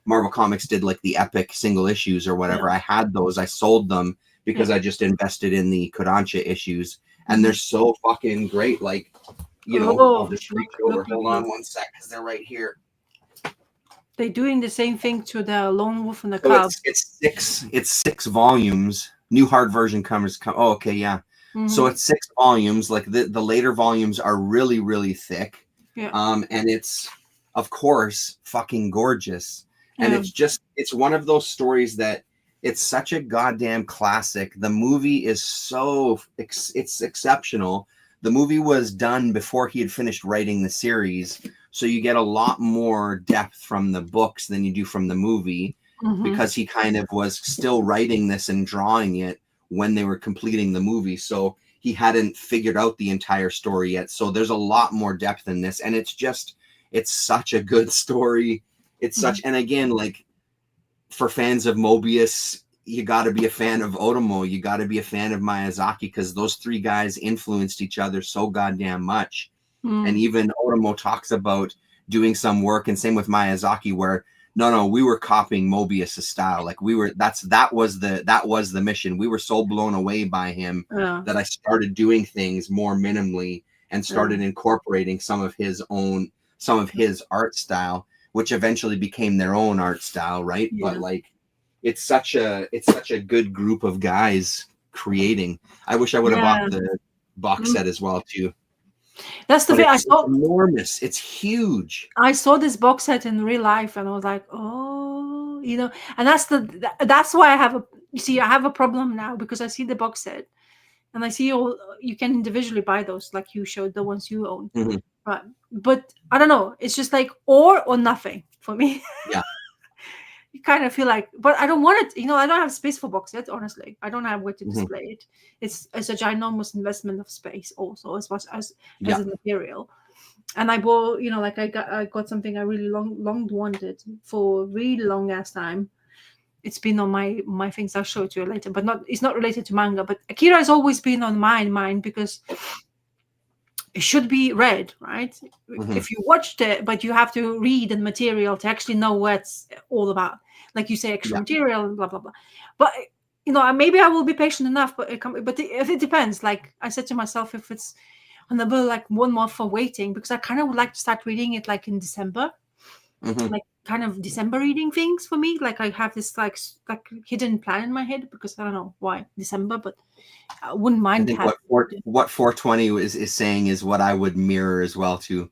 Marvel Comics did like the epic single issues or Yeah, whatever. I had those. I sold them yeah. because I just invested in the Kodansha issues, and they're Mhm. so fucking great. Like, I'll Oh, just reach look, over. look, look, Hold on look. one sec, because they're right here. They're doing the same thing to the Lone Wolf and the So Cub. it's six volumes. New hard version comes. Oh, okay, yeah. So Hmm. it's 6 volumes. Like the later volumes are really thick, Yeah, and it's of course fucking gorgeous. And yeah. it's one of those stories that it's such a goddamn classic. The movie is it's exceptional. The movie was done before he had finished writing the series, so you get a lot more depth from the books than you do from the movie Hmm. because he kind of was still writing this and drawing it when they were completing the movie. So he hadn't figured out the entire story yet. So there's a lot more depth in this. And it's such a good story. It's Hmm. such, and again, like for fans of Mobius, you got to be a fan of Otomo. You got to be a fan of Miyazaki because those three guys influenced each other so goddamn much. And Mm. even Otomo talks about doing some work, and same with Miyazaki, where no, we were copying Mobius' style. Like that was the mission. We were so blown away by him Yeah, that I started doing things more minimally and yeah, started incorporating some of his art style, which eventually became their own art style, right? But yeah, like it's such a good group of guys creating. I wish I would have bought yeah. the box Mm. set as well too. That's the But thing. it's enormous. It's huge. I saw this box set in real life, and I was like, oh, and that's why I have a. You see, I have a problem now because I see the box set, and I see all you can individually buy those, like you showed the ones you own, Mhm. right? But I don't know. It's just like or nothing for me. Yeah. you kind of feel like, but I don't want it. I don't have space for box sets. Honestly, I don't have where to Mhm. display it. It's a ginormous investment of space, also as much as Yeah. a material. And I bought, like I got something I really long wanted for a really long ass time. It's been on my things. I'll show it to you later, but not it's not related to manga. But Akira has always been on my mind because it should be read, right? Mhm. If you watched it, but you have to read the material to actually know what it's all about. Like you say, extra Yeah. material and blah blah blah. But maybe I will be patient enough. But if it depends, like I said to myself, if it's another like 1 month for waiting, because I kind of would like to start reading it like in December, Mhm. like kind of December reading things for me. Like I have this like hidden plan in my head because I don't know why December, but I wouldn't I mind think having. what 420 is saying is what I would mirror as well too.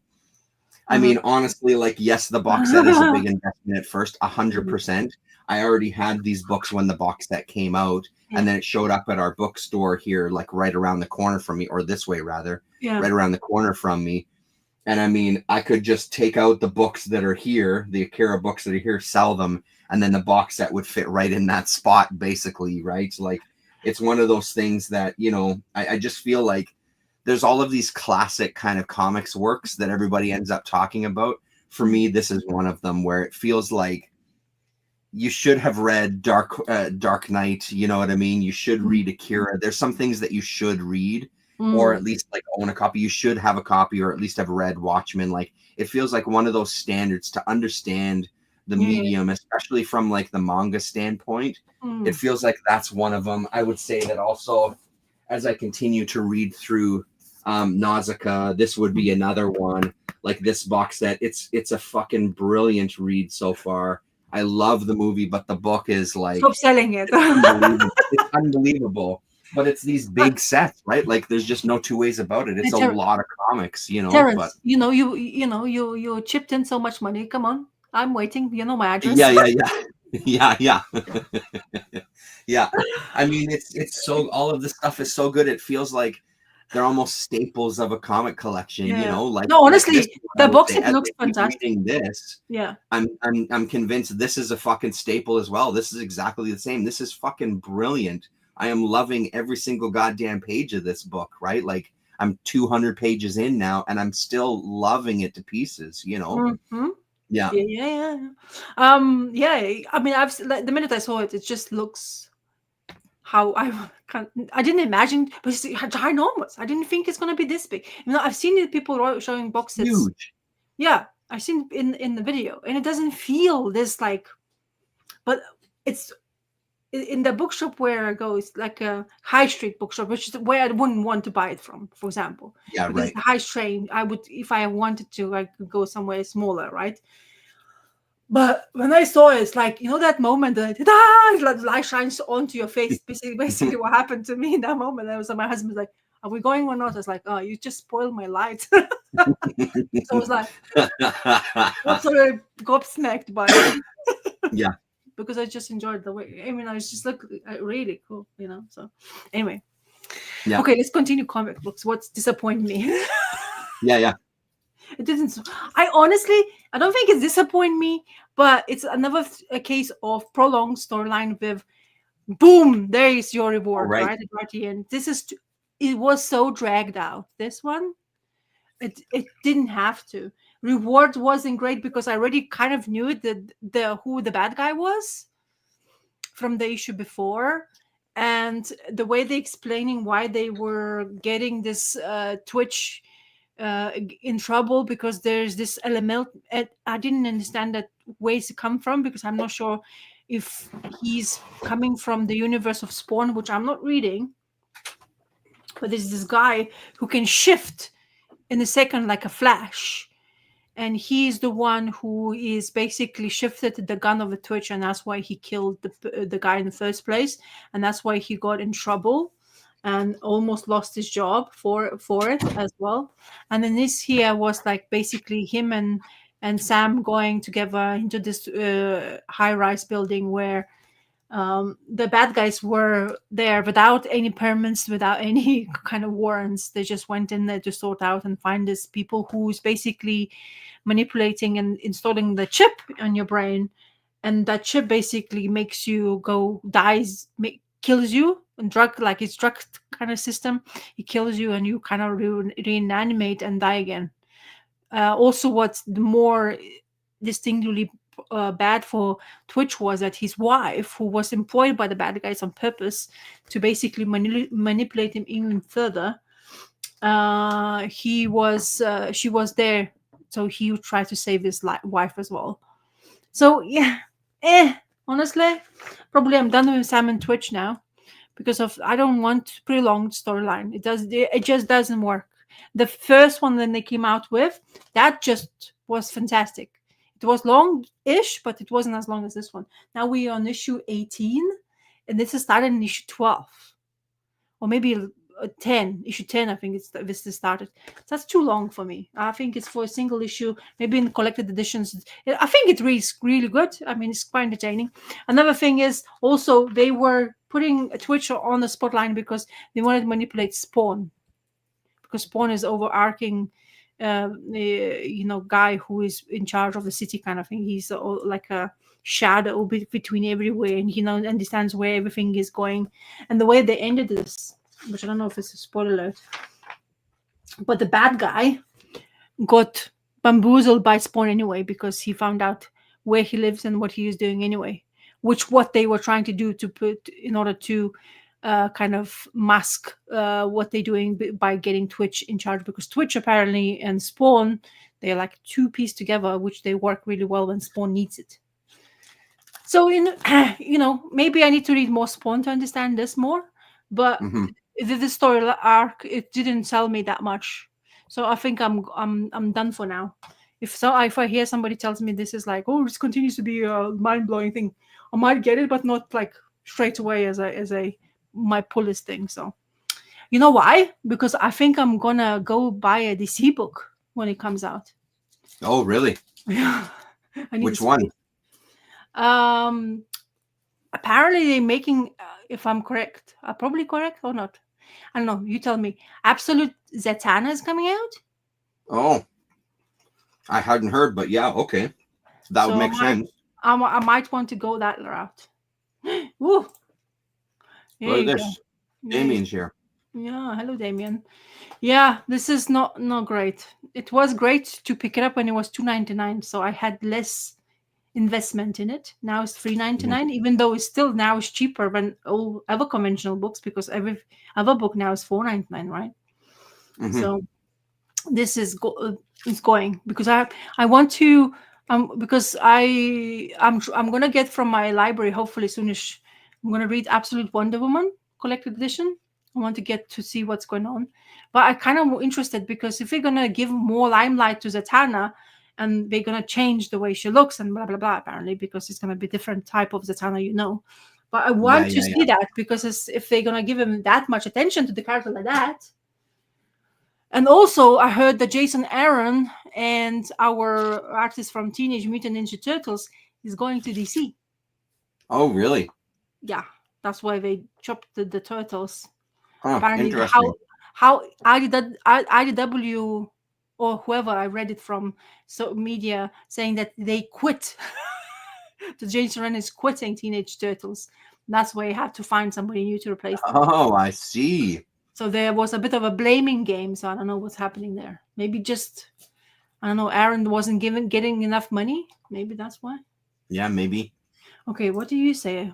I Uh-huh. mean, honestly, like, yes, the box set is a big investment at first, 100%. I already had these books when the box set came out, Yeah, and then it showed up at our bookstore here, like right around the corner from me, or this way rather, yeah. right around the corner from me. And I mean, I could just take out the books that are here, the Akira books that are here, sell them, and then the box set would fit right in that spot, basically, right? Like, it's one of those things that, I just feel like there's all of these classic kind of comics works that everybody ends up talking about. For me, this is one of them where it feels like you should have read Dark Knight. You know what I mean? You should Mm, read Akira. There's some things that you should read, or mm, at least like own a copy. You should have a copy, or at least have read Watchmen. Like, it feels like one of those standards to understand the yeah. medium, especially from like the manga standpoint. It Mm, feels like that's one of them. I would say that also, as I continue to read through Nausicaa, this would be another one. Like this box set, it's a fucking brilliant read so far. I love the movie, but the book is stop like selling it. unbelievable. It's unbelievable. But it's these big sets, right? Like there's just no two ways about it. Hey, It's a lot of comics. But Terrence, you chipped in so much money. Come on, I'm waiting. You know my address. yeah, yeah, yeah, yeah, yeah, yeah. I mean, it's so all of this stuff is so good. It feels like they're almost staples of a comic collection. Yeah. Like No, this honestly, one, the I would box say set as looks I keep fantastic. reading this, Yeah. I'm convinced this is a fucking staple as well. This is exactly the same. This is fucking brilliant. I am loving every single goddamn page of this book, right? Like I'm 200 pages in now and I'm still loving it to pieces. Mm-hmm. Yeah. Yeah, yeah, yeah. Yeah. I mean, like, the minute I saw it, it just looks how I didn't imagine, but it's ginormous. I didn't think it's gonna be this big. I've seen it, people showing box sets. Huge. Yeah, I've seen in the video, and it doesn't feel this like. But it's in the bookshop where I go. It's like a high street bookshop, which is where I wouldn't want to buy it from, for example, Yeah, because it's right. a high street. I would, if I wanted to, I could go somewhere smaller, right? But when I saw it, it's like, that moment that like the light shines onto your face. Basically, what happened to me in that moment. I was like, my husband's like, "Are we going or not?" I was like, "Oh, you just spoiled my light." So I was like, absolutely gobsmacked by it Yeah. because I just enjoyed the way. I mean, I was just look really cool. So anyway, Yeah. okay, let's continue comic books. What's disappointing me? Yeah, yeah. It didn't. I don't think it's disappointing me, but it's another a case of prolonged storyline with boom, there is your All reward, right. right at the end. It was so dragged out. This one, it didn't have to. Reward wasn't great because I already kind of knew the who the bad guy was from the issue before, and the way they explaining why they were getting this Twitch in trouble because there's this element. I didn't understand that ways to come from, because I'm not sure if he's coming from the universe of Spawn, which I'm not reading, but there's this guy who can shift in a second like a flash, and he's the one who is basically shifted the gun of the Twitch, and that's why he killed the guy in the first place, and that's why he got in trouble and almost lost his job for it as well. And then this here was like basically him and Sam going together into this high rise building where the bad guys were there without any permits, without any kind of warrants. They just went in there to sort out and find these people who's basically manipulating and installing the chip on your brain, and that chip basically makes you go dies, kills you, and drug like it's drug kind of system. It kills you, and you kind of reanimate and die again. Also, what's the more distinctly bad for Twitch was that his wife, who was employed by the bad guys on purpose to basically manipulate him even further, she was there, so he tried to save his wife as well. So yeah, honestly, probably I'm done with Sam and Twitch now because of I don't want prolonged storyline. It just doesn't work. The first one that they came out with, that just was fantastic. It was long-ish, but it wasn't as long as this one. Now we're on issue 18, and this is started in issue 12, or maybe 10. Issue 10, I think this started. That's too long for me. I think it's for a single issue, maybe in collected editions. I think it reads really good. I mean, it's quite entertaining. Another thing is also they were putting a Twitch on the spotlight because they wanted to manipulate Spawn, because Spawn is overarching guy who is in charge of the city kind of thing. He's like a shadow between everywhere, and he understands where everything is going. And the way they ended this, which I don't know if it's a spoiler alert, but the bad guy got bamboozled by Spawn anyway, because he found out where he lives and what he is doing anyway, which what they were trying to do to put in order to kind of mask what they're doing by getting Twitch in charge, because Twitch apparently and Spawn, they're like two pieces together, which they work really well when Spawn needs it. So maybe I need to read more Spawn to understand this more, but the story arc, it didn't sell me that much. So I think I'm done for now. If I hear somebody tells me this is like, oh, this continues to be a mind-blowing thing, I might get it, but not like straight away as a my pullest thing. So you know why? Because I think I'm gonna go buy a DC book when it comes out. Oh, really? I need Which one? Apparently they're making, if I'm correct, probably correct or not, I don't know, you tell me. Absolute Zatanna is coming out. Oh, I hadn't heard, but yeah, okay, that would make sense. I might want to go that route. Woo! Look at this. Damien's here. Yeah, hello, Damien. Yeah, this is not great. It was great to pick it up when it was $2.99, so I had less investment in it. Now it's $3.99, even though it's still now is cheaper than all other conventional books, because every other book now is $4.99, right? So this is going because I want to because I'm gonna get from my library hopefully soonish. I'm gonna read Absolute Wonder Woman collected edition. I want to get to see what's going on, but I kind of interested because if they're gonna give more limelight to Zatanna, and they're gonna change the way she looks and blah blah blah, apparently, because it's gonna be different type of Zatanna, But I want to see that, because if they're gonna give him that much attention to the character like that. And also, I heard that Jason Aaron and our artist from Teenage Mutant Ninja Turtles is going to DC. Oh, really? Yeah, that's why they chopped the turtles. Apparently, interesting. How IDW or whoever, I read it from media saying that they quit. The Jason Aaron is quitting Teenage Turtles. That's why you have to find somebody new to replace them. Oh, I see. So there was a bit of a blaming game. So I don't know what's happening there. Maybe just, I don't know, Aaron wasn't getting enough money. Maybe that's why. Yeah, maybe. Okay, what do you say?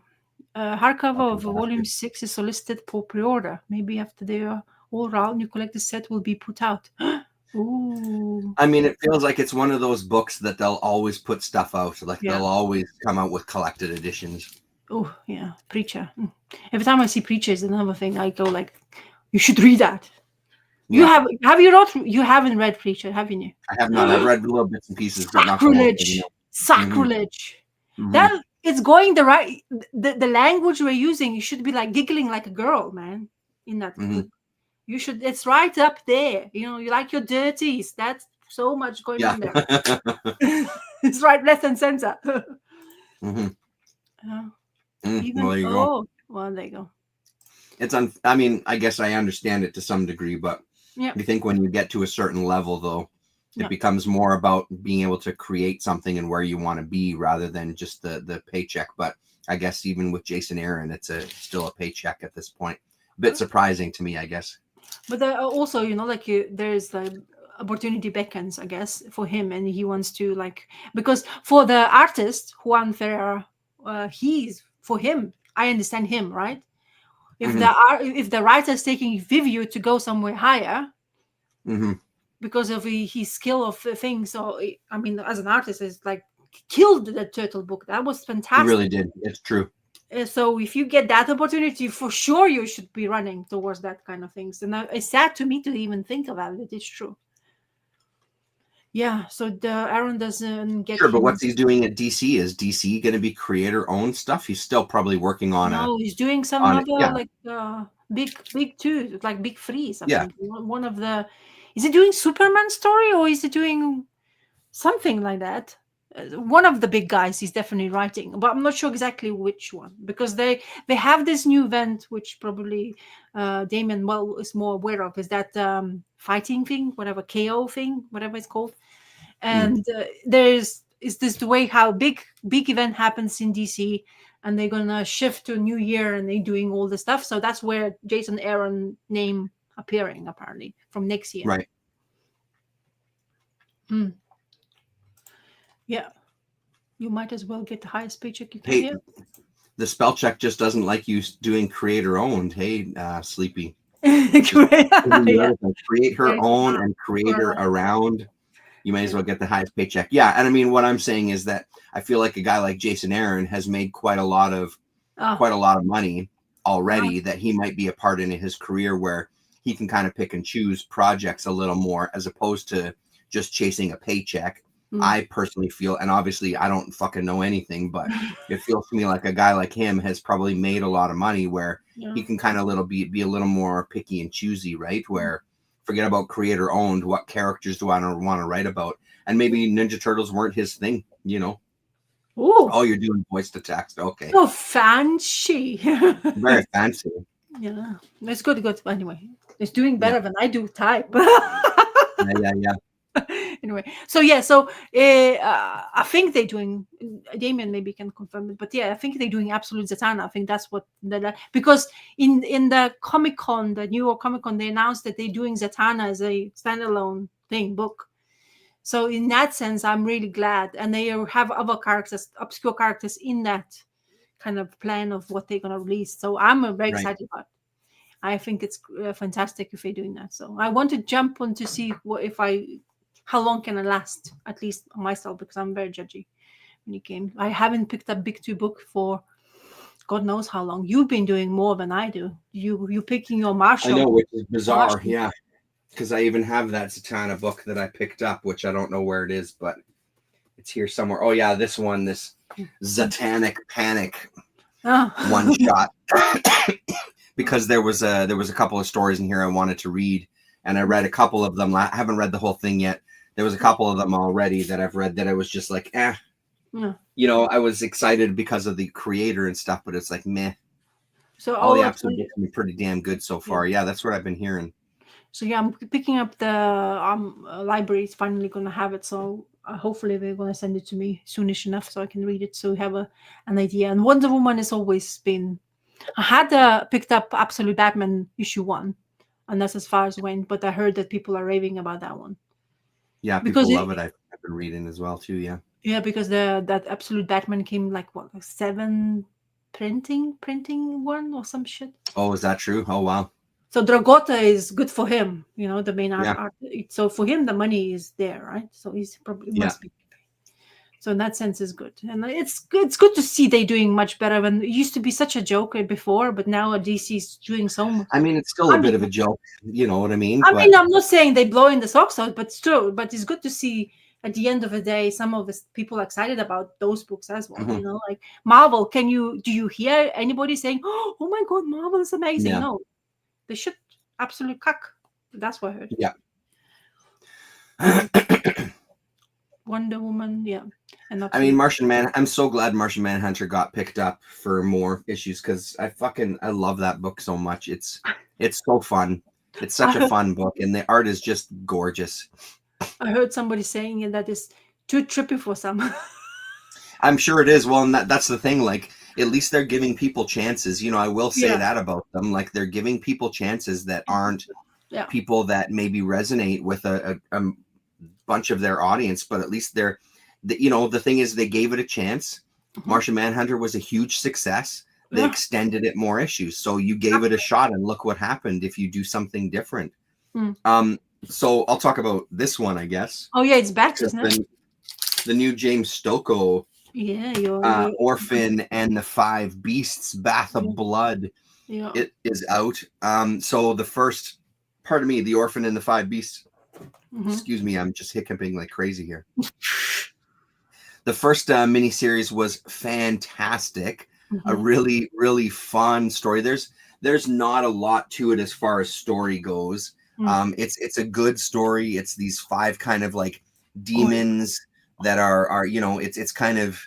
Hardcover of Volume 6 is solicited for pre-order. Maybe after the all-round new collector's set will be put out. Ooh. I mean, it feels like it's one of those books that they'll always put stuff out. Like they'll always come out with collected editions. Oh, yeah. Preacher. Every time I see Preacher is another thing, I go like, you should read that. Yeah. You haven't read Preacher, haven't you? I have not. I've read little bits and pieces. Sacrilege. Sacrilege. Mm-hmm. That it's going the right. The language we're using, you should be like giggling like a girl, man. In that book, you should. It's right up there. You like your dirties. That's so much going on there. It's right, left, and center. Well, there you go. Well, there you go. It's I mean, I guess I understand it to some degree, but you think when you get to a certain level, though, It becomes more about being able to create something and where you want to be rather than just the paycheck. But I guess even with Jason Aaron, it's still a paycheck at this point. A bit surprising to me, I guess. But also, like there's the opportunity beckons, I guess, for him, and he wants to because for the artist Juan Ferrer, he's for him. I understand him, right? If the writer is taking Vivio to go somewhere higher because of his skill of things, so I mean, as an artist, it's killed the turtle book. That was fantastic. He really did. It's true. So if you get that opportunity, for sure you should be running towards that kind of things. And it's sad to me to even think about it. It's true. Yeah. So Aaron doesn't get. Sure, but what's he's doing at DC? Is DC going to be creator-owned stuff? He's still probably working on he's doing some other big two, like big threes. I think. One of the. Is he doing Superman story or is he doing something like that? One of the big guys he's definitely writing, but I'm not sure exactly which one, because they have this new event which probably Damien is more aware of, is that fighting thing, whatever, KO thing, whatever it's called. And is this the way how big event happens in DC, and they're gonna shift to a new year and they're doing all the stuff. So that's where Jason Aaron name appearing apparently from next year. Right. Yeah, you might as well get the highest paycheck you can get. The spell check just doesn't like you doing creator owned. Hey, Sleepy. Create her own and creator around. You may as well get the highest paycheck. Yeah, and I mean, what I'm saying is that I feel like a guy like Jason Aaron has made quite a lot of money already. That he might be a part in his career where he can kind of pick and choose projects a little more, as opposed to just chasing a paycheck. I personally feel, and obviously I don't fucking know anything, but it feels to me like a guy like him has probably made a lot of money where he can kind of be a little more picky and choosy, right? Where forget about creator owned, what characters do I want to write about? And maybe Ninja Turtles weren't his thing, Ooh. Oh, you're doing voice to text. Okay. Oh, fancy. Very fancy. Yeah. It's good. Anyway, it's doing better than I do type. Yeah. Anyway, so I think they're doing. Damien maybe can confirm it, but I think they're doing Absolute Zatanna. I think that's what because in the Comic-Con, the New York Comic-Con, they announced that they're doing Zatanna as a standalone book. So in that sense, I'm really glad, and they have other characters, obscure characters, in that kind of plan of what they're gonna release. So I'm very excited about it. I think it's fantastic if they're doing that. So I want to jump on to see how long can I last, at least myself, because I'm very judgy when it came. I haven't picked up Big Two book for God knows how long. You've been doing more than I do. You picking your Marshall. I know, which is bizarre. Yeah, because I even have that Zatanna book that I picked up, which I don't know where it is, but it's here somewhere. Oh yeah, this one, this Zatanic Panic one shot. Because there was a couple of stories in here I wanted to read, and I read a couple of them. I haven't read the whole thing yet. There was a couple of them already that I've read that I was just like, I was excited because of the creator and stuff, but it's like, meh. So all the absolute books have been pretty damn good so far. Yeah, that's what I've been hearing. So I'm picking up the library. It's finally going to have it. So hopefully they're going to send it to me soonish enough so I can read it. So we have an idea. And Wonder Woman has always been. I had picked up Absolute Batman issue 1, and that's as far as it went. But I heard that people are raving about that one. Yeah, people love it. I've been reading as well too. Yeah. Yeah, because that Absolute Batman came like 7 printing one or some shit. Oh, is that true? Oh wow. So Dragota is good for him, the main art. So for him, the money is there, right? So he's probably must be. So in that sense, is good, and it's good to see they doing much better. When it used to be such a joke before, but now DC's doing so much. I mean, it's still a bit of a joke, you know what I mean? I'm not saying they blowing the socks out, but still, but it's good to see at the end of the day, some of the people are excited about those books as well. Mm-hmm. Like Marvel. Do you hear anybody saying, "Oh my God, Marvel is amazing"? Yeah. No, they should absolute cuck. That's what I heard. Yeah. Wonder Woman, yeah. And I mean, Martian Man. I'm so glad Martian Manhunter got picked up for more issues because I love that book so much. It's so fun. It's such a fun book, and the art is just gorgeous. I heard somebody saying it that is too trippy for some. I'm sure it is. Well, and that's the thing. Like, at least they're giving people chances. I will say Yeah. that about them. Like, they're giving people chances that aren't Yeah. people that maybe resonate with a bunch of their audience, but at least the thing is they gave it a chance. Mhm. Martian Manhunter was a huge success. They Yeah. extended it more issues. So you gave it a shot and look what happened if you do something different. Mm. Um, so I'll talk about this one, I guess. Oh yeah, it's back, Just isn't it? the new James Stocco Yeah, you're Orphan and the Five Beasts, Bath yeah, of Blood. yeah. It is out. So the first, pardon me, the Orphan and the Five Beasts. Mm-hmm. Excuse me, I'm just hiccuping like crazy here. The first miniseries was fantastic. A Mm-hmm. really, really fun story. There's not a lot to it as far as story goes. Mm. It's a good story. It's these five kind of like Oh yeah. demons that are it's kind of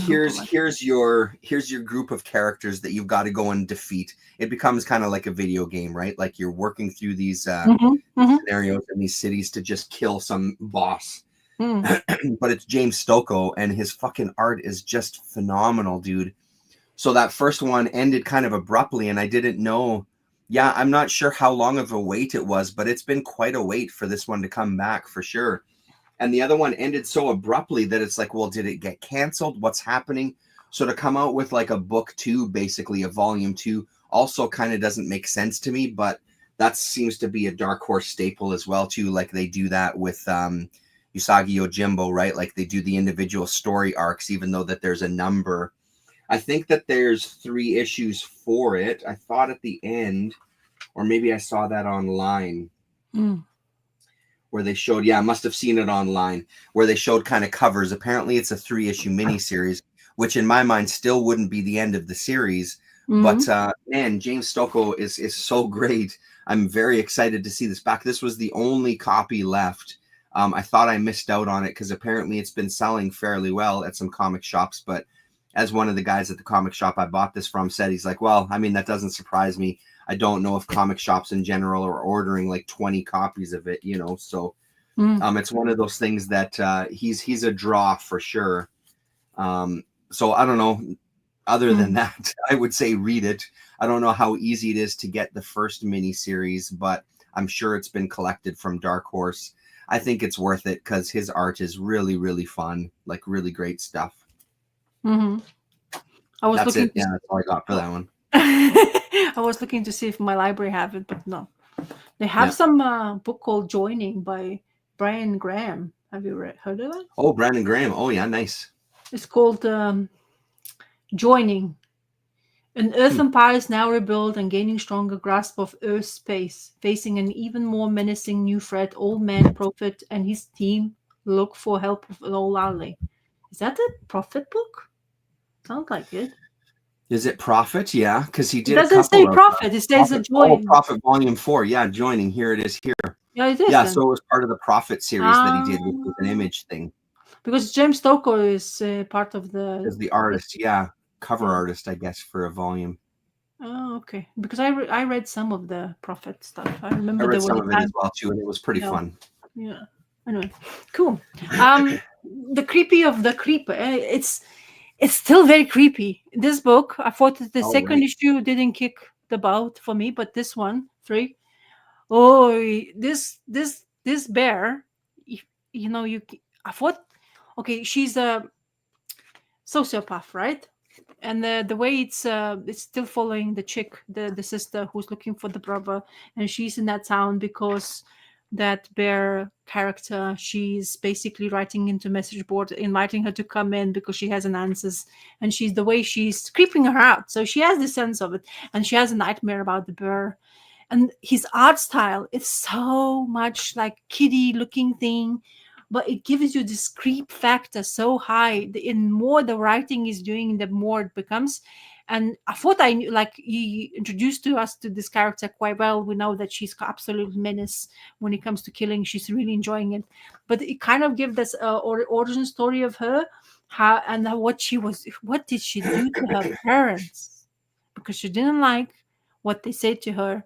Group of here's your group of characters that you've got to go and defeat. It becomes kind of like a video game, right? Like you're working through these Mm-hmm. Mm-hmm. scenarios in these cities to just kill some boss. Mm. But it's James Stocco, and his fucking art is just phenomenal, dude. So that first one ended kind of abruptly, and I didn't know. Yeah, I'm not sure how long of a wait it was, but it's been quite a wait for this one to come back for sure. And the other one ended so abruptly that it's like, well, did it get canceled? What's happening? So to come out with like a book two, basically a volume two, also kind of doesn't make sense to me. But that seems to be a Dark Horse staple as well too. Like they do that with Usagi Yojimbo, right? Like they do the individual story arcs, even though that there's a number. I think that there's 3 issues for it. I thought at the end, or maybe I saw that online Mm. where they showed, yeah, I must have seen it online, where they showed kind of covers. Apparently, it's a 3 issue miniseries, which in my mind still wouldn't be the end of the series. Mm. But man, James Stocco is so great. I'm very excited to see this back. This was the only copy left. I thought I missed out on it because apparently it's been selling fairly well at some comic shops. But as one of the guys at the comic shop I bought this from said, he's like, well, I mean, that doesn't surprise me. I don't know if comic shops in general are ordering like 20 copies of it. So Mm. it's one of those things that he's a draw for sure. So I don't know. Other than Mm. that, I would say read it. I don't know how easy it is to get the first miniseries, but I'm sure it's been collected from Dark Horse. I think it's worth it because his art is really, really fun, like really great stuff. Mm-hmm. I was That's looking it. to Yeah, that's all I got for that one. I was looking to see if my library have it, but no. They have Yeah. some book called Joining by Brian Graham. Have you heard of it? Oh, Brandon Graham. Oh, yeah, nice. It's called Joining. An Earth Hmm. empire is now rebuilt and gaining stronger grasp of Earth space, facing an even more menacing new threat. Old Man Prophet and his team look for help of Low Lally. Is that a Prophet book? Sounds like it. Is it Prophet? Yeah, because he It did a doesn't couple say of Prophet. It says a Prophet. Oh, join. Prophet Volume 4. Yeah, joining. Here it is here. Yeah, it is Yeah, then. so it was part of the Prophet series that he Ah, did, which was an image thing. because James Stoker is part of the. As the artist, yeah, cover Yeah. artist, I guess, for a volume. Oh, okay. Because I read some of the Prophet stuff. I I remember read there was some a of it as time. well too, and it was pretty Yeah. fun. Yeah. Anyway, cool. Um, the creepy of the creeper. It's still very creepy. This book, I thought that the Oh, second right. issue didn't kick the bout for me, but this one, three, oh, this bear, you, I thought, okay, she's a sociopath, right? And the way it's still following the chick, the sister who's looking for the brother, and she's in that town because that bear character, she's basically writing into message board inviting her to come in because she has an answers, and she's the way she's creeping her out, so she has the sense of it, and she has a nightmare about the bear. And his art style, it's so much like kiddie looking thing, but it gives you this creep factor so high. In more the writing is doing, the more it becomes. And I thought I knew, like, he introduced to us to this character quite well. We know that she's absolute menace when it comes to killing. She's really enjoying it, but it kind of gives us origin story of her, how and what she was, what did she do to her parents, because she didn't like what they said to her.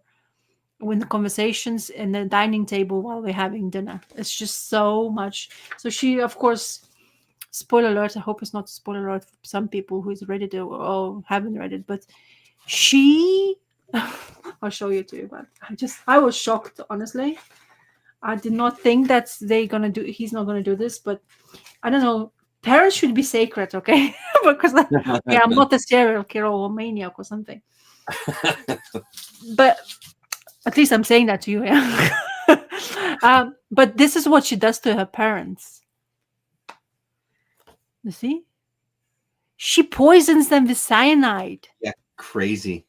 when the conversations in the dining table while we're having dinner. It's just so much. So she, of course, spoiler alert. I hope it's not a spoiler alert for some people who's read it or haven't read it, but she. I'll show you too. But I was shocked, honestly. I did not think that they gonna do. He's not gonna do this, but I don't know. Parents should be sacred, okay? Because okay, I'm not a serial killer or maniac or something. But at least I'm saying that to you. Yeah. But this is what she does to her parents. You see? She poisons them with cyanide Yeah, crazy.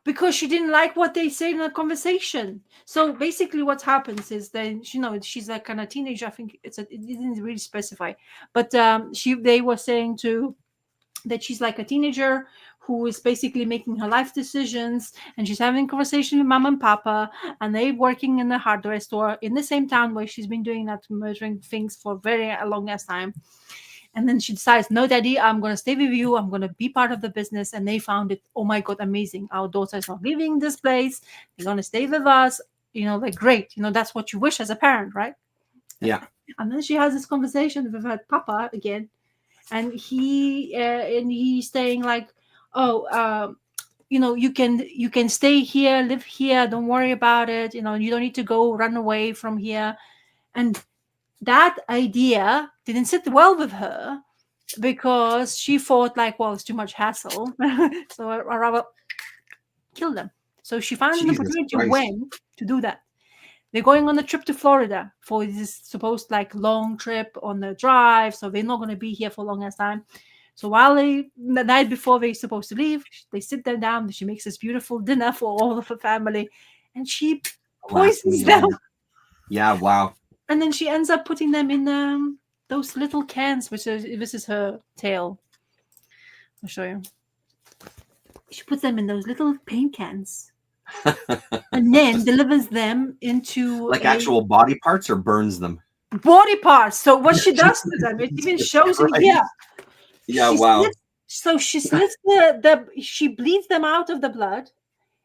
because she didn't like what they said in a conversation. So basically, what happens is then she's like kind of teenager. I think it didn't really specify, but they were saying that she's like a teenager who is basically making her life decisions, and she's having a conversation with mom and papa, and they working in a hardware store in the same town where she's been doing that murdering things for very long as time. And then she decides, no, daddy, I'm going to stay with you. I'm going to be part of the business. And they found it, oh my God, amazing. Our daughter is not leaving this place. They're going to stay with us. Like, great. That's what you wish as a parent, right? Yeah. And then she has this conversation with her papa again. And he's saying like, oh, you can stay here, live here. Don't worry about it. You don't need to go run away from here. And that idea didn't sit well with her because she thought like, well, it's too much hassle. So I rather kill them. So she found an Jesus opportunity Christ. when to do that. They're going on a trip to Florida for this supposed like long trip on the drive. So they're not going to be here for long as time. So the night before they're supposed to leave, they sit them down. She makes this beautiful dinner for all of her family, and she Last poisons them. meal. Yeah, wow. And then she ends up putting them in those little cans, this is her tale. I'll show you. She puts them in those little paint cans, and then delivers them into Like actual body parts, or burns them? body parts. So what she does to them, it even shows it here. Yeah, wow. She slits she bleeds them out of the blood,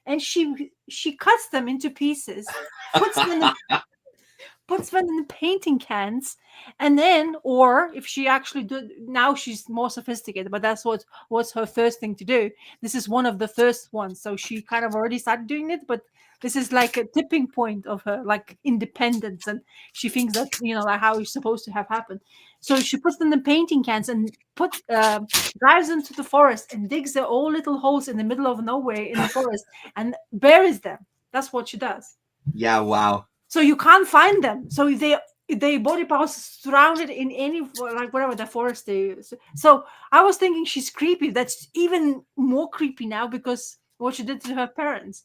and she cuts them into pieces, puts them in painting cans, and then, or if she actually did, now she's more sophisticated, but that's what's her first thing to do. This is one of the first ones, so she kind of already started doing it, but this is like a tipping point of her like independence, and she thinks that like how it's supposed to have happened. So she puts them in painting cans and drives into the forest and digs their all little holes in the middle of nowhere in the forest and buries them. That's what she does. Yeah, wow. So you can't find them. So they body parts surrounded in any like whatever the forest they use. So I was thinking she's creepy. That's even more creepy now because what she did to her parents.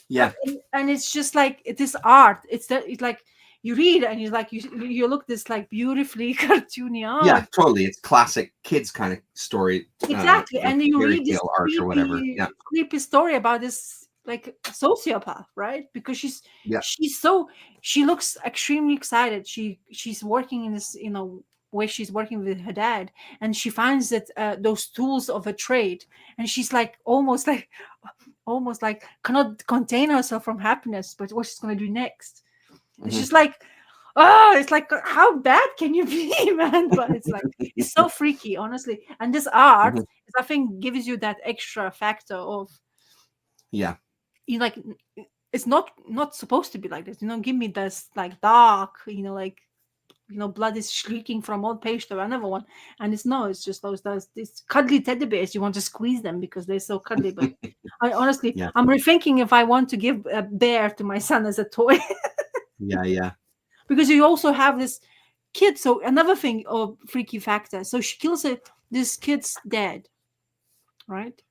Yeah. And it's just like it is art. It's like you read and you look this like beautifully cartoony art. Yeah, totally. It's classic kids kind of story. Exactly. And you read this art or whatever. Yeah. creepy story about this like sociopath, right? Because she looks extremely excited. She's working in this where she's working with her dad, and she finds that those tools of a trade, and she's like almost like cannot contain herself from happiness, but what she's going to do next. Mm-hmm. It's just like, oh, it's like, how bad can you be, man? But it's like, it's so freaky, honestly. And this art, I think, gives you that extra factor of, like, it's not supposed to be like this. Give me this like dark, like, blood is shrieking from one page to another one, and it's just these cuddly teddy bears. You want to squeeze them because they're so cuddly. But I honestly, I'm rethinking if I want to give a bear to my son as a toy. Yeah. Because you also have this kid. So another thing of freaky factor. So she kills this kid's dad, right?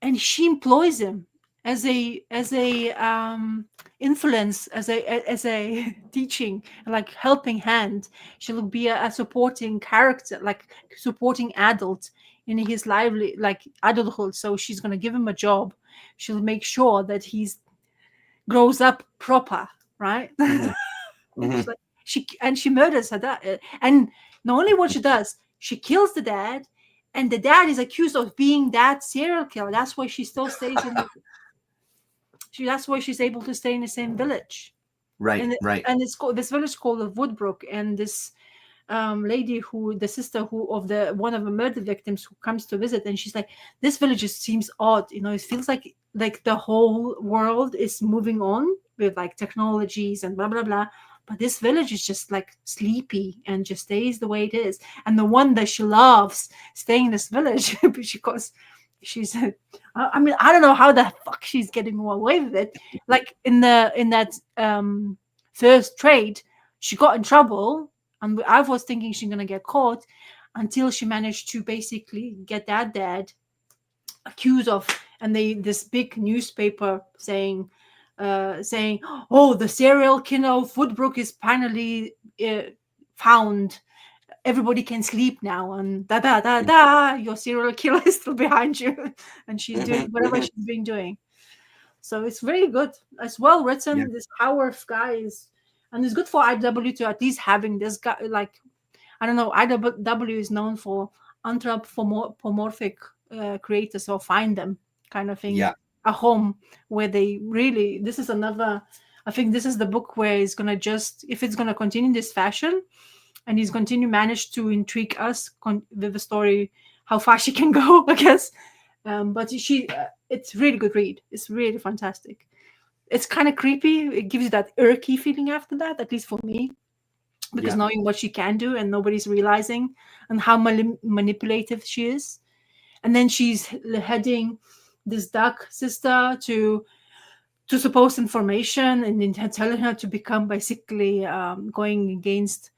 And she employs him as a influence, as a teaching, like helping hand. She'll be a supporting character, like supporting adult in his lively like adulthood. So she's going to give him a job. She'll make sure that he's grows up proper, right? Like, she murders her dad, and not only what she does, she kills the dad, and the dad is accused of being that serial killer. That's why she still stays in. That's why she's able to stay in the same village. Right, And right. it's called this village called Woodbrook, and this lady who the sister who of the one of the murder victims who comes to visit, and she's like, this village just seems odd, it feels like the whole world is moving on with like technologies and blah blah blah, but this village is just like sleepy and just stays the way it is. And the one that she loves staying in this village because she's I mean, I don't know how the fuck she's getting away with it. Like in that first trade, she got in trouble, and I was thinking she's gonna get caught, until she managed to basically get that dad accused of, and they this big newspaper saying, oh, the serial killer of Woodbrook is finally found. Everybody can sleep now, and da da da da. Your serial killer is still behind you, and she's doing whatever she's been doing. So it's very good. It's well Yeah, written. This Howarth guy is, and it's good for IW to at least having this guy. Like, I don't know, IW is known for anthropomorphic creators, or find them kind of thing, yeah, a home where they really. This is another. I think this is the book where it's gonna just, if it's gonna continue this fashion, and he's continue manage to intrigue us with the story, how far she can go, I guess. But it's really good read. It's really fantastic. It's kind of creepy. It gives you that irky feeling after that, at least for me, because yeah. knowing what she can do and nobody's realizing, and how manipulative she is. And then she's heading this duck sister to suppose information, and then telling her to become basically going against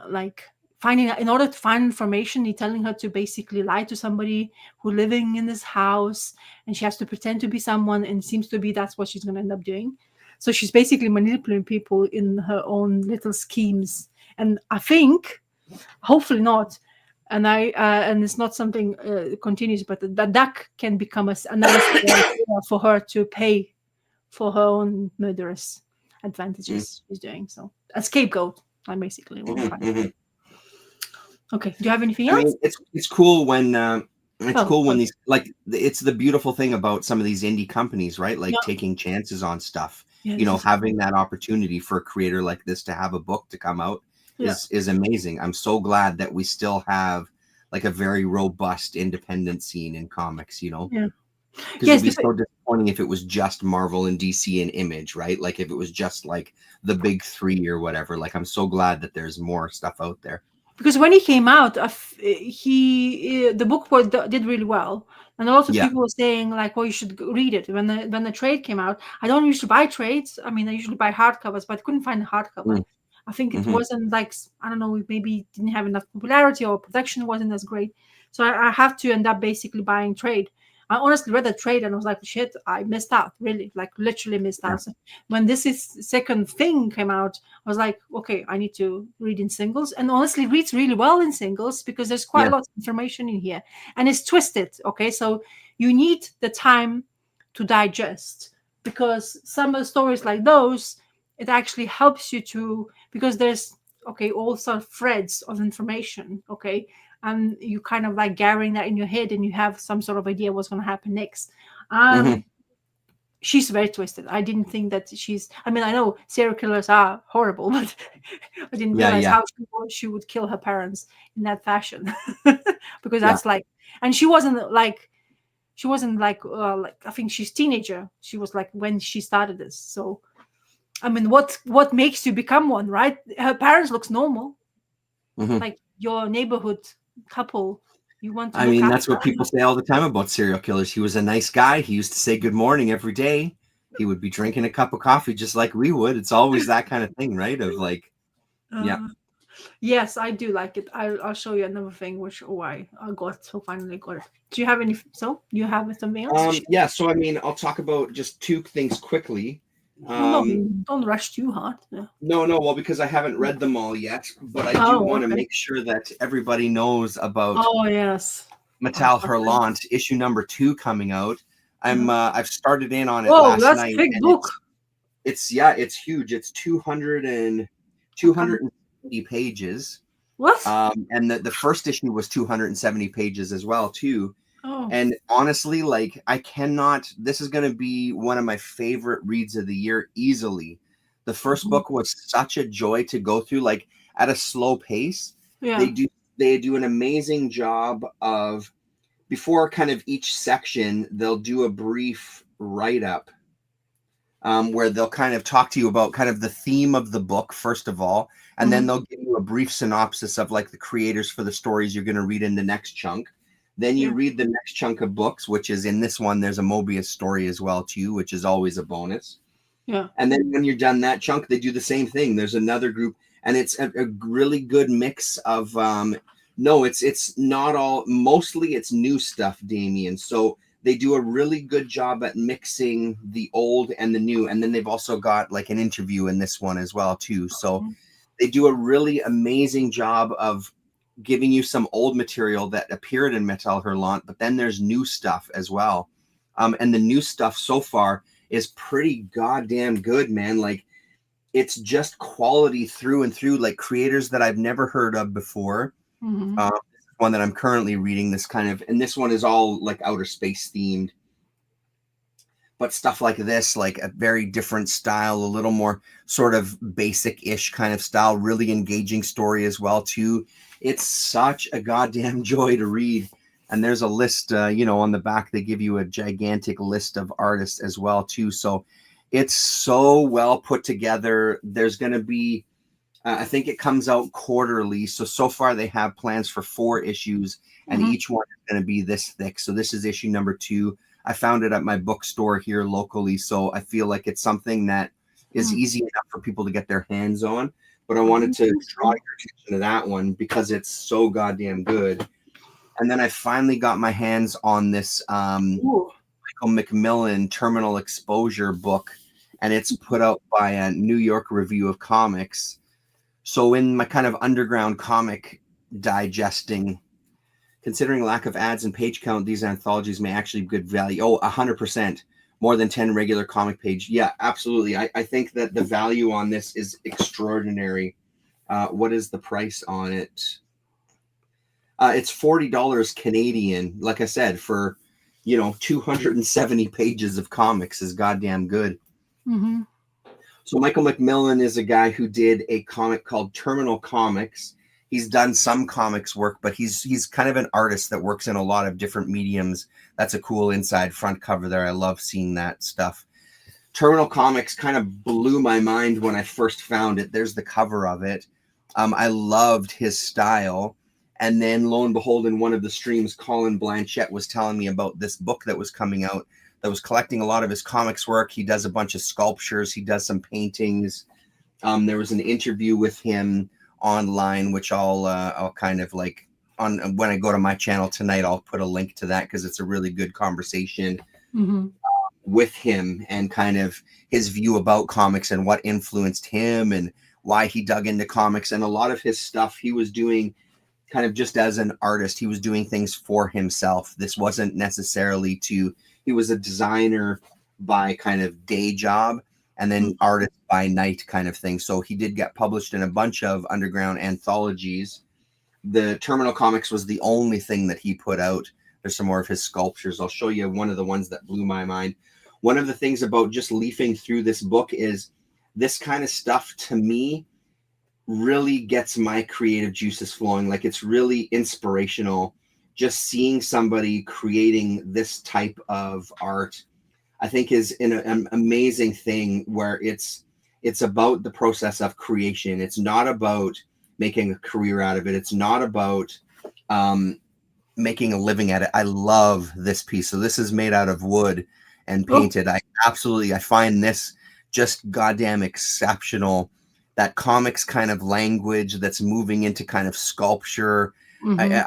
like finding, in order to find information, he's telling her to basically lie to somebody who living in this house, and she has to pretend to be someone, and it seems to be that's what she's going to end up doing. So she's basically manipulating people in her own little schemes. And I think, hopefully not, and it's not something continuous, but the duck can become another for her to pay for her own murderous advantages she's doing. So a scapegoat, I basically what we're trying to do. Okay. Do you have anything I else? mean, it's cool when Oh, sorry. these, like, it's the beautiful thing about some of these indie companies, right? Like Yeah. taking chances on stuff. Yeah. This is Having that opportunity for a creator like this to have a book to come out yeah. is amazing. I'm so glad that we still have like a very robust independent scene in comics. Yeah. Because it'd Yes. be so disappointing if it was just Marvel and DC and Image, right? Like if it was just like the big three or whatever. Like I'm so glad that there's more stuff out there. Because when he came out, the book did really well, and a lot of Yeah. people were saying like, "Well, you should read it." When the trade came out, I don't usually buy trades. I mean, I usually buy hardcovers, but I couldn't find a hardcover. I think it Mm-hmm. wasn't like, I don't know, maybe it didn't have enough popularity, or production wasn't as great. So I have to end up basically buying trade. I honestly read the trade and I was like, shit, I missed out, really, like literally missed Yeah. out. So when second thing came out, I was like, okay, I need to read in singles, and honestly reads really well in singles because there's quite a Yeah. lot of information in here, and it's twisted. Okay, so you need the time to digest, because some of the stories like those, it actually helps you to, because there's, okay, all sort of threads of information, okay, and you kind of like gathering that in your head, and you have some sort of idea what's going to happen next. Mm-hmm. She's very twisted. I didn't think that I mean, I know serial killers are horrible, but I didn't Yeah. realize Yeah. how she would kill her parents in that fashion. Because Yeah. that's like, and she wasn't like, I think she's teenager. She was like when she started this. So I mean, what makes you become one, right? Her parents looks normal, Mm-hmm. like your neighborhood couple. You want to I look mean, after. that's what people say all the time about serial killers. He was a nice guy. He used to say good morning every day. He would be drinking a cup of coffee just like we would. It's always that kind of thing, right? Of like, yeah. Uh, yes, I do like it. I'll show you another thing which I got, so finally got it. Do you have any? So you have something else to share? Yeah. So, I mean, I'll talk about just two things quickly. No, no, Um, don't rush too hard. Yeah. no, well, because I haven't read them all yet, but I do Oh, want to okay. make sure that everybody knows about Oh, yes. Metal Hurlant issue number 2 coming out. I've started in on it Whoa, last that's a night, big and book. it's huge. It's 270 pages. What? And the first issue was 270 pages as well too. Oh. And honestly, like this is going to be one of my favorite reads of the year easily. The first Mhm. book was such a joy to go through, like at a slow pace. Yeah. They do they do an amazing job of, before kind of each section, they'll do a brief write up, where they'll kind of talk to you about kind of the theme of the book, first of all, and then Mhm. they'll give you a brief synopsis of like the creators for the stories you're going to read in the next chunk. Then you Yeah. read the next chunk of books, which is in this one, there's a Mobius story as well, too, which is always a bonus. Yeah. And then when you're done that chunk, they do the same thing. There's another group, and it's a really good mix of no, it's not all, mostly it's new stuff, Damien. So they do a really good job at mixing the old and the new. And then they've also got like an interview in this one as well, too. So Mhm. they do a really amazing job of giving you some old material that appeared in Metal Hurlant, but then there's new stuff as well. And the new stuff so far is pretty goddamn good, man. Like, it's just quality through and through, like creators that I've never heard of before. Mhm. This is one that I'm currently reading, this kind of, and this one is all like outer space themed. But stuff like this, like a very different style, a little more sort of basic-ish kind of style, really engaging story as well, too. It's such a goddamn joy to read. And there's a list, on the back, they give you a gigantic list of artists as well, too. So it's so well put together. There's going to be, I think it comes out quarterly. So far they have plans for 4 issues, and Mhm. each one is going to be this thick. So this is issue number 2. I found it at my bookstore here locally, so I feel like it's something that is Mhm. easy enough for people to get their hands on. But I wanted Mhm. to draw your attention to that one because it's so goddamn good. And then I finally got my hands on this Ooh. Michael McMillan Terminal Exposure book, and it's put out by a New York Review of Comics. So in my kind of underground comic digesting, considering lack of ads and page count, these anthologies may actually be good value. Oh, 100%. More than 10 regular comic page. Yeah, absolutely. I think that the value on this is extraordinary. What is the price on it? It's $40 Canadian. Like I said, for 270 pages of comics is goddamn good. Mhm. So Michael McMillan is a guy who did a comic called Terminal Comics. He's done some comics work, but he's kind of an artist that works in a lot of different mediums. That's a cool inside front cover there. I love seeing that stuff. Terminal Comics kind of blew my mind when I first found it. There's the cover of it. I loved his style. And then lo and behold, in one of the streams, Colin Blanchette was telling me about this book that was coming out that was collecting a lot of his comics work. He does a bunch of sculptures. He does some paintings. There was an interview with him online, which I'll kind of like on when I go to my channel tonight. I'll put a link to that because it's a really good conversation Mhm. with him and kind of his view about comics and what influenced him and why he dug into comics. And a lot of his stuff he was doing kind of just as an artist. He was doing things for himself. This wasn't necessarily he was a designer by kind of day job and then Mhm. artist by night kind of thing. So he did get published in a bunch of underground anthologies. The Terminal Comics was the only thing that he put out. There's some more of his sculptures. I'll show you one of the ones that blew my mind. One of the things about just leafing through this book is this kind of stuff to me really gets my creative juices flowing. Like, it's really inspirational just seeing somebody creating this type of art. I think is an amazing thing where it's about the process of creation. It's not about making a career out of it. It's not about um, making a living at it. I love this piece. So this is made out of wood and Oh. painted. I find this just goddamn exceptional. That comics kind of language that's moving into kind of sculpture. Mhm.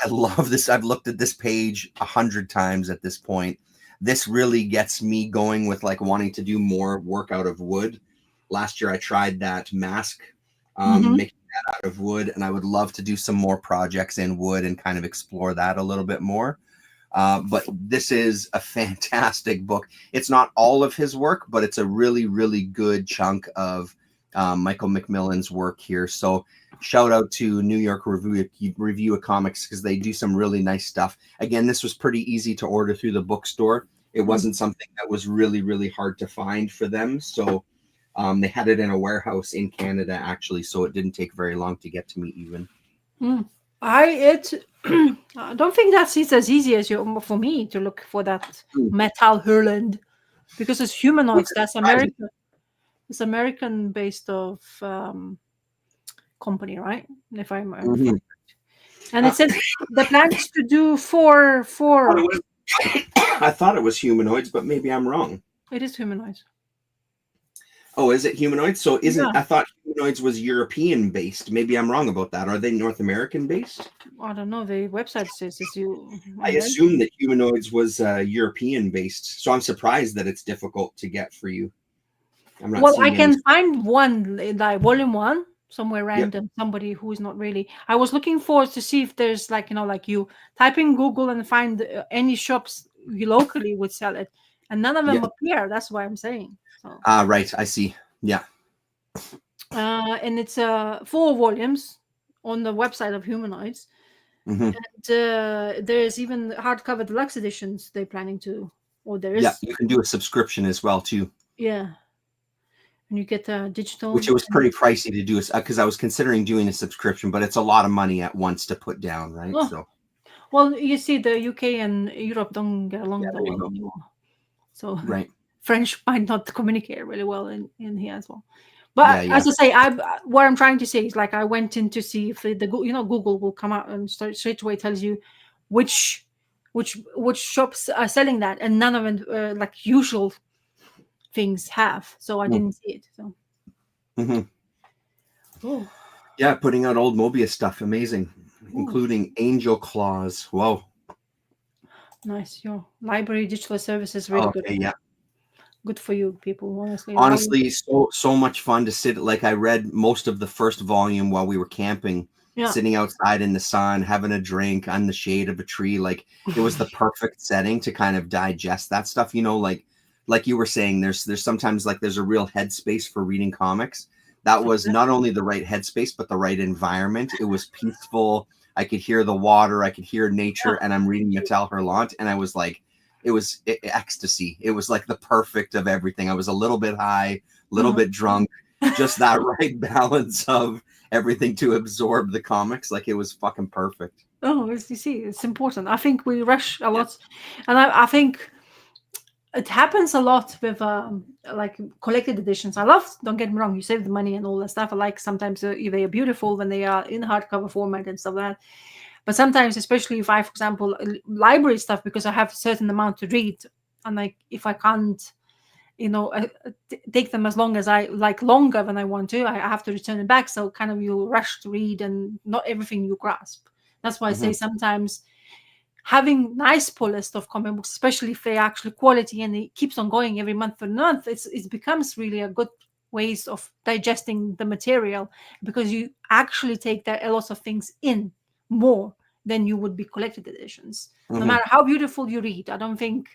I love this. I've looked at this page 100 times at this point. This really gets me going with like wanting to do more work out of wood. Last year I tried that mask, Mhm. making that out of wood, and I would love to do some more projects in wood and kind of explore that a little bit more. But this is a fantastic book. It's not all of his work, but it's a really, really good chunk of Michael McMillan's work here. So shout out to New York Review of Comics because they do some really nice stuff. Again, this was pretty easy to order through the bookstore. It wasn't something that was really, really hard to find for them. So they had it in a warehouse in Canada, actually. So it didn't take very long to get to me even. I don't think that's it's as easy as for me to look for that Metal Hurland, because it's humanoids. That's American. It's American based of company, right? If I'm and it says the plan is to do four. I thought it was humanoids, but maybe I'm wrong. It is humanoids. Oh, is it humanoids? So I thought humanoids was European based. Maybe I'm wrong about that. Are they North American based? I don't know. The website says it's you. I assume that humanoids was European based. So I'm surprised that it's difficult to get for you. I'm not I can find one, like volume 1, somewhere random. Somebody who is not really. I was looking for to see if there's like you type in Google and find any shops locally would sell it, and none of them appear. That's why I'm saying. So. Right. I see. Yeah. And it's 4 volumes on the website of Humanoids. And there's even hardcover deluxe editions they're planning to. Or there is. Yeah, you can do a subscription as well too. Yeah. And you get digital. Which it was pretty pricey to do, because I was considering doing a subscription, but it's a lot of money at once to put down, right? Oh. So. Well, you see, the UK and Europe don't get along that well anymore. So right. French might not communicate really well in here as well. But as I say, what I'm trying to say is, like, I went in to see if Google will come out and straight away tells you which shops are selling that, and none of them like usual things have. So I didn't see it. So. Oh. Yeah, putting out old Mobius stuff, amazing, including Angel Claws. Whoa. Nice. Your library digital service is really good. Yeah. Good for you, people. Honestly, so much fun to sit. Like, I read most of the first volume while we were camping, sitting outside in the sun, having a drink on the shade of a tree. Like, it was the perfect setting to kind of digest that stuff. Like you were saying, there's sometimes like there's a real headspace for reading comics. That was not only the right headspace, but the right environment. It was peaceful. I could hear the water. I could hear nature, and I'm reading Metal Hurlant, and I was like, it was ecstasy. It was like the perfect of everything. I was a little bit high, a little bit drunk, just that right balance of everything to absorb the comics. Like, it was fucking perfect. Oh, you see, it's important. I think we rush a lot, and I think it happens a lot with like collected editions. I love, don't get me wrong, you save the money and all that stuff. I like sometimes they are beautiful when they are in hardcover format and stuff like that. But sometimes, especially if I, for example, library stuff, because I have a certain amount to read, and like if I can't, take them as long as I like, longer than I want to, I have to return it back. So kind of you rush to read, and not everything you grasp. That's why I say sometimes having nice pull list of comic books, especially if they're actually quality and it keeps on going every month or month, it becomes really a good ways of digesting the material, because you actually take a lot of things in more than you would be collected editions. No matter how beautiful you read, I don't think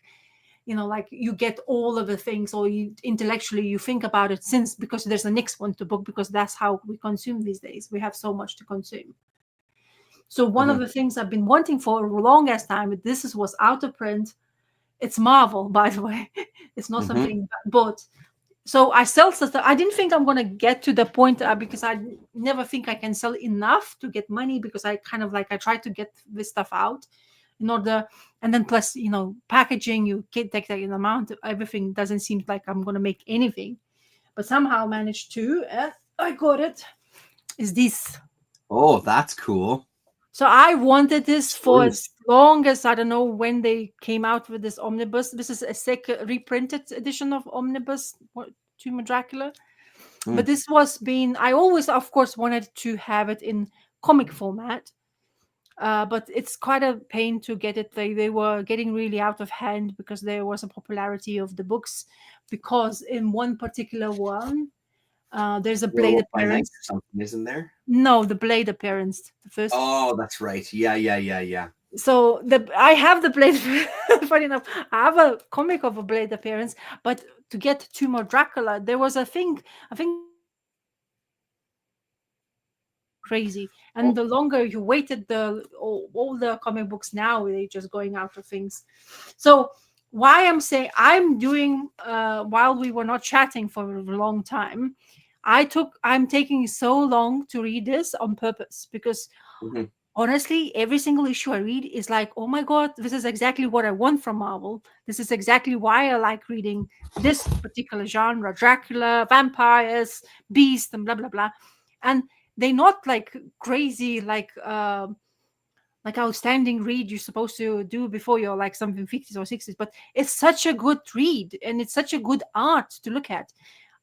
like you get all of the things, or intellectually you think about it, because there's the next one to book, because that's how we consume these days. We have so much to consume. So one of the things I've been wanting for the longest time, this was out of print. It's Marvel, by the way. It's not something, but so I sell stuff. I didn't think I'm going to get to the point, because I never think I can sell enough to get money, because I kind of like, I try to get this stuff out in order, and then plus, packaging, you can't take that in amount. Everything doesn't seem like I'm going to make anything, but somehow managed to, I got it. Is this. Oh, that's cool. So I wanted this for as long as, I don't know when they came out with this omnibus. This is a second reprinted edition of Omnibus Tomb of Dracula. But this was I always, of course, wanted to have it in comic format. But it's quite a pain to get it. They were getting really out of hand, because there was a popularity of the books, because in one particular one, there's a Blade appearance. Something, isn't there? No, the Blade appearance. The first. Oh, that's right. Yeah. So I have the Blade. Funny enough, I have a comic of a Blade appearance, but to get Tomb of Dracula, there was a thing. I think crazy. And Oh, the longer you waited, the all the comic books now they're just going out of things. So why I'm saying I'm doing while we were not chatting for a long time, I'm taking so long to read this on purpose because mhm. honestly, every single issue I read is like, oh my God, this is exactly what I want from Marvel. This is exactly why I like reading this particular genre: Dracula, vampires, beast, and blah, blah, blah. And they're not like crazy, like outstanding read you're supposed to do before you're like something 50s or 60s, but it's such a good read and it's such a good art to look at.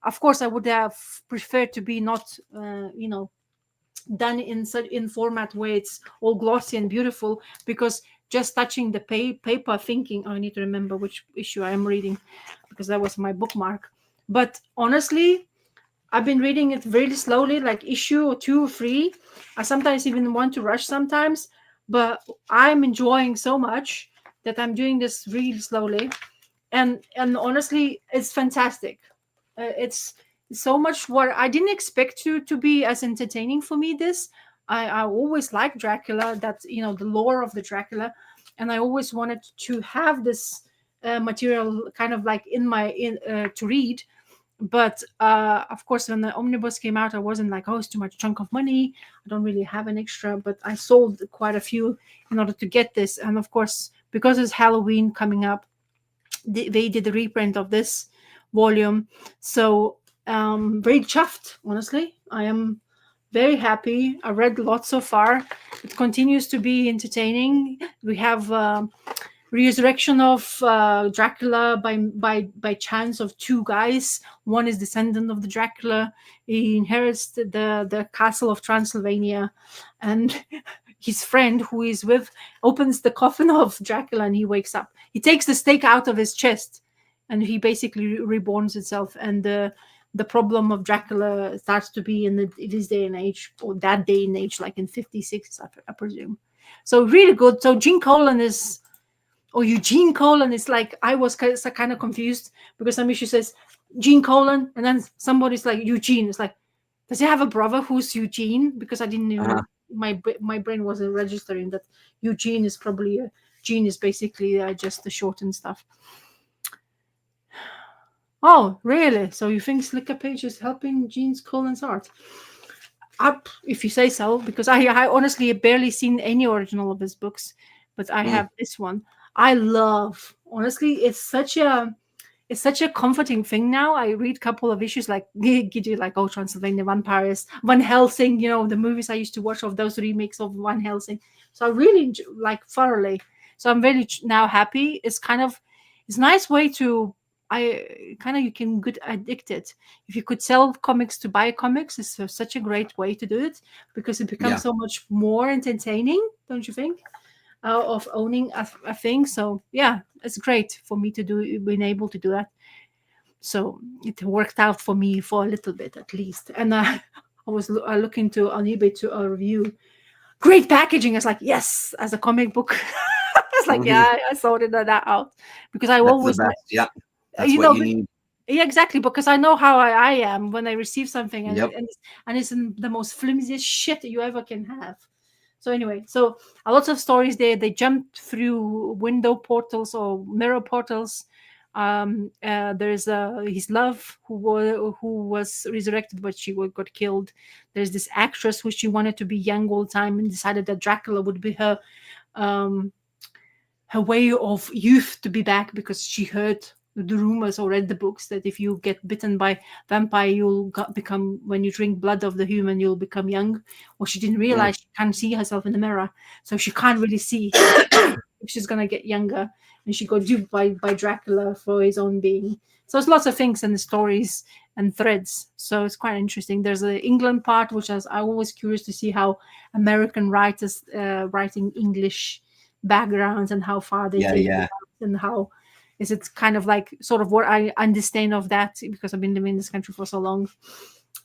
Of course, I would have preferred to be not, done in such in format where it's all glossy and beautiful, because just touching the paper thinking, oh, I need to remember which issue I am reading because that was my bookmark. But honestly, I've been reading it really slowly, like issue or two or three. I sometimes even want to rush sometimes, but I'm enjoying so much that I'm doing this really slowly. And honestly, it's fantastic. It's so much what I didn't expect to be as entertaining for me. This I always liked Dracula, that the lore of the Dracula, and I always wanted to have this material kind of like in to read. But of course, when the omnibus came out, I wasn't like, oh, it's too much chunk of money, I don't really have an extra. But I sold quite a few in order to get this. And of course, because it's Halloween coming up, they did a reprint of this volume. So very chuffed, honestly. I am very happy. I read lots so far. It continues to be entertaining. We have resurrection of Dracula by chance of two guys. One is descendant of the Dracula. He inherits the castle of Transylvania, and his friend who is with opens the coffin of Dracula and he wakes up. He takes the stake out of his chest, and he basically reborns itself. And the problem of Dracula starts to be in this day and age, or that day and age, like in 56, I presume. So really good. So Gene Colan is, or Eugene Colan is like, I was kind of confused because some issue says Gene Colan, and then somebody's like Eugene. It's like, does he have a brother who's Eugene? Because I didn't Uh-huh. even, my brain wasn't registering that Eugene is probably Gene is basically just the shortened stuff. Oh, really? So you think Slicker Page is helping Gene Colan's art? Up, if you say so, because I honestly barely seen any original of his books, but I Mm. have this one. I love, honestly, it's such a comforting thing now. I read a couple of issues like Giddy, like Oh Transylvania, Vampires, Van Helsing, the movies I used to watch of those remakes of Van Helsing. So I really like thoroughly. So I'm very now happy. It's a nice way to, I kind of, you can get addicted. If you could sell comics to buy comics, it's such a great way to do it, because it becomes Yeah. so much more entertaining, don't you think? Of owning a thing. So yeah, it's great for me to do, being able to do that. So it worked out for me for a little bit at least. And I was looking to on eBay to a review. Great packaging. I was like, yes, as a comic book. I was like, Hmm. yeah, I sorted that out because I That's the always, best. Yeah. That's you what know, you need. yeah, exactly, because I know how I am when I receive something, and Yep. it's in the most flimsiest shit that you ever can have. So anyway, so a lot of stories there, they jumped through window portals or mirror portals. There's his love who was resurrected, but she got killed. There's this actress who she wanted to be young all the time and decided that Dracula would be um, her way of youth to be back, because she heard the rumors or read the books that if you get bitten by vampire, you'll become, when you drink blood of the human, you'll become young. Or she didn't Mm. realize she can't see herself in the mirror, so she can't really see if she's gonna get younger, and she got duped by Dracula for his own being. So there's lots of things in the stories and threads. So it's quite interesting. There's the England part, which is, I'm always curious to see how American writers writing English backgrounds and how far they Yeah. take it Yeah. out, and how is it kind of like sort of what I understand of that, because I've been living in this country for so long.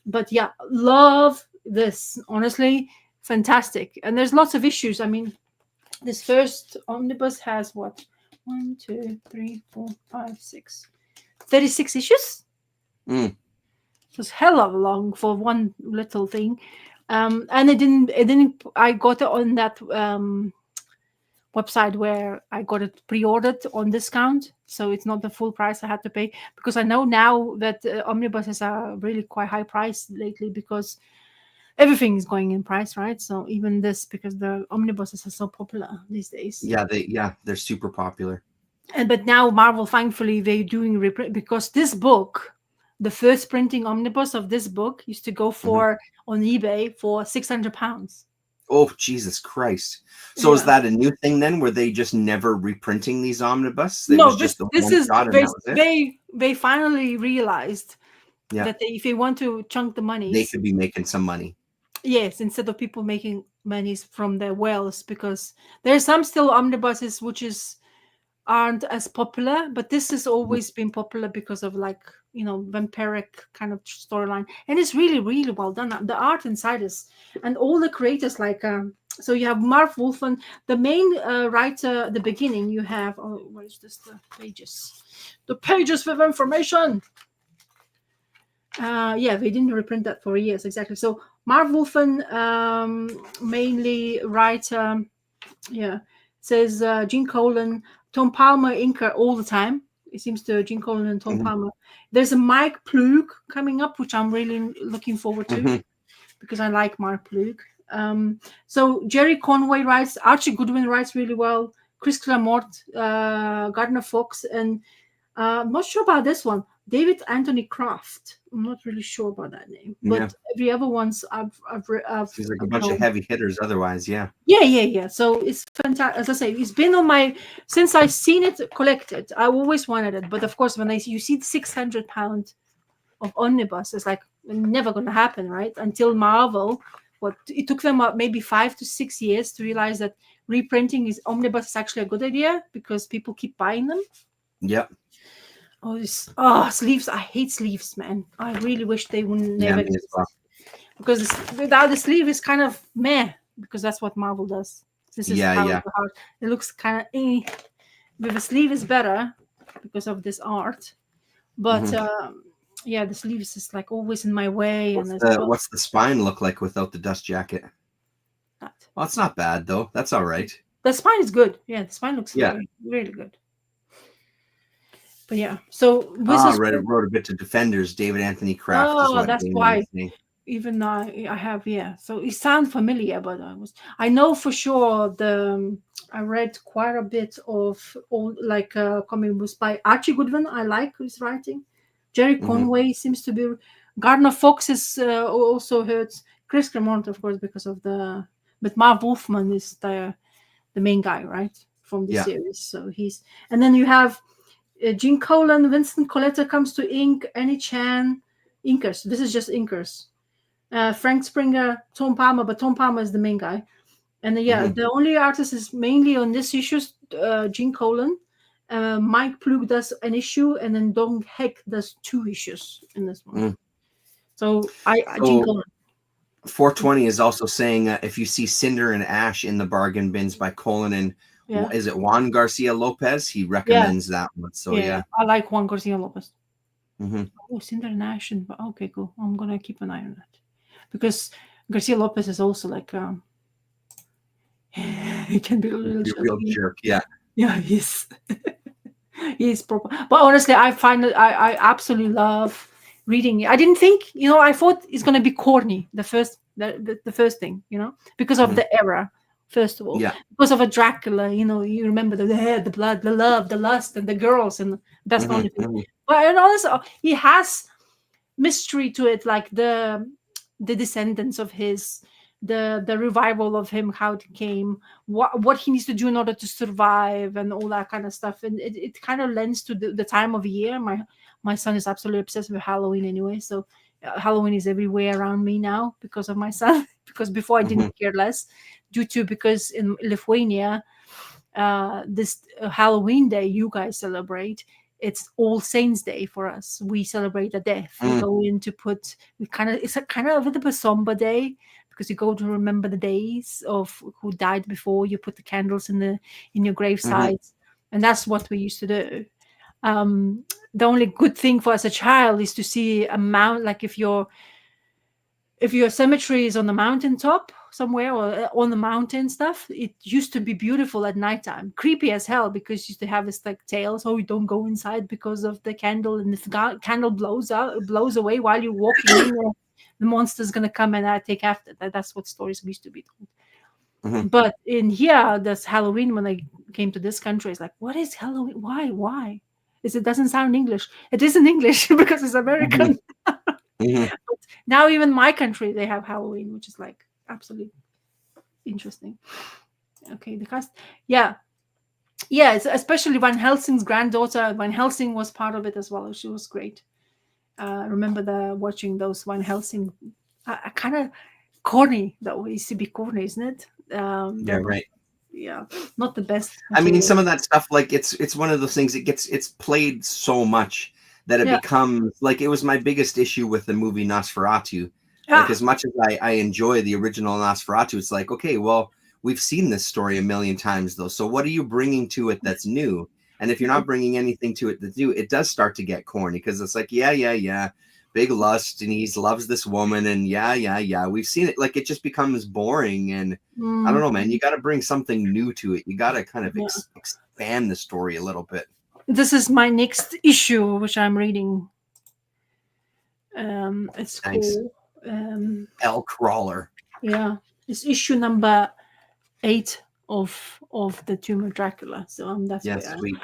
But yeah, love this, honestly, fantastic. And there's lots of issues. I mean, this first omnibus has what, 36 issues. Mm. It was hell of long for one little thing. And it didn't. I got it on that website where I got it pre-ordered on discount, so it's not the full price I had to pay, because I know now that omnibuses are really quite high price lately, because everything is going in price, right? So even this, because the omnibuses are so popular these days. They're super popular. And but now Marvel, thankfully, they're doing reprint, because this book, the first printing omnibus of this book, used to go Mhm. for on eBay for £600. Oh, Jesus Christ. So is Yeah. that a new thing then, where they just never reprinting these omnibus? It No, was this just the this one is shot and they that was it? they finally realized Yeah. that if they want to chunk the They monies, could be making some money. yes, instead of people making monies from their wells, because there's some still omnibuses which aren't as popular, but this has Mhm. always been popular because of, like, vampiric kind of storyline, and it's really really well done. The art inside is, and all the creators, like, so you have Marv Wolfman, the main writer at the beginning. You have, oh, where is this, the pages with information. Yeah, they didn't reprint that for years, exactly. So Marv Wolfman, mainly writer, yeah, says Gene Colan, Tom Palmer inker all the time. It seems to Gene Colan and Tom Mhm. Palmer. There's a Mike Plug coming up, which I'm really looking forward to, Mhm. because I like Mark Plug. So Jerry Conway writes, Archie Goodwin writes really well, Chris Claremont, Gardner Fox, and I'm not sure about this one, David Anthony Kraft. I'm not really sure about that name, Yeah. but every other ones Seems like a I've bunch of known. heavy hitters otherwise, yeah. Yeah. So it's fantastic. As I say, it's been on my, since I seen it collected. I always wanted it, but of course, when you see £600 of omnibus, it's like never going to happen, right? Until Marvel, what it took them maybe 5 to 6 years to realize that reprinting is omnibus is actually a good idea, because people keep buying them. Yep. Sleeves! I hate sleeves, man. I really wish they would Yeah, never me as well. exist, because without the sleeve is kind of meh, because that's what Marvel does. This is Yeah, how yeah. the art. It looks kind of with a sleeve is better because of this art, but Mhm. yeah, the sleeves is like always in my way, and What's it's the what's the spine look like without the dust jacket? that. Well, it's not bad though. That's all right. The spine is good. Yeah, the spine looks Yeah. very really good. But yeah, so this Ah, is wrote a bit to Defenders. David Anthony Kraft is oh, what that's Damon why. is saying. Even I have, yeah. So it sounds familiar, but I know for sure I read quite a bit of all, like, comic books by Archie Goodwin. I like his writing. Jerry Mhm. Conway seems to be. Gardner Fox is also heard. Chris Claremont, of course, because of but Marv Wolfman is the main guy, right, from the Yeah. series. So and then you have Gene Colan, Vincent Coletta comes to ink, Annie Chan, inkers. This is just inkers. Frank Springer, Tom Palmer, but Tom Palmer is the main guy. And yeah, Mhm. the only artist is mainly on this issue, Gene Colan. Mike Plug does an issue, and then Don Heck does 2 issues in this one. Mm. So Gene So Colan. 420 is also saying if you see Cinder and Ash in the bargain bins by Colin and Yeah, is it Juan Garcia Lopez? He yeah, recommends that one. So yeah. yeah. I like Juan Garcia Lopez. Mhm. Oh, Cinder Nash, and okay, cool. I'm gonna keep an eye on that, because Garcia Lopez is also like he can be a little Be a real chunky. jerk. Yeah. Yeah, he's proper. But honestly, I find that I absolutely love reading it. I didn't think, I thought it's gonna be corny, the first thing, because of Mhm. the era. First of all, Yeah. because of a Dracula, you remember the hair, the blood, the love, the lust, and the girls, and that's the Mhm. only thing. Mhm. But and also, he has mystery to it, like the descendants of his, the revival of him, how it came, what he needs to do in order to survive, and all that kind of stuff. And it kind of lends to the time of year. My son is absolutely obsessed with Halloween anyway, so Halloween is everywhere around me now because of my son. Because before I Mhm. didn't care less, because in Lithuania, this Halloween day you guys celebrate, it's All Saints Day for us. We celebrate a death. We Mm. go in to it's a kind of a bit of a somber day, because you go to remember the days of who died before you put the candles in your Mhm. gravesites, and that's what we used to do. The only good thing for as a child is to see a mount, like if you're if your cemetery is on the mountaintop somewhere or on the mountain stuff, it used to be beautiful at nighttime. Creepy as hell because it used to have this like tales. Oh, you don't go inside because of the candle, and if the candle blows away while you're walking in, the monster's gonna come and take after that. That's what stories used to be told. Mhm. But in here, that's Halloween. When I came to this country, it's like, what is Halloween? Why? Why? It doesn't sound English. It isn't English because it's Mhm. American. Mhm. Now even my country they have Halloween, which is like absolutely interesting. Okay, the cast, yeah, yeah, it's especially Van Helsing's granddaughter. Van Helsing was part of it as well. She was great. Remember the watching those Van Helsing, kind of corny though. It used to be corny, isn't it? Yeah, right. Yeah, not the best I mean, material. some of that stuff, like it's one of those things. It's played so much that it Yeah, becomes like it was my biggest issue with the movie Nosferatu. Like ah, as much as I enjoy the original Nosferatu, it's like okay, well we've seen this story a million times though. So what are you bringing to it that's new? And if you're not bringing anything to it that's new, it does start to get corny because it's like yeah, big lust and he loves this woman and yeah, we've seen it. Like it just becomes boring and I don't mm, know, man. You got to bring something new to it. You got to kind of yeah. expand the story a little bit. This is my next issue, which I'm reading. It's Nice. cool. Um, El Crawler. yeah, it's issue number 8 of the Tomb of Dracula. So that's Yeah, where. sweet.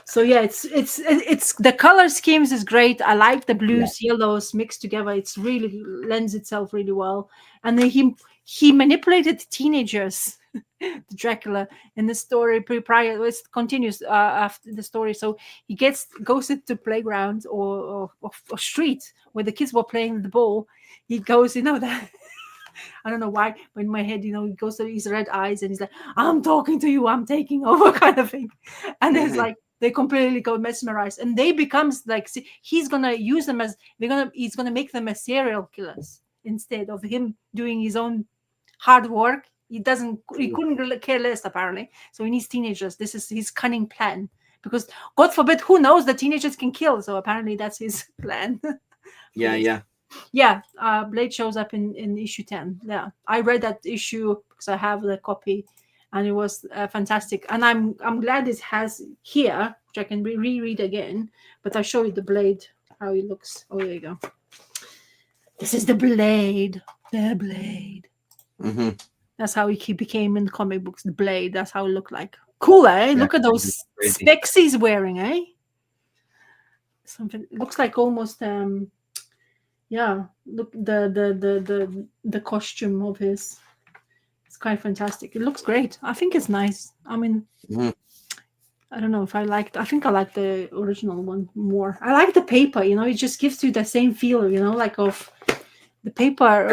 So yeah, it's the color schemes is great. I like the Yeah. blues, yellows mixed together. It's really lends itself really well. And then he manipulated teenagers, the Dracula in the story prior. It continues after the story. So he goes into playgrounds or street where the kids were playing the ball. He goes, that I don't know why, but in my head, he goes to his red eyes and he's like, I'm talking to you, I'm taking over, kind of thing. And it's Hmm. like they completely go mesmerized. And they becomes like he's gonna use them as he's gonna make them as serial killers instead of him doing his own hard work. He couldn't really care less apparently. So he needs teenagers. This is his cunning plan. Because God forbid, who knows that teenagers can kill. So apparently that's his plan for Yeah, this. yeah. Yeah, Blade shows up in issue 10. Yeah, I read that issue because I have the copy, and it was fantastic. And I'm glad it has here, which I can reread again. But I'll show you the Blade, how it looks. Oh, there you go. This is the Blade. The Blade. Hmm. That's how he became in the comic books. The Blade. That's how it looked like. Cool, eh? Yeah, Look at crazy, those crazy. specs he's wearing, eh? Something it looks like almost yeah. Look the costume of his. It's quite fantastic. It looks great. I think it's nice. I mean, Hmm. I don't know if I liked. I think I like the original one more. I like the paper. It just gives you the same feel. Like of the paper.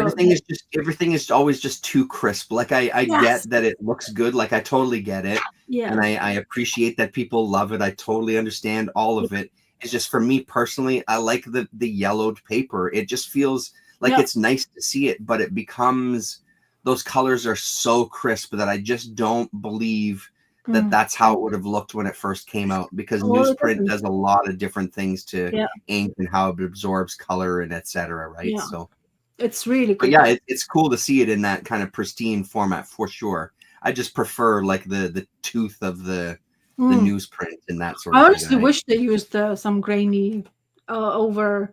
Everything is always just too crisp. Like I Yes. get that it looks good. Like I totally get it, and Yeah. I appreciate that people love it. I totally understand all Yeah. of it. It's just for me personally, I like the yellowed paper. It just feels like Yeah. it's nice to see it, but it becomes those colors are so crisp that I just don't believe that Mm. that's how it would have looked when it first came out because Well, it newsprint doesn't. does a lot of different things to Yeah. ink and how it absorbs color and etc. Right? Yeah. So It's really but good. yeah, it's cool to see it in that kind of pristine format for sure. I just prefer like the tooth of the Mm. newsprint and that sort I of thing. honestly wish they used some grainy over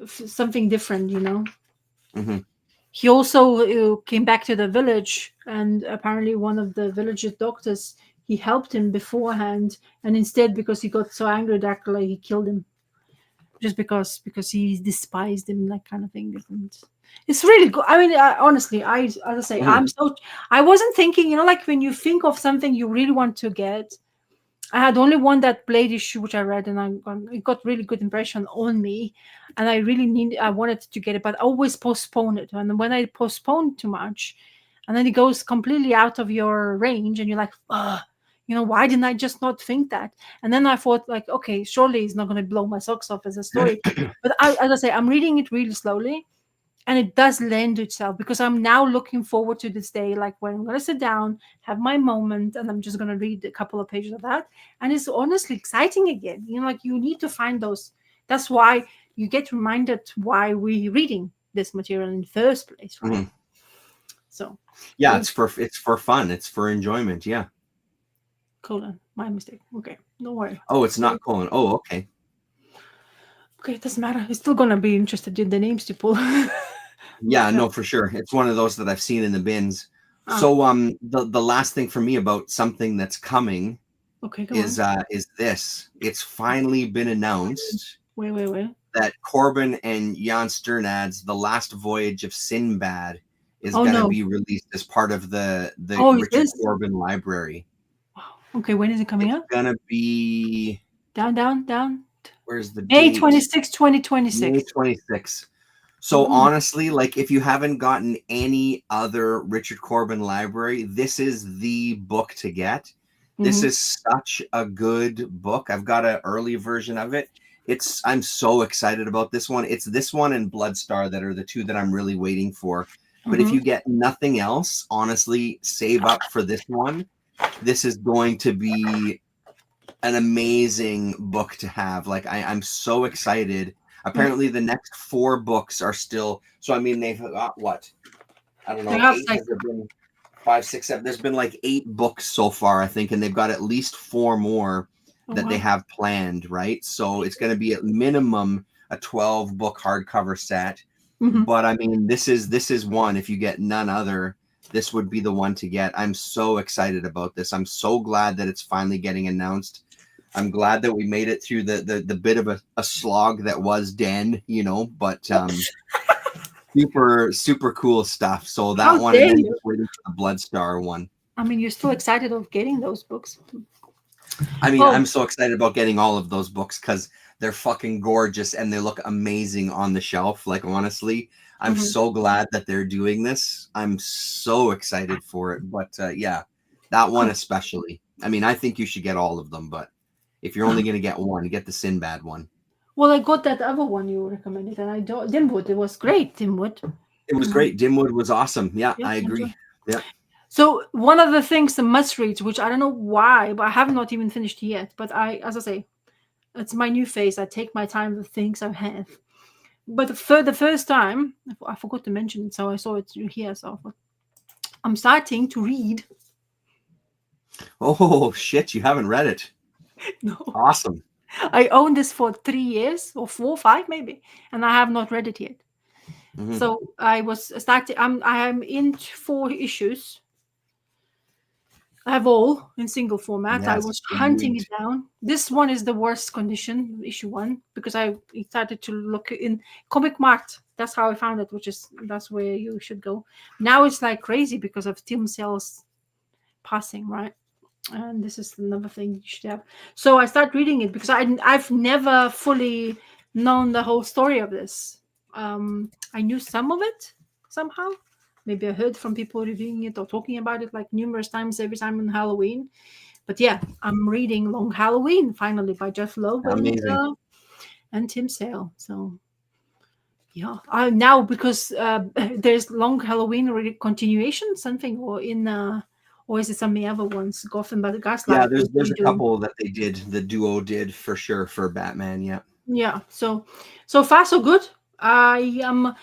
something different. Mhm. He also came back to the village, and apparently one of the village's doctors he helped him beforehand, and instead because he got so angry at Dracula, he killed him just because he despised him, like kind of thing. And it's really good. I mean, honestly, as I say, Mhm. I wasn't thinking, like when you think of something you really want to get. I had only one that Blade issue which I read, and it got really good impression on me, and I wanted to get it, but I always postpone it. And when I postpone too much, and then it goes completely out of your range, and you're like, why didn't I just not think that? And then I thought, like, okay, surely it's not going to blow my socks off as a story. But as I say, I'm reading it really slowly, and it does lend itself because I'm now looking forward to this day, like when I'm going to sit down, have my moment, and I'm just going to read a couple of pages of that, and it's honestly exciting again. Like you need to find those. That's why you get reminded why we reading. this material in the first place, right? Mhm. So, Yeah, oh, it's for fun. It's for enjoyment. Yeah. colon, my mistake. Okay, don't worry. Oh, it's not colon. Oh, okay. Okay, it doesn't matter. I'm still gonna be interested in the names to pull. Yeah, But no, for sure. It's one of those that I've seen in the bins. ah, So the last thing for me about something that's coming okay, go on. is this. It's finally been announced Wait. that Corbin and Jan Sternad's The Last Voyage of Sinbad is Oh gonna no. be released as part of the Oh, is Richard this? Corbin library. Wow. Okay, when is it coming It's out? gonna be, Down. where's the May date? 26, 2026. May 26th. So Mm, honestly, like if you haven't gotten any other Richard Corbin library, this is the book to get. This mm-hmm, is such a good book. I've got an early version of it. I'm so excited about this one. It's this one and Bloodstar that are the two that I'm really waiting for. But if mm-hmm. you get nothing else, honestly, save up for this one. This is going to be an amazing book to have. Like I'm so excited. Apparently, the next four books are still. So I mean, they've got what? I don't They know. have Eight, like, has there been five, six, seven? There's been like 8 books so far, I think, and they've got at least 4 more oh that they wow. have planned. Right, so it's going to be at minimum a 12-book hardcover set. Mm-hmm. But I mean, this is one. If you get none other, this would be the one to get. I'm so excited about this. I'm so glad that it's finally getting announced. I'm glad that we made it through the bit of a slog that was Den, but super cool stuff. So that How one, and dare then you? just waiting for the Bloodstar one. I mean, you're still excited of getting those books. I mean, Oh, I'm so excited about getting all of those books because they're fucking gorgeous and they look amazing on the shelf. Like honestly, I'm mhm. so glad that they're doing this. I'm so excited for it. But yeah, that one Oh, especially. I mean, I think you should get all of them, but if you're only gonna get one, get the Sinbad one. well, I got that other one you recommended, and I don't. Dimwood, it was great. Dimwood. It was Mm, great. Dimwood was awesome. Yeah, yeah, I enjoy. agree. Yeah. So one of the things, the must reads, which I don't know why, but I have not even finished yet. But as I say, it's my new phase. I take my time with things I have. But for the first time, I forgot to mention it, so I saw it here. So I'm starting to read. Oh shit, you haven't read it. No, Awesome. I own this for 3 years or 4, 5 maybe, and I have not read it yet. Hmm. So I was starting. I'm in 4 issues. I have all in single format. I Yes, was hunting sweet. it down. This one is the worst condition, issue one, because I started to look in Comic Mart. That's how I found it, that's where you should go. Now it's like crazy because of Tim Sale's passing, right? And this is another thing you should have. So I start reading it because I've never fully known the whole story of this. I knew some of it somehow. Maybe I heard from people reviewing it or talking about it like numerous times every time on Halloween. But yeah, I'm reading Long Halloween finally by Jeff Loeb Amazing. and Tim Sale. So yeah, now because there's Long Halloween continuation something or is it something other ones? Gotham by the Yeah, Gaslight there's a redoing. couple that they did, the duo did for sure for Batman. Yeah. Yeah, so far so good. I am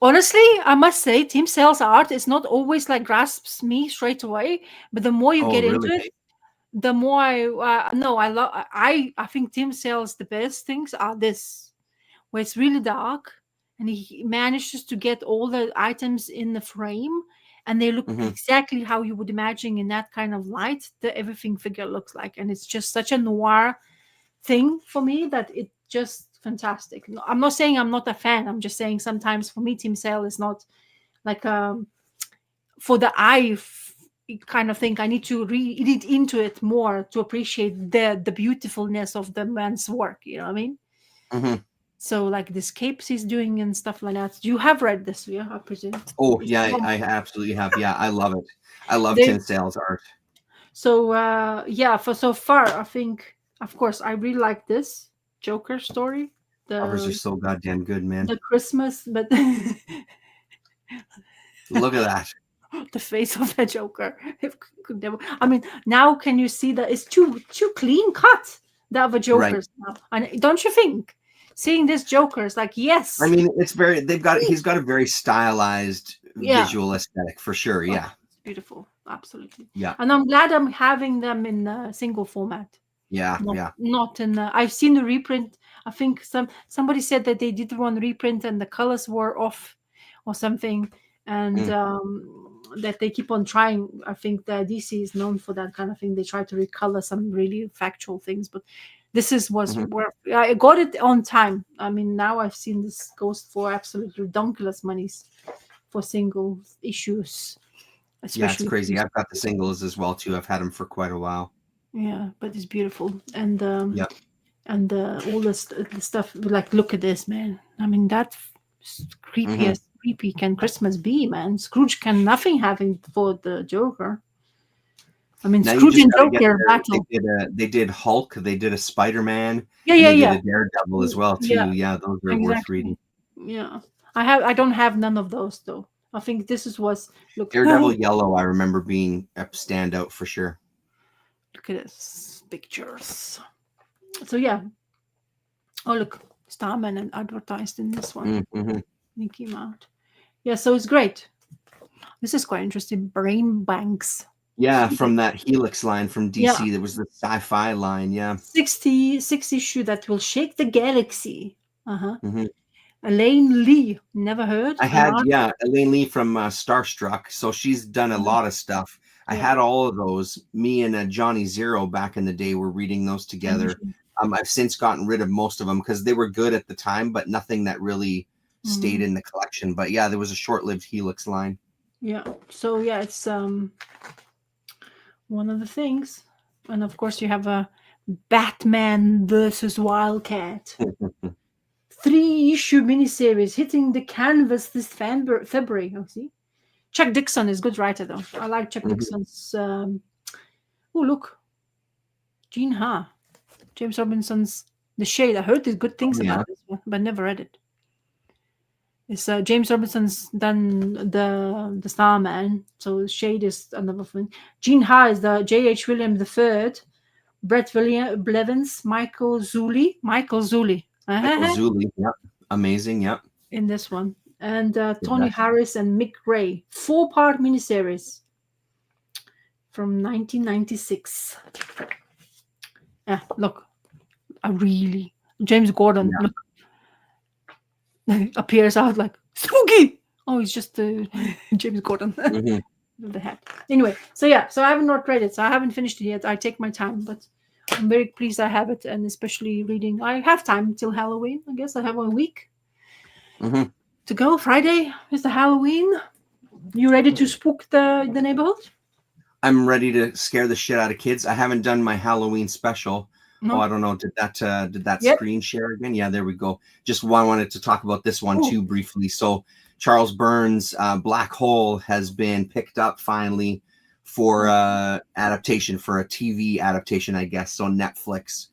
honestly, I must say, Tim Sale's art is not always like grasps me straight away, but the more you Oh, get into really? it, Hey? the more I no, I love. I think Tim Sale's the best things are this, where it's really dark, and he manages to get all the items in the frame, and they look Hmm. exactly how you would imagine in that kind of light the everything figure looks like, and it's just such a noir thing for me that it just fantastic. I'm not saying I'm not a fan. I'm just saying sometimes for me, Tim Sale is not like for the kind of thing. I need to read into it more to appreciate the beautifulness of the man's work. You know what I mean? Hmm. So like the scapes he's doing and stuff like that. You have read this, yeah? I presume. Oh, yeah, I absolutely have. Yeah, I love it. I love They, Tim Sale's art. so yeah, for so far, I think of course I really like this Joker story. Covers are The so goddamn good, man. Christmas, but Look at that. the face of the Joker. It could never. I mean, now can you see that it's too clean cut the other Right. Jokers now? And don't you think? seeing this Joker is like, I yes, mean, he's got a very stylized yeah, visual aesthetic for sure. oh, Yeah. it's beautiful, absolutely. Yeah. And I'm glad I'm having them in a single format. Yeah. Not Yeah. not in the, I've seen the reprint. I think somebody said that they did one reprint and the colors were off or something, and Mm, that they keep on trying. I think the DC is known for that kind of thing. They try to recolor some really factual things, but this is was mhm, where I got it on time. I mean, now I've seen this goes for absolutely ridiculous monies for single issues, yeah, it's especially. crazy. I've got the singles as well too. I've had them for quite a while. Yeah, but it's beautiful, Yeah. and all the stuff. Like, look at this, man. I mean, that's creepy Hmm. as creepy can Christmas be, man. Scrooge can nothing having for the Joker. I mean, Now you Scrooge just and got to get Joker there. battle. They did Hulk, they did a Spider-Man, Yeah, and yeah, they did yeah. a Daredevil as well Yeah, too. Yeah, those are worth reading. exactly. Yeah, I don't have none of those though. I think this is what's look. Daredevil Look Yellow, I remember being a standout for sure. at this pictures. So yeah. Oh look, Starman and advertised in this one. Mm-hmm. He came out. Yeah, so it's great. This is quite interesting. Brain banks. Yeah, from that Helix line from Yeah, DC, there was the sci-fi line. Yeah. 66 issue that will shake the galaxy. Uh-huh. Hmm. Elaine Lee, never heard. I An had, art. yeah, Elaine Lee from Starstruck, so she's done a lot of stuff. I Yeah, had all of those. Me and Johnny Zero back in the day were reading those together. amazing. I've since gotten rid of most of them because they were good at the time, but nothing that really stayed Mhm. in the collection. But yeah, there was a short-lived Helix line. Yeah. So yeah, it's one of the things. And of course you have a Batman versus Wildcat. 3 issue miniseries hitting the canvas this February. Oh, see? Chuck Dixon is good writer though. I like Chuck Mhm. Dixon's oh look. Gene Ha. James Robinson's The Shade. I heard these good things Oh yeah. about this one, but never read it. It's James Robinson's done the Starman, so Shade is another thing. Gene Ha is the J.H. Williams III, Blevins, Michael Zulli Michael Zuli. Yep. Amazing. Yep. in this one, and The Tony best. Harris and Mick Gray, 4-part miniseries from 1996. Yeah, look, I really James Gordon Yeah. look appears out like spooky. Oh, he's just James Gordon. Hmm. The hat. Anyway, so yeah, so I haven't not read it, so I haven't finished it yet. I take my time, but I'm very pleased I have it, and especially reading. I have time till Halloween. I guess I have 1 week Hmm. to go. Friday is the Halloween. You ready to spook the neighborhood? I'm ready to scare the shit out of kids. I haven't done my Halloween special. Oh, I No. don't know. Did that Yep. screen share again? Yeah, there we go. Just wanted to talk about this one Oh. too briefly. So Charles Burns' Black Hole has been picked up finally for adaptation, for a TV adaptation, I guess. So Netflix.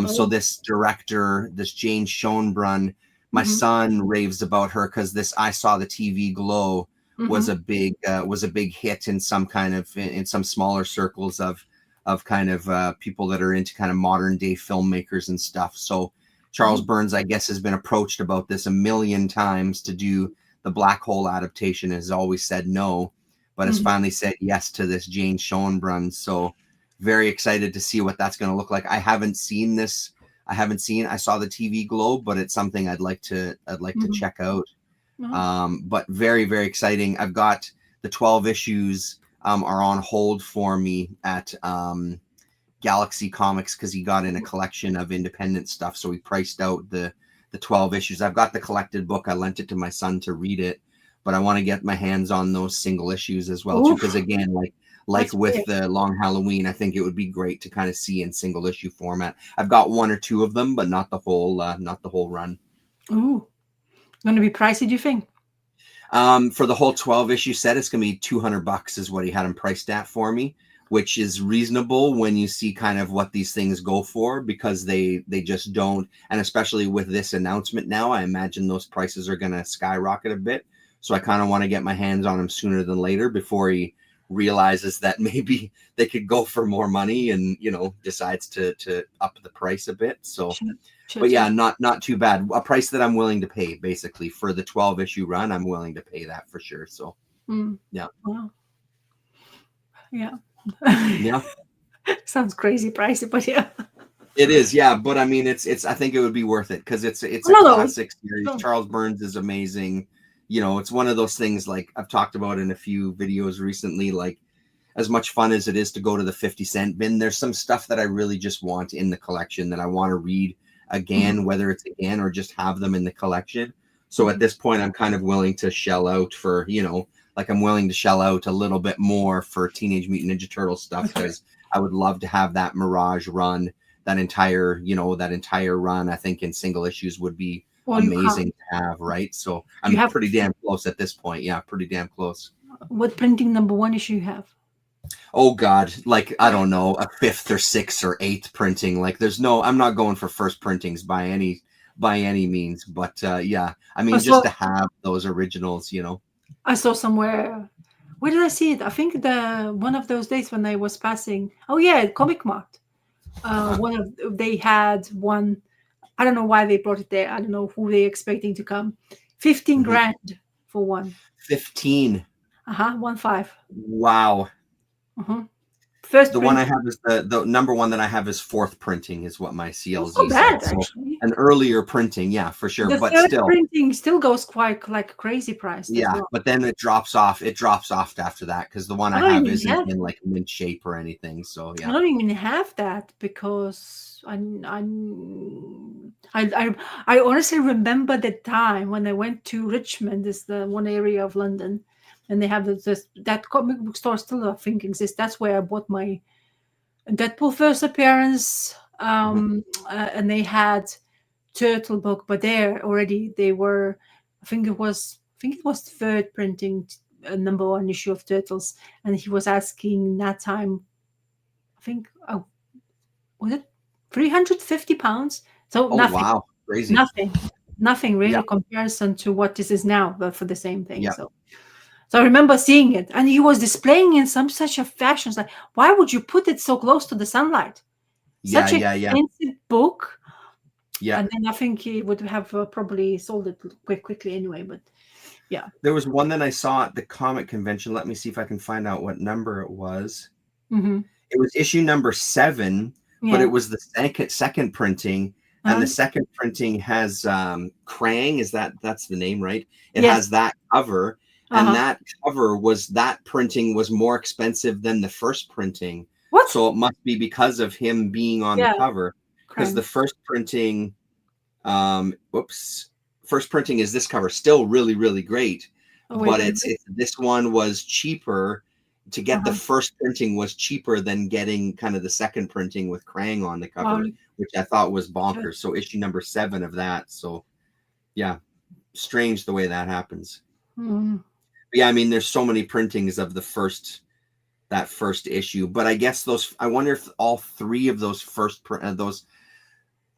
So Oh. this director, this Jane Schoenbrunn, my Mm-hmm. son raves about her because this I Saw the TV Glow Mm-hmm. was a big hit in some kind of in some smaller circles of kind of people that are into kind of modern day filmmakers and stuff. So Charles Oh. Burns, I guess, has been approached about this a million times to do the Black Hole adaptation, has always said no, but has Mm-hmm. finally said yes to this Jane Schoenbrunn. So very excited to see what that's going to look like. I haven't seen this. I saw the TV Globe, but it's something I'd like to Mm-hmm. check out. Oh. But very, very exciting. I've got the 12 issues are on hold for me at Galaxy Comics because he got in a collection of independent stuff. So he priced out the 12 issues. I've got the collected book. I lent it to my son to read it, but I want to get my hands on those single issues as well too. Because Oof. again, like That's with big. the Long Halloween, I think it would be great to kind of see in single issue format. I've got one or two of them, but not the whole run. Ooh. Going to be pricey, do you think? For the whole 12 issue set, it's gonna be $200 is what he had them priced at for me, which is reasonable when you see kind of what these things go for, because they just don't. And especially with this announcement now, I imagine those prices are gonna skyrocket a bit. So I kind of want to get my hands on him sooner than later before he realizes that maybe they could go for more money and decides to up the price a bit. So Should, But Shit, yeah. yeah, not too bad. A price that I'm willing to pay, basically, for the 12 issue run. I'm willing to pay that for sure. So Mm. yeah, Wow. Yeah. yeah, Sounds crazy pricey, but yeah. it is. Yeah, but I mean, it's. I think it would be worth it because it's a No, no. classic series. No. Charles Burns is amazing. You know, it's one of those things like I've talked about in a few videos recently. Like, as much fun as it is to go to the 50-cent bin, there's some stuff that I really just want in the collection that I want to read Mhm, again, whether it's again or just have them in the collection. So at mhm. this point, I'm kind of willing to shell out for, like I'm willing to shell out a little bit more for Teenage Mutant Ninja Turtle stuff Okay. because I would love to have that Mirage run, that entire run. I think in single issues would be Well, you amazing can't. to have, right? So You I'm have pretty damn close at this point. Yeah, pretty damn close. what printing number one issue you have? Oh God, like I don't know, a fifth or sixth or eighth printing. Like there's no, I'm not going for first printings by any means. But yeah, I I mean just saw to have those originals. I saw somewhere. Where did I see it? I think the one of those days when I was passing. Oh yeah, Comic Mart. Uh-huh. One of they had one. I don't know why they brought it there. I don't know who they expecting to come. 15 Mhm. grand for one. 15. 1.5. Wow. Uh-huh. First The one I printing. have is the number one that I have is fourth printing is what my Not CLZ so said. bad So actually. an earlier printing, yeah, for sure. The But third still, printing still goes quite like crazy priced as yeah. well. But then it drops off. It drops off after that because the one I I don't have even isn't have in like mint shape or anything. So I yeah. don't even have that because I honestly remember the time when I went to Richmond, is the one area of London, and they have that comic book store still I think exists. That's where I bought my Deadpool first appearance, Mhm. and they had Turtle book, but there already they were. I think it was third printing, number one issue of Turtles, and he was asking that time. I think was it 350 pounds? So Oh nothing, wow, crazy. nothing, nothing Yeah, really comparison to what this is now, but for the same thing. yeah, So I remember seeing it, and he was displaying in some such a fashion. It's like, why would you put it so close to the sunlight? yeah, Such an yeah, yeah, expensive book, yeah. and then I think he would have probably sold it quickly anyway. But yeah, There was one that I saw at the comic convention. Let me see if I can find out what number it was. hmm It was issue number 7, but it yeah, was the second printing, and the uh, second printing has Krang. That's the name, right? It yes, has that cover, and uh-huh. that printing was more expensive than the first printing. What? So it must be because of him being on the Yeah, cover. Because the crank. first printing, whoops, first printing is this cover, still really, really great, Oh wait, but wait, it's wait. it's this one was cheaper. To get the Uh-huh. first printing was cheaper than getting kind of the second printing with Krang on the Wow, cover, which I thought was shit. bonkers. So issue number 7 of that. So yeah, strange the way that happens. Mm. But yeah, I mean, there's so many printings of that first issue, but I guess those. I wonder if all three of those those.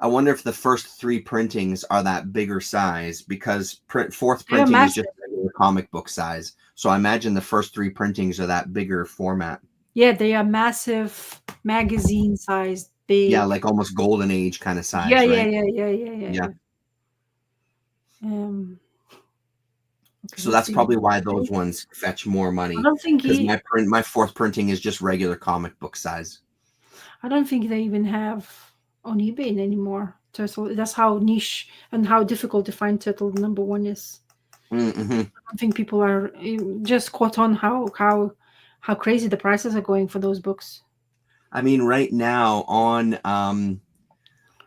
I wonder if the first three printings are that bigger size because fourth They're printing is just massive. regular comic book size. So I imagine the first three printings are that bigger format. Yeah, they are massive, magazine sized, Yeah, big. like almost golden age kind of Yeah, size, yeah, right? yeah, yeah, yeah, yeah, Yeah. yeah. Um, okay, So let's that's see. probably why those ones fetch more I money don't think because he. my fourth printing is just regular comic book size. I don't think they even have on eBay anymore. Turtle. That's how niche and how difficult to find turtle number one is. Mm-hmm. I don't think people are just caught on how crazy the prices are going for those books. I mean, right now on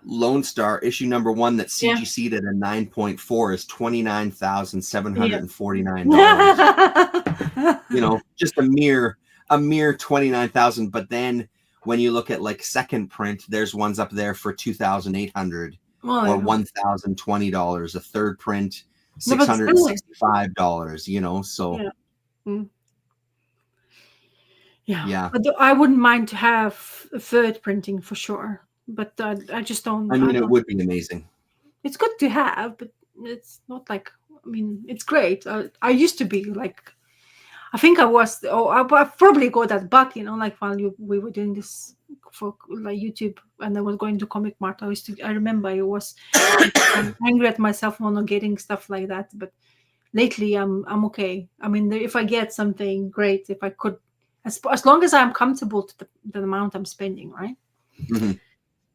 Lone Star issue number 1 that's Yeah, CGC'd at a 9.4 is yeah. $29,749. Just a mere 29,000. But then when you look at like second print, there's ones up there for 2,800 Well, or yeah. $1,020. A third print, No, six but hundred and still, sixty-five dollars. So yeah. Mm. Yeah, yeah, but I wouldn't mind to have a third printing for sure. But I just I don't. I mean, it don't. would be amazing. It's good to have, but it's not like. I mean, it's great. I used to be like. I think I was. Oh, I probably got that back. Like while we were doing this for like YouTube, and I was going to Comic Mart. I remember I was angry at myself for not getting stuff like that. But lately, I'm okay. I mean, if I get something great, if I could, as long as I'm comfortable to the amount I'm spending, right? Hmm.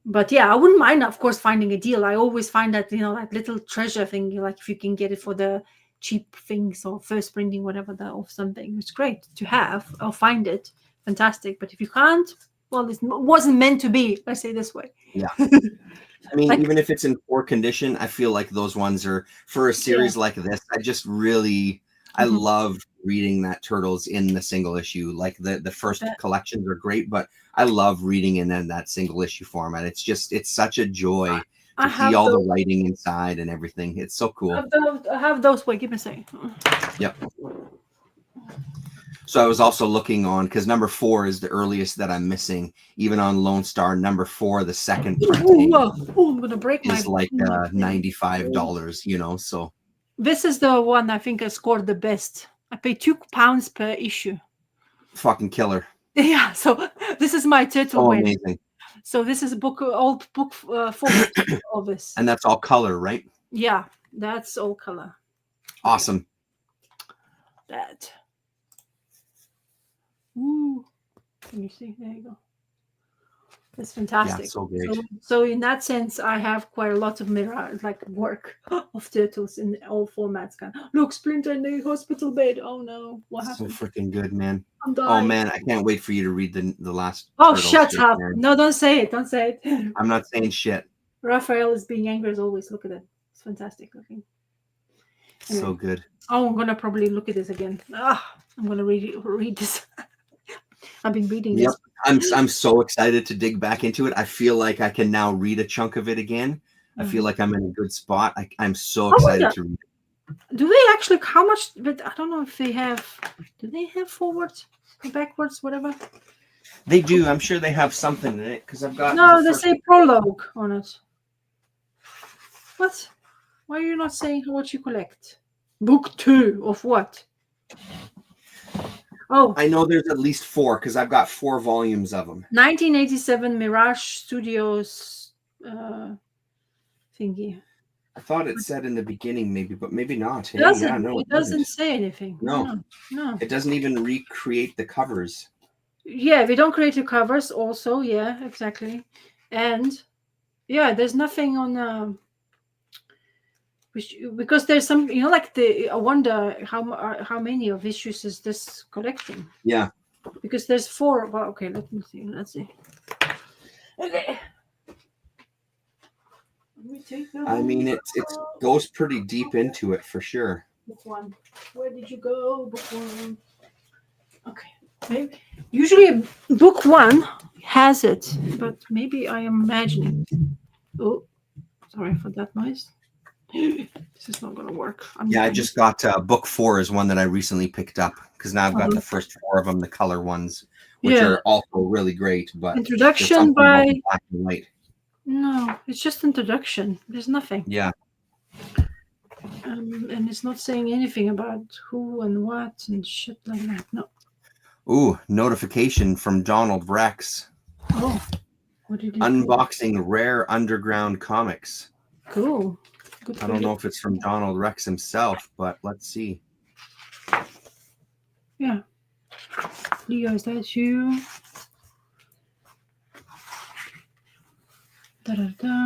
But yeah, I wouldn't mind, of course, finding a deal. I always find that, that little treasure thing, like if you can get it for the cheap things or first printing, whatever that or something, it's great to have or find it. Fantastic. But if you can't, well, it wasn't meant to be. Let's say this way. Yeah. I mean, Like, even if it's in poor condition, I feel like those ones are for a yeah. series like this. I Mhm. love reading that Turtles in the single issue. Like the first That- collections are great, but I love reading in that single issue format. It's such a joy I to see have all the those. writing inside and everything. It's so cool. I have those. Wait, give me a second. Yep. So I was also looking on because number 4 is the earliest that I'm missing. Even on Lone Star, number 4, the second printing I'm gonna break is like my thing. $95. So This is the one I think I scored the best. I pay £2 per issue. fucking killer. Yeah, so this is my turtle So win. amazing. So this is a old book format of this. And that's all color, right? Yeah, that's all color. Awesome. That. Ooh, can you see? There you go. That's Yeah, fantastic. so great. So in that sense, I have quite a lot of mirror like work of turtles in all formats. Look, Splinter in the hospital bed. Oh no, what So happened? freaking good, man. I'm Oh dying. man, I can't wait for you to read the last Oh, Turtles shut shit, up! man. No, don't say it. Don't say it. I'm not saying shit. Raphael is being angry as always. Look at it. It's fantastic looking. So Anyway. good. Oh, I'm gonna probably look at this again. I'm gonna read this. I've been reading Yep. this. I'm so excited to dig back into it. I feel like I can now read a chunk of it again. I feel like I'm in a good spot. I'm so I excited wonder, to read it. do they actually how much? But I don't know if they have. Do they have forwards, backwards, whatever? They do. I'm sure they have something in it because I've got the No, they first. say prologue on it. What? Why are you not saying what you collect? Book 2 of what? Oh, I know there's at least 4 because I've got 4 volumes of them. 1987 Mirage Studios thingy. I thought it said in the beginning, maybe, but maybe not. Hey, yeah, no, It it doesn't. doesn't say anything. No, No. it doesn't even recreate the covers. Yeah, we don't create the covers also. Yeah, exactly. And yeah, there's nothing on because there's some, like I wonder how many of issues is this collecting? Yeah. Because there's 4. Well, okay, let me see. Let's see. Okay. Let me take I mean, it goes pretty deep into it for sure. Book 1. Where did you go? Book 1. Okay. Maybe. Usually book 1 has it, but maybe I am imagining. Oh, sorry for that noise. This is not gonna work. I just got book 4 is one that I recently picked up because now I've got the first 4 of them, the color ones, which are also really great. But introduction by black and white. No, it's just introduction. There's nothing. Yeah. And it's not saying anything about who and what and shit like that. No. Ooh, notification from Donald Rex. Oh, what did you Unboxing rare underground comics. Cool. Good I don't know if it's from Donald Rex himself, but let's see. Yeah. Leo, is that you?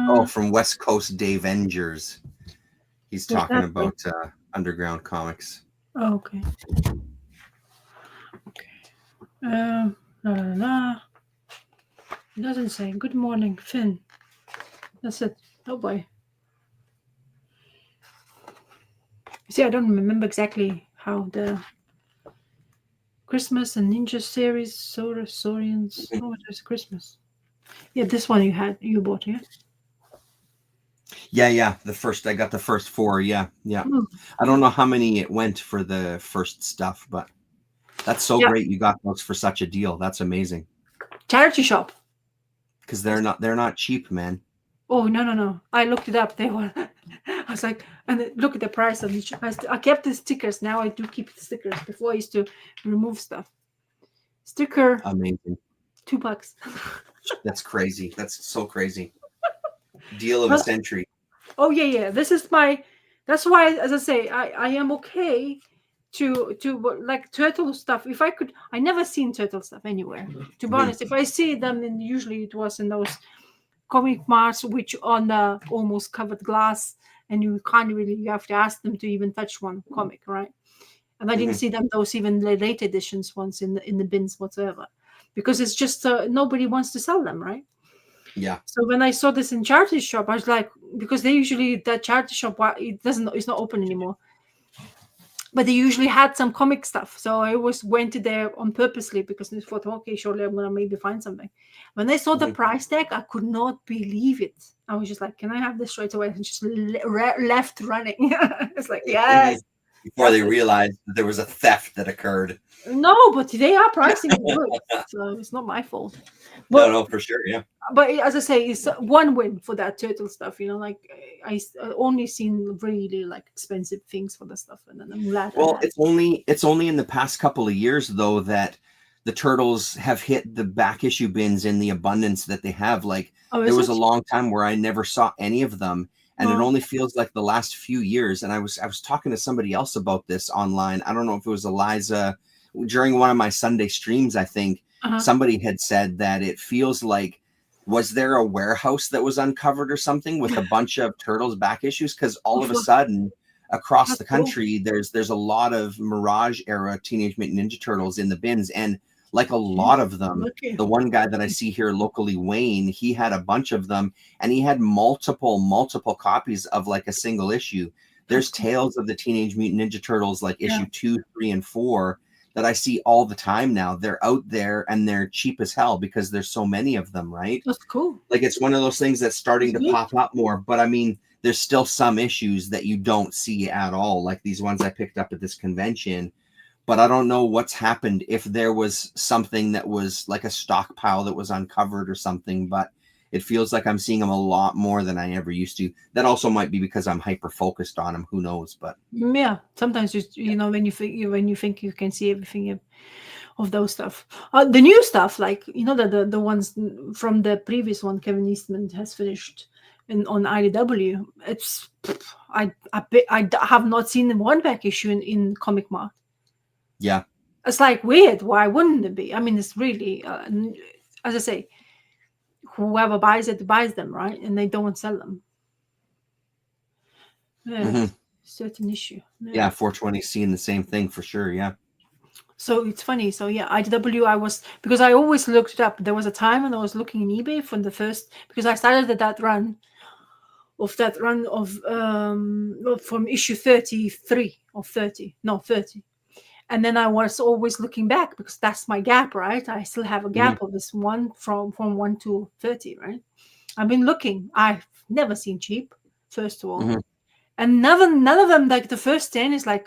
Oh, from West Coast Dave Engers. He's talking about underground comics. Oh, okay. Okay. It doesn't say. Good morning, Finn. That's it. Oh boy. See, I don't remember exactly how the Christmas and Ninja series, Saurians. Oh, there's Christmas. Yeah, this one you bought, yeah? Yeah. I got the first 4. Yeah. I don't know how many it went for the first stuff, but that's so great. You got those for such a deal. That's amazing. Charity shop. Because they're not cheap, man. Oh no! I looked it up. They were. I was like, and look at the price of each. I kept the stickers. Now I do keep the stickers. Before I used to remove stuff. Sticker. Amazing. $2. That's crazy. That's so crazy. Deal of a Well, century. oh yeah, yeah. This is my. That's why, as I say, I am okay to like turtle stuff. If I could, I never seen turtle stuff anywhere. To be Mhm. honest, if I see them, then usually it was in those comic marts, which on the almost covered glass, and you can't really. You have to ask them to even touch one comic, right? And I didn't Mhm. see them those even the late editions ones in the bins whatsoever, because it's just nobody wants to sell them, right? Yeah. So when I saw this in charity shop, I was like, because they usually that charity shop it's not open anymore, but they usually had some comic stuff. So I always went to there on purposely because I thought, okay, surely I'm gonna maybe find something. When I saw the Mhm. price tag, I could not believe it. I was just like, can I have this straight away? And just left running. It's like, Mhm. yes, Before they definitely. realized that there was a theft that occurred. No, but they are pricing it good, so it's not my fault. No, But no, for sure. Yeah. as I say, it's one win for that turtle stuff. Like I only seen really like expensive things for the stuff, and then I'm glad I Well, had. it's only in the past couple of years though that the turtles have hit the back issue bins in the abundance that they have. Like Oh, there is was a it? long time where I never saw any of them, and it Oh, only feels like the last few years. And I was talking to somebody else about this online. I don't know if it was Eliza during one of my Sunday streams. I think uh-huh. somebody had said that it feels like was there a warehouse that was uncovered or something with a bunch of turtles back issues because all of a sudden across That's the cool. country there's a lot of Mirage era Teenage Mutant Ninja Turtles in the bins, and like a lot Jeez, of them, lucky. the one guy that I see here locally, Wayne, he had a bunch of them, and he had multiple copies of like a single issue. That's There's cool. Tales of the Teenage Mutant Ninja Turtles like Yeah, issue 2, 3, and 4 that I see all the time now. They're out there and they're cheap as hell because there's so many of them, right? that's cool. Like it's one of those things that's That's starting to good. pop up more, but I mean there's still some issues that you don't see at all, like these ones I picked up at this convention. But I don't know what's happened, if there was something that was like a stockpile that was uncovered or something, but it feels like I'm seeing them a lot more than I ever used to. That also might be because I'm hyper focused on them, who knows. But Yeah, sometimes just when you think you can see everything of those stuff. The new stuff, like the ones from the previous one, Kevin Eastman has finished on IDW. It's I have not seen one back issue in Comic Mart. yeah. It's like weird. Why wouldn't it be? I mean, it's really as I say, whoever buys it buys them, right? And they don't sell them. Yeah, Hmm. it's a certain issue. Yeah, Yeah. 420 seeing the same thing for sure. Yeah. So it's funny. So yeah, IDW. I was because I always looked it up. There was a time when I was looking in eBay for the first because I started at that run of from issue 33 or 30, no 30, and then I was always looking back because that's my gap, right? I still have a Hmm. gap of this one from 1 to 30, right? I've been looking. I've never seen cheap, first of all, Hmm. and none of them like the first 10 is like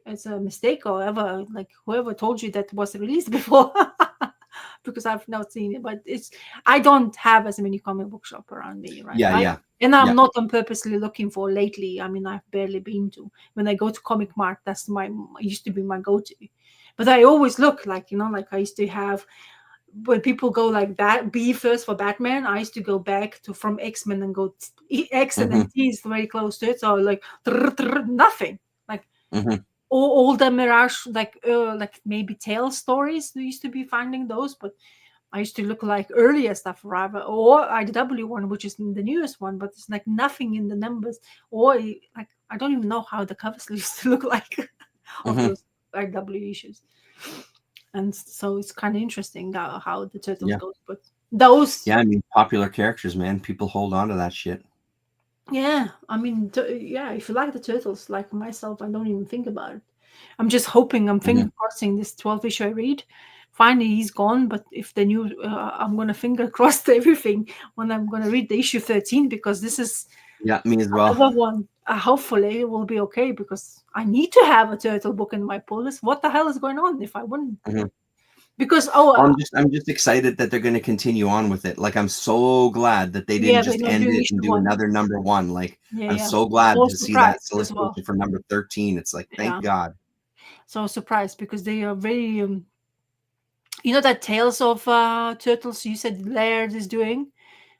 it's a mistake or ever like whoever told you that was released before because I've not seen it. But it's I don't have as many comic book shop around me, right? Yeah, I yeah, and I'm yeah. not on purposely looking for lately. I mean, I've barely been to. When I go to Comic Mart, that's my used to be my go-to. But I always look like like I used to have when people go like that B first for Batman. I used to go back to from X-Men and go X and Hmm. then T is very close to it. So like nothing. Like Hmm. all the Mirage, like maybe tale stories. We used to be finding those, but I used to look like earlier stuff rather, or IDW one, which is the newest one, but it's like nothing in the numbers, or like I don't even know how the covers used to look like of Hmm. those IDW issues, and so it's kind of interesting how the turtles Yeah. goes, but those. Yeah, I mean, popular characters, man. People hold on to that shit. Yeah, I mean, yeah, if you like the turtles, like myself, I don't even think about it. I'm just hoping, I'm Hmm. finger crossing this 12 issue I read. Finally, he's gone, but if the new, I'm going to finger cross everything when I'm going to read the issue 13 because this is Yeah, me as well. another one. Hopefully, it will be okay because I need to have a turtle book in my pull list. What the hell is going on if I wouldn't? Mhm. Because, Well, I'm just excited that they're going to continue on with it. Like I'm so glad that they didn't yeah, they're just not end doing it and issue do one. another number one. Like Yeah, I'm yeah. so glad So to see that surprised as well. solicitation for number 13. It's like, thank Yeah. God. So surprised because they are very You know that Tales of Turtles you said Laird is doing?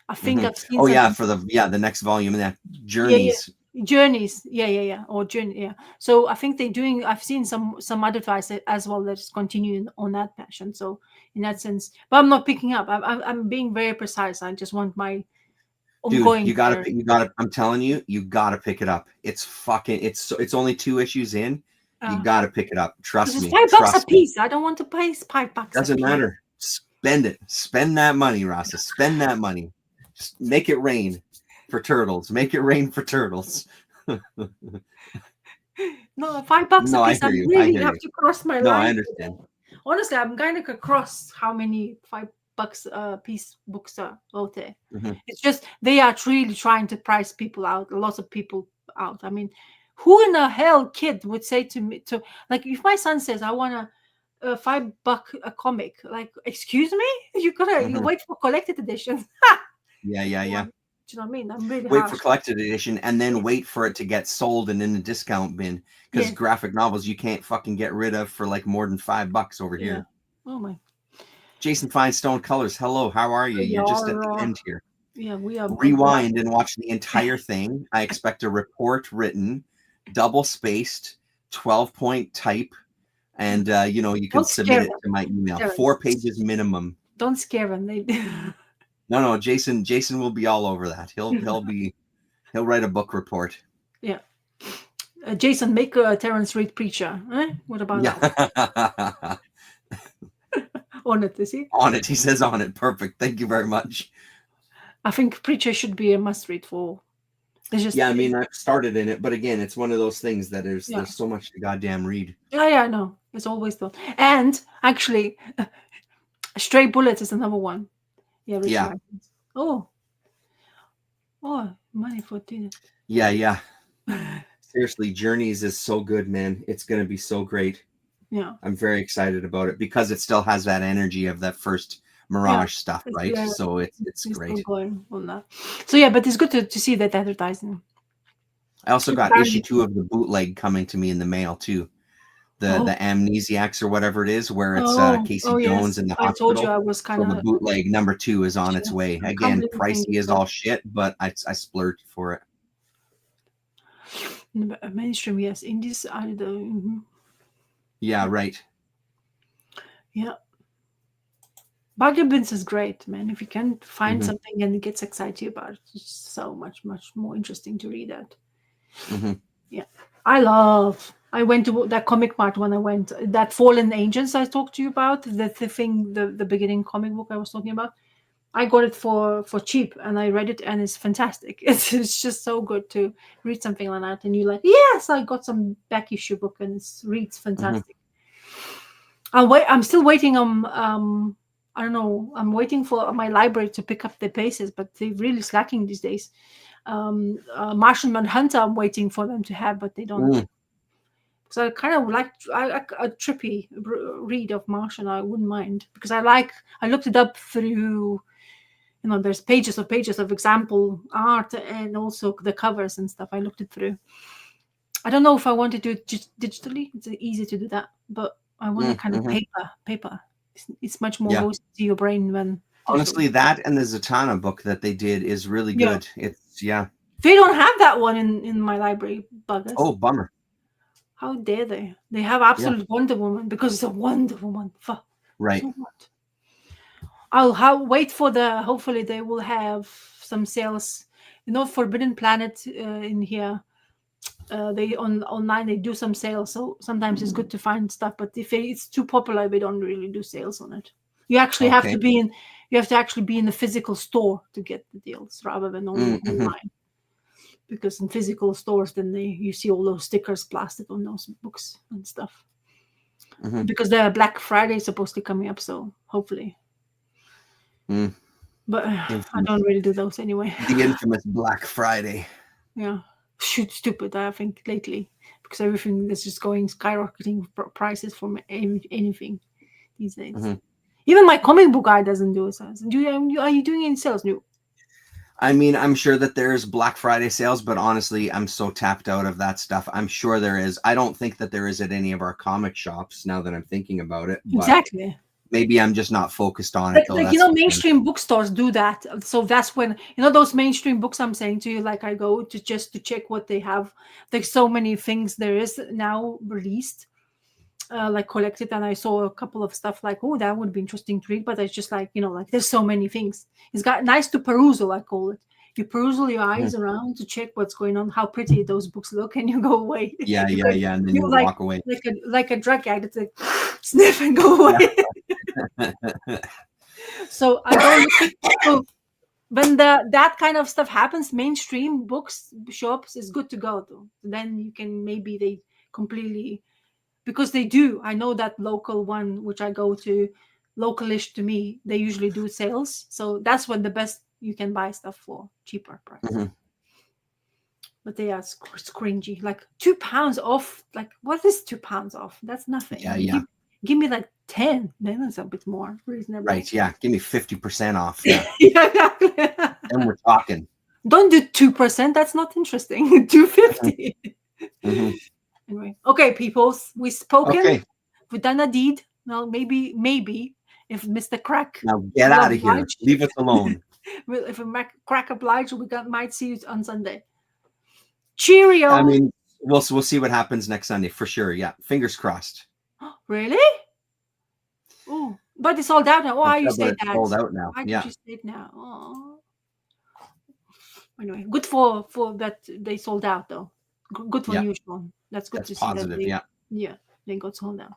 I think Hmm. I've seen Oh yeah, something. for the next volume in that Yeah, yeah. Journeys. Journeys. Yeah. Or journey. Yeah. So I think they're doing. I've seen some advertise as well that's continuing on that passion. So in that sense, but I'm not picking up. I'm being very precise. I just want my Dude, ongoing care. you gotta. I'm telling you, you gotta pick it up. It's fucking. It's only 2 issues in. You gotta pick it up. Because Trust it's me. $5 a Trust me. piece. I don't want to pay $5 a Doesn't piece. matter. Spend it. Spend that money, Rasa. Spend that money. Just make it rain for turtles. Make it rain for turtles. No, $5 a No, I piece. I hear you. I really hear have you. to cross my No, I line. understand. Honestly, I'm kind of across how many $5 a piece books are out there. Hmm. It's just they are really trying to price people out, lots of people out. I mean, who in the hell kid would say to me to like if my son says I want a $5 a comic, like excuse me, you Hmm. wait for collected editions. Yeah, yeah, Well, yeah. do you know what I mean? I'm really Wait for harsh. collected edition and Yeah, then wait for it to get sold and in the discount bin because yeah, graphic novels you can't fucking get rid of for like more than $5 over yeah. here. Oh my, Jason Finestone Colors, hello, how are you? we You're just at the are. end here. Yeah, we are. Rewind and watch the entire thing. I expect a report written, double spaced, 12-point type, and you can Don't submit scare it them, to my email. Darren. 4 pages minimum. Don't scare them. They. No, Jason will be all over that. He'll write a book report. Yeah. Jason, make Terrence Reed preacher. Eh? What about Yeah. that? On it, is he? On it. He says on it. Perfect. Thank you very much. I think preacher should be a must read for. It's just, Yeah, I mean, I've started in it, but again, it's one of those things that yeah, there's so much to goddamn read. yeah. I know. It's always though. And actually, Stray Bullets is another one. Yeah, Richard Yeah. Martin's. Oh, money for dinner. Yeah, yeah. Seriously, Journeys is so good, man. It's gonna be so great. Yeah, I'm very excited about it because it still has that energy of that first yeah. Mirage stuff, right? Yeah, So it's he's still great. going on that. So yeah, but it's good to see that advertising. I also got issue Apparently, 2 of the bootleg coming to me in the mail too. The oh, Amnesiacs or whatever it is, where it's oh Casey Jones yes. in the I told you hospital. I was kind So the of. bootleg number 2 is on its way. I can't Again, believe you think pricey as so. all shit, but I splurged for it. Mainstream, yes. Indies are the. Yeah, right. Yeah. Bargain is great, man. If you can find Hmm. something and it gets excited about it, it's so much, much more interesting to read that. Hmm. Yeah. I went to that comic mart when I went, that Fallen Angels I talked to you about, the thing, the beginning comic book I was talking about. I got it for cheap and I read it and it's fantastic. It's just so good to read something like that and you're like, yes, I got some back issue book and it reads Hmm. fantastic. I'm still waiting on I don't know. I'm waiting for my library to pick up the paces, but they're really slacking these days. Martian Manhunter, I'm waiting for them to have, but they don't. Mm. So I kind of like a trippy read of Martian. I wouldn't mind because I looked it up through. There's pages of example art and also the covers and stuff. I looked it through. I don't know if I want to do it just digitally. It's easy to do that, but I want a kind of Mm-hmm. paper. It's much more Yeah. goes to your brain than digital. Honestly, that and the Zatanna book that they did is really Yeah, good. It's yeah. they don't have that one in my library. Buggers! Oh, bummer. How dare they? They have Yeah. absolute Wonder Woman because it's a Wonder Woman. Right. So what? I'll wait for the. Hopefully, they will have some sales. Forbidden Planet in here. They online they do some sales, so sometimes it's good to find stuff. But if it's too popular, they don't really do sales on it. You actually have Okay. to be in. You have to actually be in the physical store to get the deals rather than Mm-hmm. online. Because in physical stores, then you see all those stickers plastered on those books and stuff. Mm-hmm. Because the Black Friday is supposed to be coming up, so hopefully. Mm. But I Infamous. don't really do those anyway. The infamous Black Friday. Yeah, shoot, stupid. I think lately because everything is just going skyrocketing prices from anything these days. Mm-hmm. Even my comic book guy doesn't do it. Are you doing any sales? No. I mean, I'm sure that there's Black Friday sales, but honestly, I'm so tapped out of that stuff. I'm sure there is. I don't think that there is at any of our comic shops now that I'm thinking about it. But Exactly. maybe I'm just not focused on it though. Like That's the thing. mainstream bookstores do that. So that's when those mainstream books I'm saying to you, like I go to just to check what they have. There's so many things there is now released, like collected, and I saw a couple of stuff like, oh, that would be interesting to read, but it's just like, like there's so many things. It's got nice to perusal, I call it. You perusal your eyes around to check what's going on, how pretty those books look, and you go away. Yeah, you yeah, yeah, and then you you like walk away. like a drug addict, like sniff and go away. Yeah. So I go looking. So when that kind of stuff happens, mainstream books shops is good to go though. Then you can maybe they completely, because they do. I know that local one which I go to, localish to me, they usually do sales. So that's when the best you can buy stuff for cheaper price. Mhm. But they are cringy. Like £2 off. Like what is £2 off? That's nothing. Yeah, yeah. Give me like 10. Then it's a bit more reasonable. Right. Yeah. Give me 50% off. Yeah. Yeah. And we're talking. Don't do 2%. That's not interesting. 250. Mhm. Anyway, okay, peoples, we've spoken. Okay. We've done a deed. Now maybe if Mr. Crack Now get will out of here. oblige- Leave us alone. if Crack oblige, might see you on Sunday. Cheerio. I mean, we'll see what happens next Sunday for sure. Yeah. Fingers crossed. Really? Oh, but it's sold out now. Why you say It's that? sold out now. Why did Yeah. you say it now? Oh. Anyway, good for that they sold out though. Good for Yeah. usual. That's good That's to see positive. that they, Yeah. they got sold out.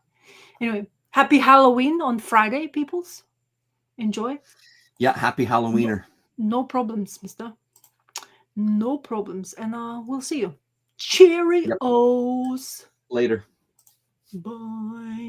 Anyway, happy Halloween on Friday, peoples. Enjoy. Yeah. Happy Halloweener. No problems, mister. No problems. And we'll see you. Cheerios. Yep. Later. Bye.